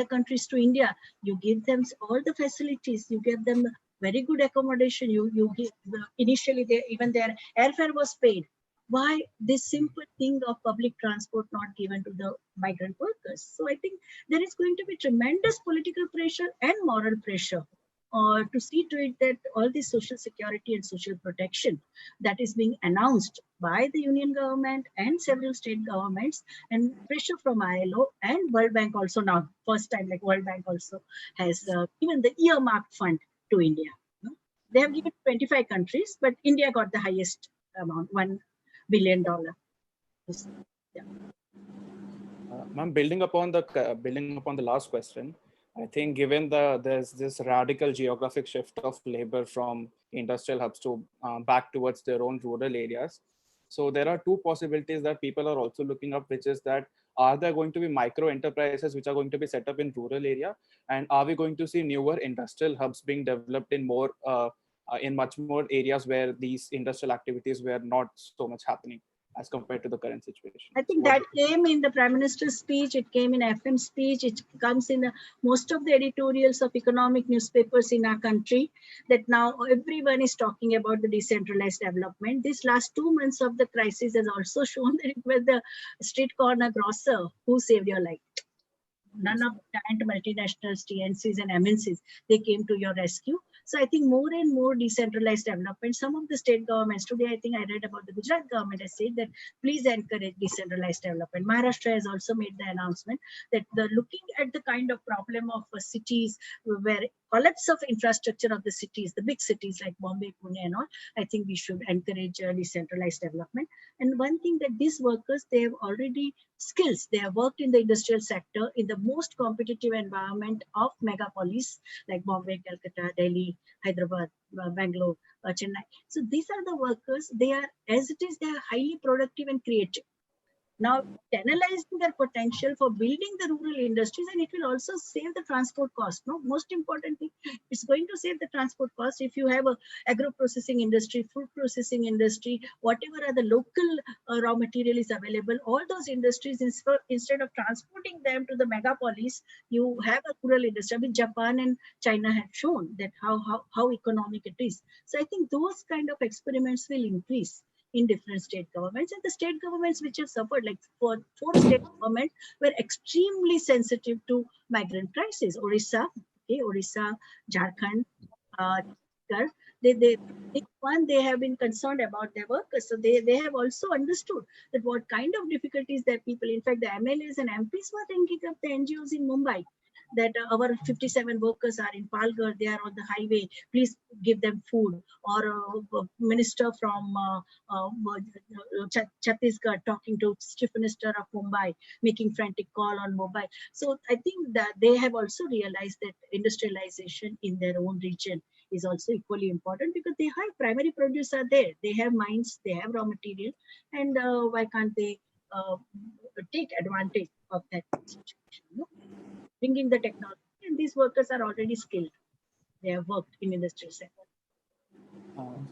countries to India, you give them all the facilities. You give them very good accommodation. You give initially even their airfare was paid. Why this simple thing of public transport not given to the migrant workers? So I think there is going to be tremendous political pressure and moral pressure to see to it that all this social security and social protection that is being announced by the union government and several state governments, and pressure from ILO and World Bank also now, first time like World Bank also has given the earmarked fund to India. They have given 25 countries, but India got the highest amount, $1 billion. Yeah. Ma'am, building upon the last question, I think given there's this radical geographic shift of labor from industrial hubs to back towards their own rural areas, so there are two possibilities that people are also looking up, which is that are there going to be micro enterprises which are going to be set up in rural area, and are we going to see newer industrial hubs being developed in much more areas where these industrial activities were not so much happening as compared to the current situation? I think that came in the Prime Minister's speech, it came in FM speech, it comes in most of the editorials of economic newspapers in our country, that now everyone is talking about the decentralized development. This last 2 months of the crisis has also shown that it was the street corner grocer who saved your life. none of the giant multinationals, TNCs and MNCs, they came to your rescue. So I think more and more decentralized development. Some of the state governments, today I think I read about the Gujarat government has said that please encourage decentralized development. Maharashtra has also made the announcement that the looking at the kind of problem of cities where collapse of infrastructure of the cities, the big cities like Bombay, Pune and all, I think we should encourage decentralized development. And one thing that these workers, they have already skills. They have worked in the industrial sector in the most competitive environment of megapolis like Bombay, Calcutta, Delhi, Hyderabad, Bangalore, Chennai. So these are the workers. They are, as it is, they are highly productive and creative. Now, channelizing their potential for building the rural industries, and it will also save the transport cost. No, most important thing, it's going to save the transport cost. If you have a agro processing industry, food processing industry, whatever are the local raw material is available, all those industries, instead of transporting them to the megapolis, you have a rural industry. I mean, Japan and China have shown that how economic it is. So I think those kind of experiments will increase in different state governments, and the state governments which have suffered, like four state governments were extremely sensitive to migrant crisis. Orissa, Jharkhand, they have been concerned about their workers. So they have also understood that what kind of difficulties their people, in fact, the MLAs and MPs were thinking of the NGOs in Mumbai, that our 57 workers are in Palghar, they are on the highway, please give them food. Or a minister from Chhattisgarh talking to Chief Minister of Mumbai, making frantic call on mobile. So I think that they have also realized that industrialization in their own region is also equally important, because they have primary produce are there, they have mines, they have raw material, and why can't they take advantage of that situation? No? Bringing the technology, and these workers are already skilled. They have worked in industrial sector.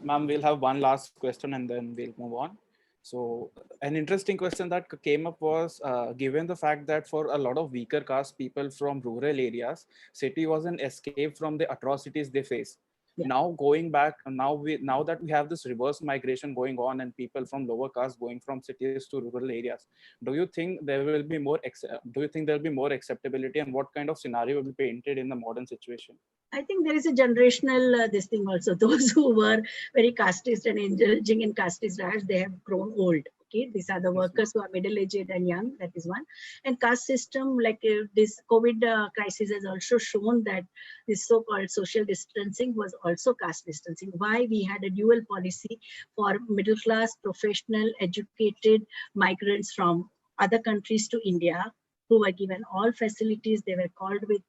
Ma'am, we'll have one last question and then we'll move on. So an interesting question that came up was, given the fact that for a lot of weaker caste people from rural areas, city was an escape from the atrocities they face. Yeah. Now going back, now that we have this reverse migration going on and people from lower caste going from cities to rural areas, do you think there will be more acceptability, and what kind of scenario will be painted in the modern situation? I think there is a generational this thing also. Those who were very casteist and indulging in casteist riots, they have grown old. Okay, these are the workers who are middle-aged and young. That is one. And caste system, like this COVID crisis has also shown that this so-called social distancing was also caste distancing. Why? We had a dual policy for middle-class, professional, educated migrants from other countries to India, who were given all facilities. They were called with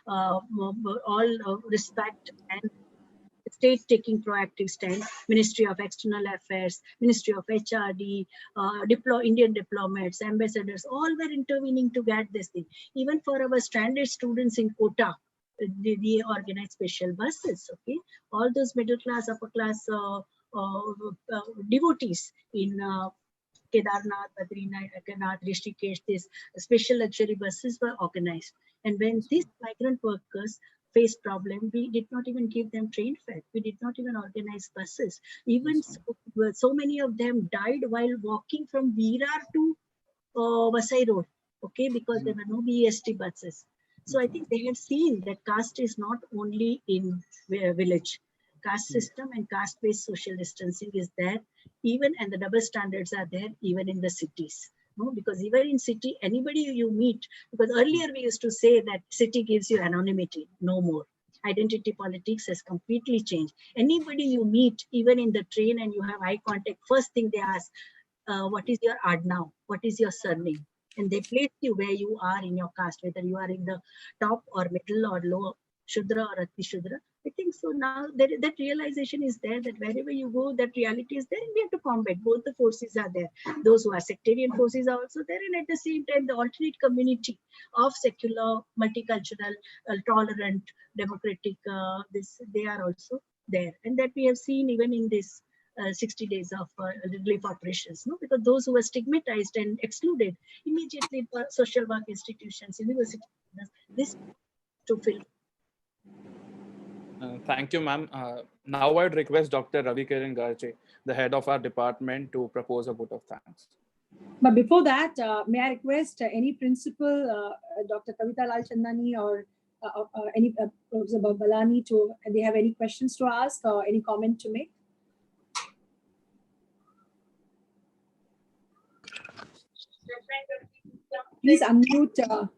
all respect, and state taking proactive stand, Ministry of External Affairs, Ministry of HRD, Indian diplomats, ambassadors, all were intervening to get this thing. Even for our stranded students in Kota, they organized special buses. Okay, all those middle class, upper class devotees in Kedarnath, Badrinath, Rishikesh, these special luxury buses were organized. And when these migrant workers faced problem, we did not even give them train fare. We did not even organize buses. Even so many of them died while walking from Virar to Vasai Road, okay, because there were no BEST buses. So I think they have seen that caste is not only in village. Caste system and caste-based social distancing is there, even, and the double standards are there even in the cities. No, because even in city, anybody you meet, because earlier we used to say that city gives you anonymity, no more. Identity politics has completely changed. Anybody you meet, even in the train, and you have eye contact, first thing they ask, what is your Adnav? What is your surname? And they place you where you are in your caste, whether you are in the top or middle or low, Shudra or Ati Shudra. I think so now that realization is there, that wherever you go, that reality is there, and we have to combat. Both the forces are there. Those who are sectarian forces are also there, and at the same time, the alternate community of secular, multicultural, tolerant, democratic, they are also there. And that we have seen even in this 60 days of relief operations, no? Because those who were stigmatized and excluded, immediately social work institutions, universities, this to fill. Thank you, ma'am. Now I'd request Dr. Ravi Kiran Garche, the head of our department, to propose a vote of thanks. But before that, may I request any principal, Dr. Kavita Lal Chandani or any Professor Balani, to they have any questions to ask or any comment to make? Please unmute.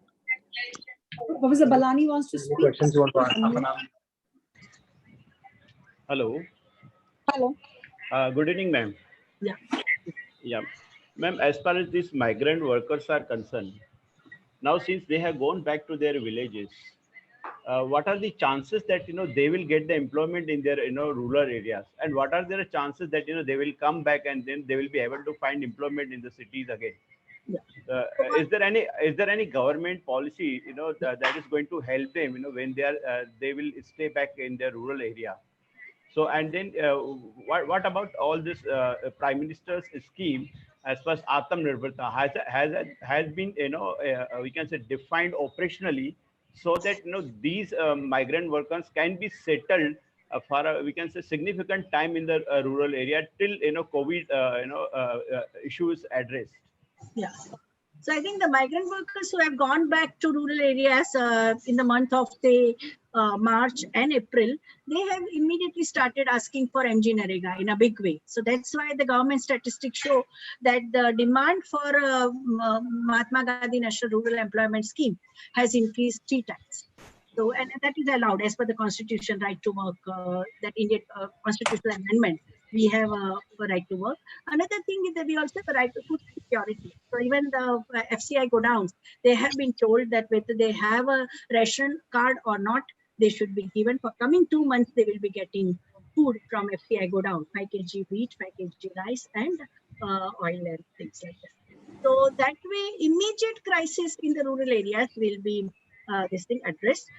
Professor Balani wants to speak. Questions you want to ask? Hello. Hello. Good evening, ma'am. Yeah. Yeah. Ma'am, as far as these migrant workers are concerned, now since they have gone back to their villages, what are the chances that they will get the employment in their rural areas, and what are their chances that they will come back and then they will be able to find employment in the cities again? Yeah. Is there any government policy that is going to help them when they will stay back in their rural area? So, and then what about all this Prime Minister's scheme as far as Atmanirbharta has been we can say defined operationally, so that these migrant workers can be settled for we can say significant time in the rural area till COVID issues addressed. Yeah. So I think the migrant workers who have gone back to rural areas in the month of March and April, they have immediately started asking for MG Narega in a big way. So that's why the government statistics show that the demand for Mahatma Gandhi National Rural Employment Scheme has increased 3 times. So, and that is allowed as per the Constitution, right to work, that Indian Constitutional Amendment. We have a right to work. Another thing is that we also have a right to food security. So even the FCI go down, they have been told that whether they have a ration card or not, they should be given. For coming 2 months, they will be getting food from FCI go down, 5 kg wheat, 5 kg rice, and oil and things like that. So that way, immediate crisis in the rural areas will be this thing addressed.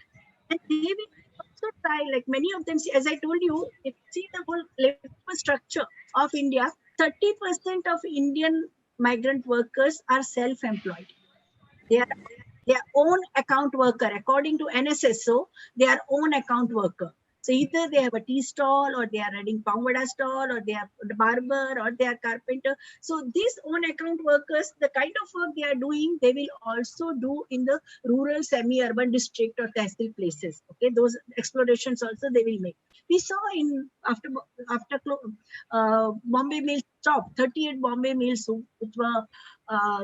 And they will also try, like many of them, as I told you, if you see the whole labor structure of India, 30% of Indian migrant workers are self-employed. They are their own account worker. According to NSSO, they are own account worker. So either they have a tea stall, or they are running Pangvada stall, or they are the barber, or they are carpenter. So these own account workers, the kind of work they are doing, they will also do in the rural semi-urban district or tehsil places. Okay, those explorations also they will make. We saw in after Bombay mills stopped, 38 Bombay mills which were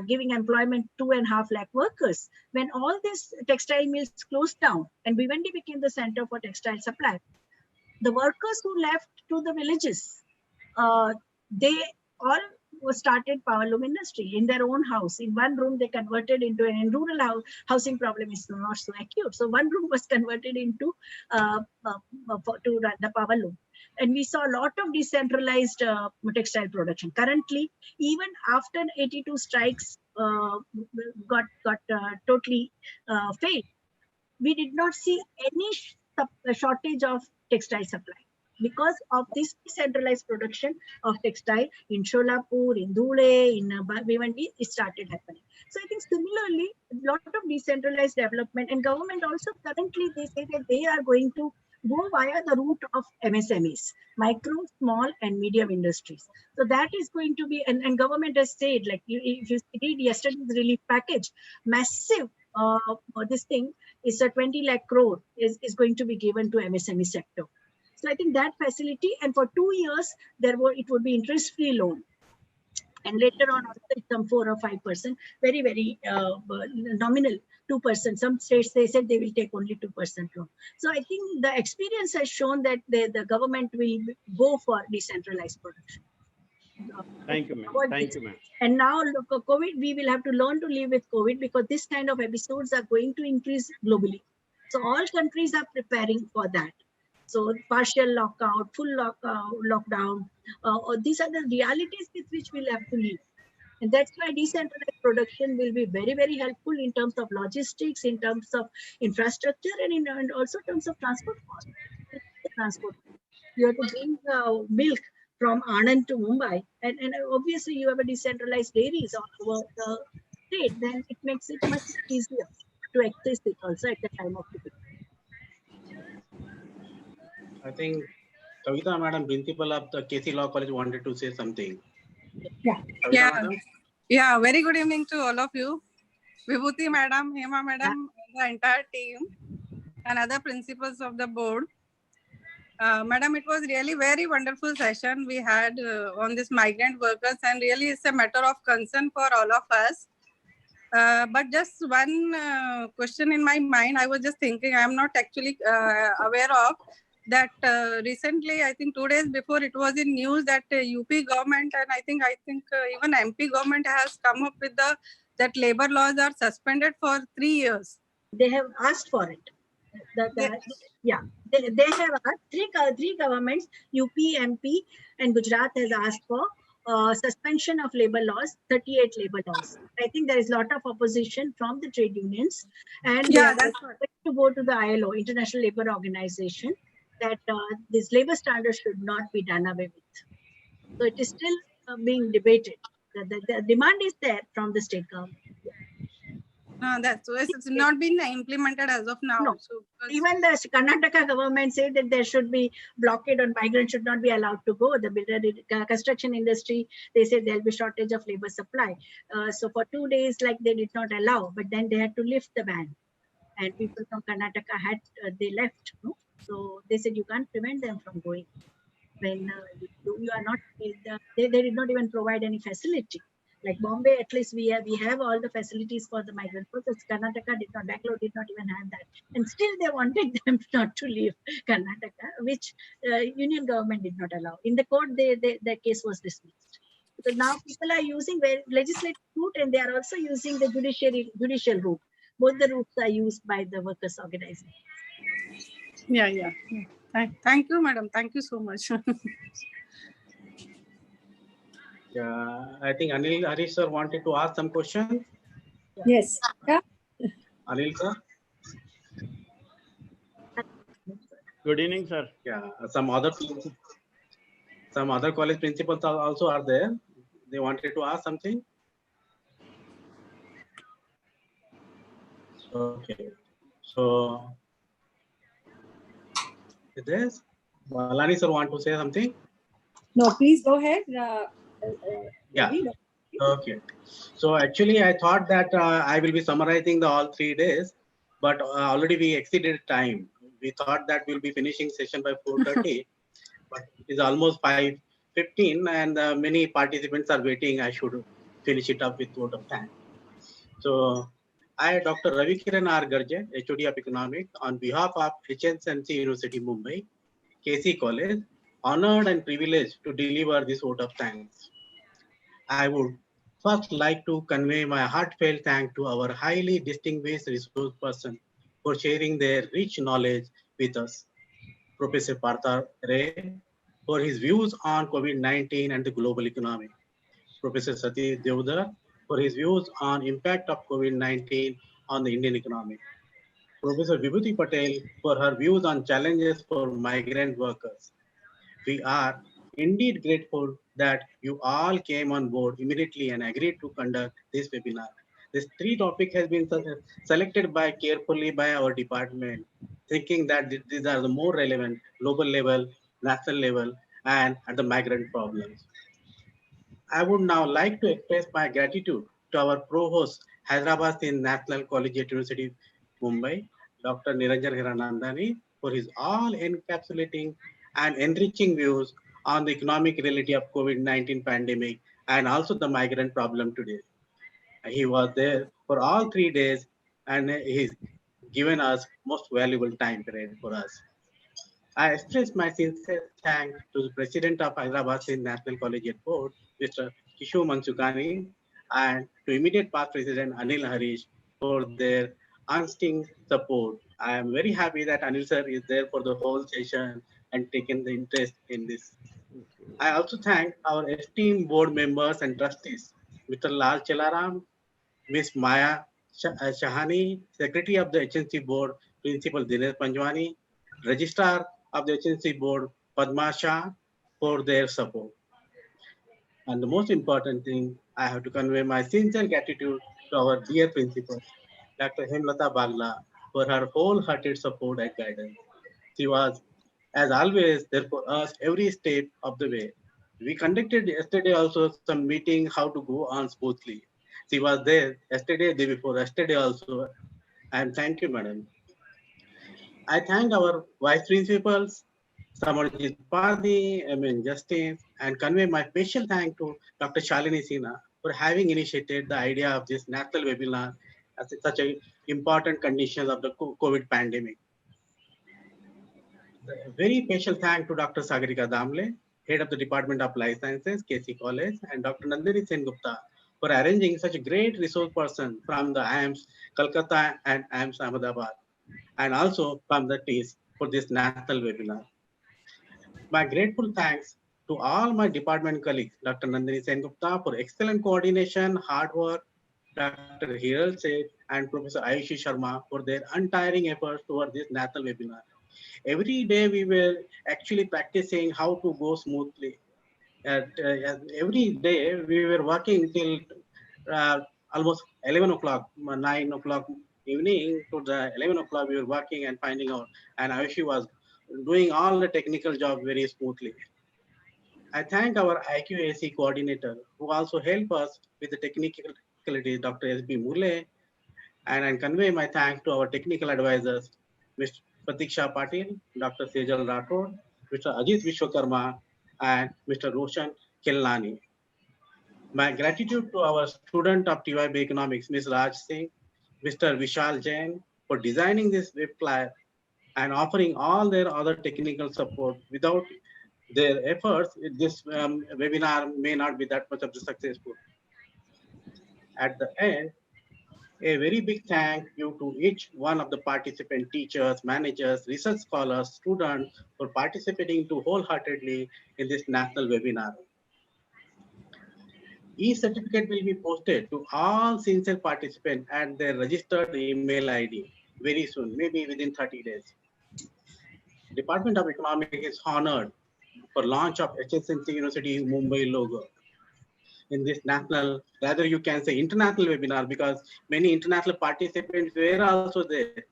giving employment 2.5 lakh workers. When all these textile mills closed down and Bhiwandi became the center for textile supply, the workers who left to the villages, they all started power loom industry in their own house. In one room, they converted into in rural housing problem is not so acute. So one room was converted into to run the power loom. And we saw a lot of decentralized textile production. Currently, even after 82 strikes got totally failed, we did not see any shortage of textile supply because of this decentralized production of textile in Sholapur, in Dhule, in Bhiwandi, it started happening. So I think similarly, a lot of decentralized development, and government also currently they say that they are going to go via the route of MSMEs, micro, small and medium industries. So that is going to be, and government has said, like if you read yesterday's relief package, massive this thing is a 20 lakh crore is going to be given to MSME sector. So I think that facility, and for 2 years, it would be interest-free loan. And later on, also some 4 or 5%, very, very nominal 2%. Some states, they said they will take only 2% loan. So I think the experience has shown that the government will go for decentralized production. Thank you, ma'am. Thank you, ma'am. And now, look, COVID, we will have to learn to live with COVID because this kind of episodes are going to increase globally. So all countries are preparing for that. So partial lockout, full lockdown, these are the realities with which we'll have to live. And that's why decentralized production will be very, very helpful in terms of logistics, in terms of infrastructure, and also in terms of transport costs. Transport. You have to bring milk from Anand to Mumbai, and obviously you have a decentralized dairies all over the state, then it makes it much easier to access it also at the time of the I think Kavita Madam, principal of the KC Law College, wanted to say something. Yeah. Kavita Madam? Yeah, very good evening to all of you. Vibhuti madam, Hema madam, the entire team, and other principals of the board. Madam, it was really very wonderful session we had on this migrant workers, and really it's a matter of concern for all of us. But just one question in my mind, I was just thinking, I am not actually aware of that recently, I think 2 days before, it was in news that UP government and I think even MP government has come up with that labor laws are suspended for 3 years. They have asked for it. Yeah, they have asked, three governments, UP, MP, and Gujarat has asked for suspension of labor laws, 38 labor laws. I think there is a lot of opposition from the trade unions, and yeah, they are to go to the ILO, International Labour Organization, that this labor standards should not be done away with. So it is still being debated. The demand is there from the state government. It's not been implemented as of now. No. So, even the Karnataka government said that there should be blockade on migrants should not be allowed to go. The builder construction industry, they said there'll be shortage of labor supply. So for 2 days, like they did not allow, but then they had to lift the ban, and people from Karnataka had they left. No? So they said you can't prevent them from going when you are not. They did not even provide any facility. Like Bombay, at least we have all the facilities for the migrant workers. Karnataka did not, Bangalore did not even have that. And still they wanted them not to leave Karnataka, which union government did not allow. In the court, the case was dismissed. So now people are using legislative route and they are also using the judicial route. Both the routes are used by the workers' organization. Yeah. Thank you, madam. Thank you so much. Yeah, I think Anil Harish sir wanted to ask some questions. Yes. Yeah. Anil sir. Good evening, sir. Yeah, some other college principals also are there. They wanted to ask something. Okay. So, this Malani sir want to say something? No, please go ahead. Yeah. Okay. So actually, I thought that I will be summarizing all 3 days, but already we exceeded time. We thought that we'll be finishing session by 4:30, but it's almost 5:15, and many participants are waiting. I should finish it up with a lot of time. So, I, Dr. Ravi Kiran R. Garje, HOD of Economics, on behalf of HNC University, Mumbai, KC College, honored and privileged to deliver this vote of thanks. I would first like to convey my heartfelt thanks to our highly distinguished resource person for sharing their rich knowledge with us. Professor Partha Ray for his views on COVID-19 and the global economy. Professor Satish Devdar for his views on impact of COVID-19 on the Indian economy. Professor Vibhuti Patel for her views on challenges for migrant workers. We are indeed grateful that you all came on board immediately and agreed to conduct this webinar. This 3 topic has been selected carefully by our department, thinking that these are the more relevant global level, national level, and at the migrant problems. I would now like to express my gratitude to our Provost, Hyderabad National Collegiate University, Mumbai, Dr. Niranjan Hiranandani, for his all-encapsulating and enriching views on the economic reality of COVID-19 pandemic and also the migrant problem today. He was there for all 3 days and he's given us most valuable time period for us. I express my sincere thanks to the President of Hyderabad National Collegiate Board, Mr. Kishu Mansukani, and to immediate past President Anil Harish for their unstinting support. I am very happy that Anil sir is there for the whole session and taken the interest in this. I also thank our esteemed board members and trustees, Mr. Lal Chelaram, Ms. Maya Shahani, Secretary of the HNC Board, Principal Dinesh Panjwani, Registrar of the HNC Board, Padma Shah, for their support. And the most important thing, I have to convey my sincere gratitude to our dear principal, Dr. Hemlata Bagla, for her wholehearted support and guidance. She was, as always, there for us every step of the way. We conducted yesterday also some meeting how to go on smoothly. She was there yesterday, day before yesterday also. And thank you, madam. I thank our vice principals, Samarjit Padi, Justice, and convey my special thanks to Dr. Shalini Sinha for having initiated the idea of this national webinar as such an important condition of the COVID pandemic. A very special thanks to Dr. Sagarika Damle, Head of the Department of Life Sciences, KC College, and Dr. Nandini Sengupta for arranging such a great resource person from the IIMS Kolkata and IIMS Ahmedabad, and also from the TIS for this national webinar. My grateful thanks to all my department colleagues, Dr. Nandini Sengupta for excellent coordination, hard work, Dr. Hiral Seth and Professor Ayushi Sharma for their untiring efforts toward this national webinar. Every day we were actually practicing how to go smoothly. Every day we were working till almost 11 o'clock, 9 o'clock evening to the 11 o'clock we were working and finding out. And Ayushi was doing all the technical job very smoothly. I thank our IQAC coordinator who also helped us with the technicalities, Dr. S.B. Mule, and I convey my thanks to our technical advisors, Mr. Pratiksha Patil, Dr. Sejal Rathod, Mr. Ajit Vishwakarma, and Mr. Roshan Kelnani. My gratitude to our student of TYB Economics, Ms. Raj Singh, Mr. Vishal Jain, for designing this web flyer and offering all their other technical support. Without their efforts, this webinar may not be that much of the successful. At the end, a very big thank you to each one of the participant teachers, managers, research scholars, students for participating too wholeheartedly in this national webinar. E-certificate will be posted to all sincere participants at their registered email ID very soon, maybe within 30 days. Department of Economics is honored for launch of HSNC University Mumbai logo in this national, rather you can say international webinar, because many international participants were also there.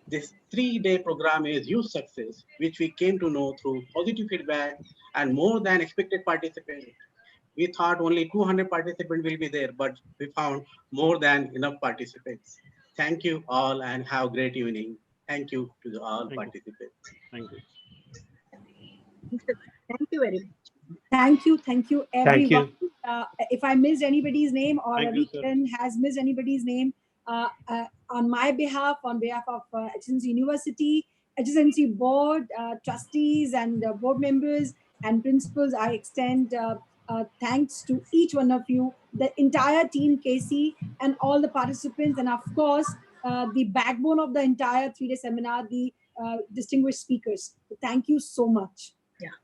This 3-day program is huge success, which we came to know through positive feedback and more than expected participants. We thought only 200 participants will be there, but we found more than enough participants. Thank you all and have a great evening. Thank you to all participants. Thank you. Thank you very much. Thank you everyone. Thank you. If I missed anybody's name or Thank Ravi you, sir. Kiran has missed anybody's name, on my behalf, on behalf of HSNC University, HSNC board, trustees and board members and principals, I extend thanks to each one of you, the entire team KC and all the participants, and of course, the backbone of the entire 3-day seminar, the distinguished speakers. Thank you so much.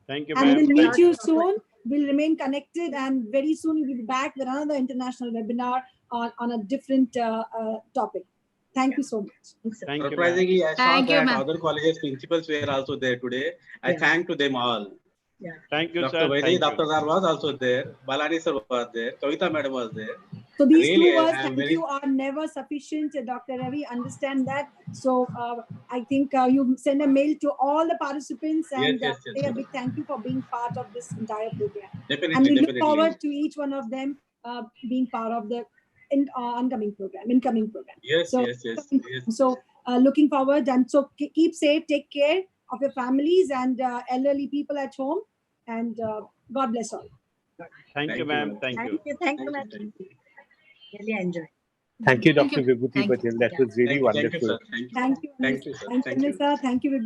Thank you, And ma'am. we'll meet Thank you soon. We'll remain connected, and very soon we'll be back with another international webinar on a different topic. Thank you so much. Thank you, ma'am. Surprisingly, I saw Thank you, that ma'am. other colleges principals were also there today. I thank to them all. Thank you, Dr. sir. Vaidhi, Thank Dr. you. Zar was also there. Balani sir was there. Kavita madam was there. So these Really, two words, I am thank very- you, are never sufficient. Dr. Ravi, understand that. So I think you send a mail to all the participants and yes, say a big thank you for being part of this entire program. Definitely, And we look definitely. forward to each one of them being part of the incoming program. Yes, So, yes. So looking forward, and so keep safe, take care of your families and elderly people at home, and God bless all. Thank you, ma'am. Thank you. Thank you, madam. Really enjoy. Thank you, Thank Dr. you. Vibhuti Thank you. Patel. That was really Thank you, wonderful. sir. Thank you. Thank you. Thank you, sir. Thank you, Thank you. Vanessa. Thank you.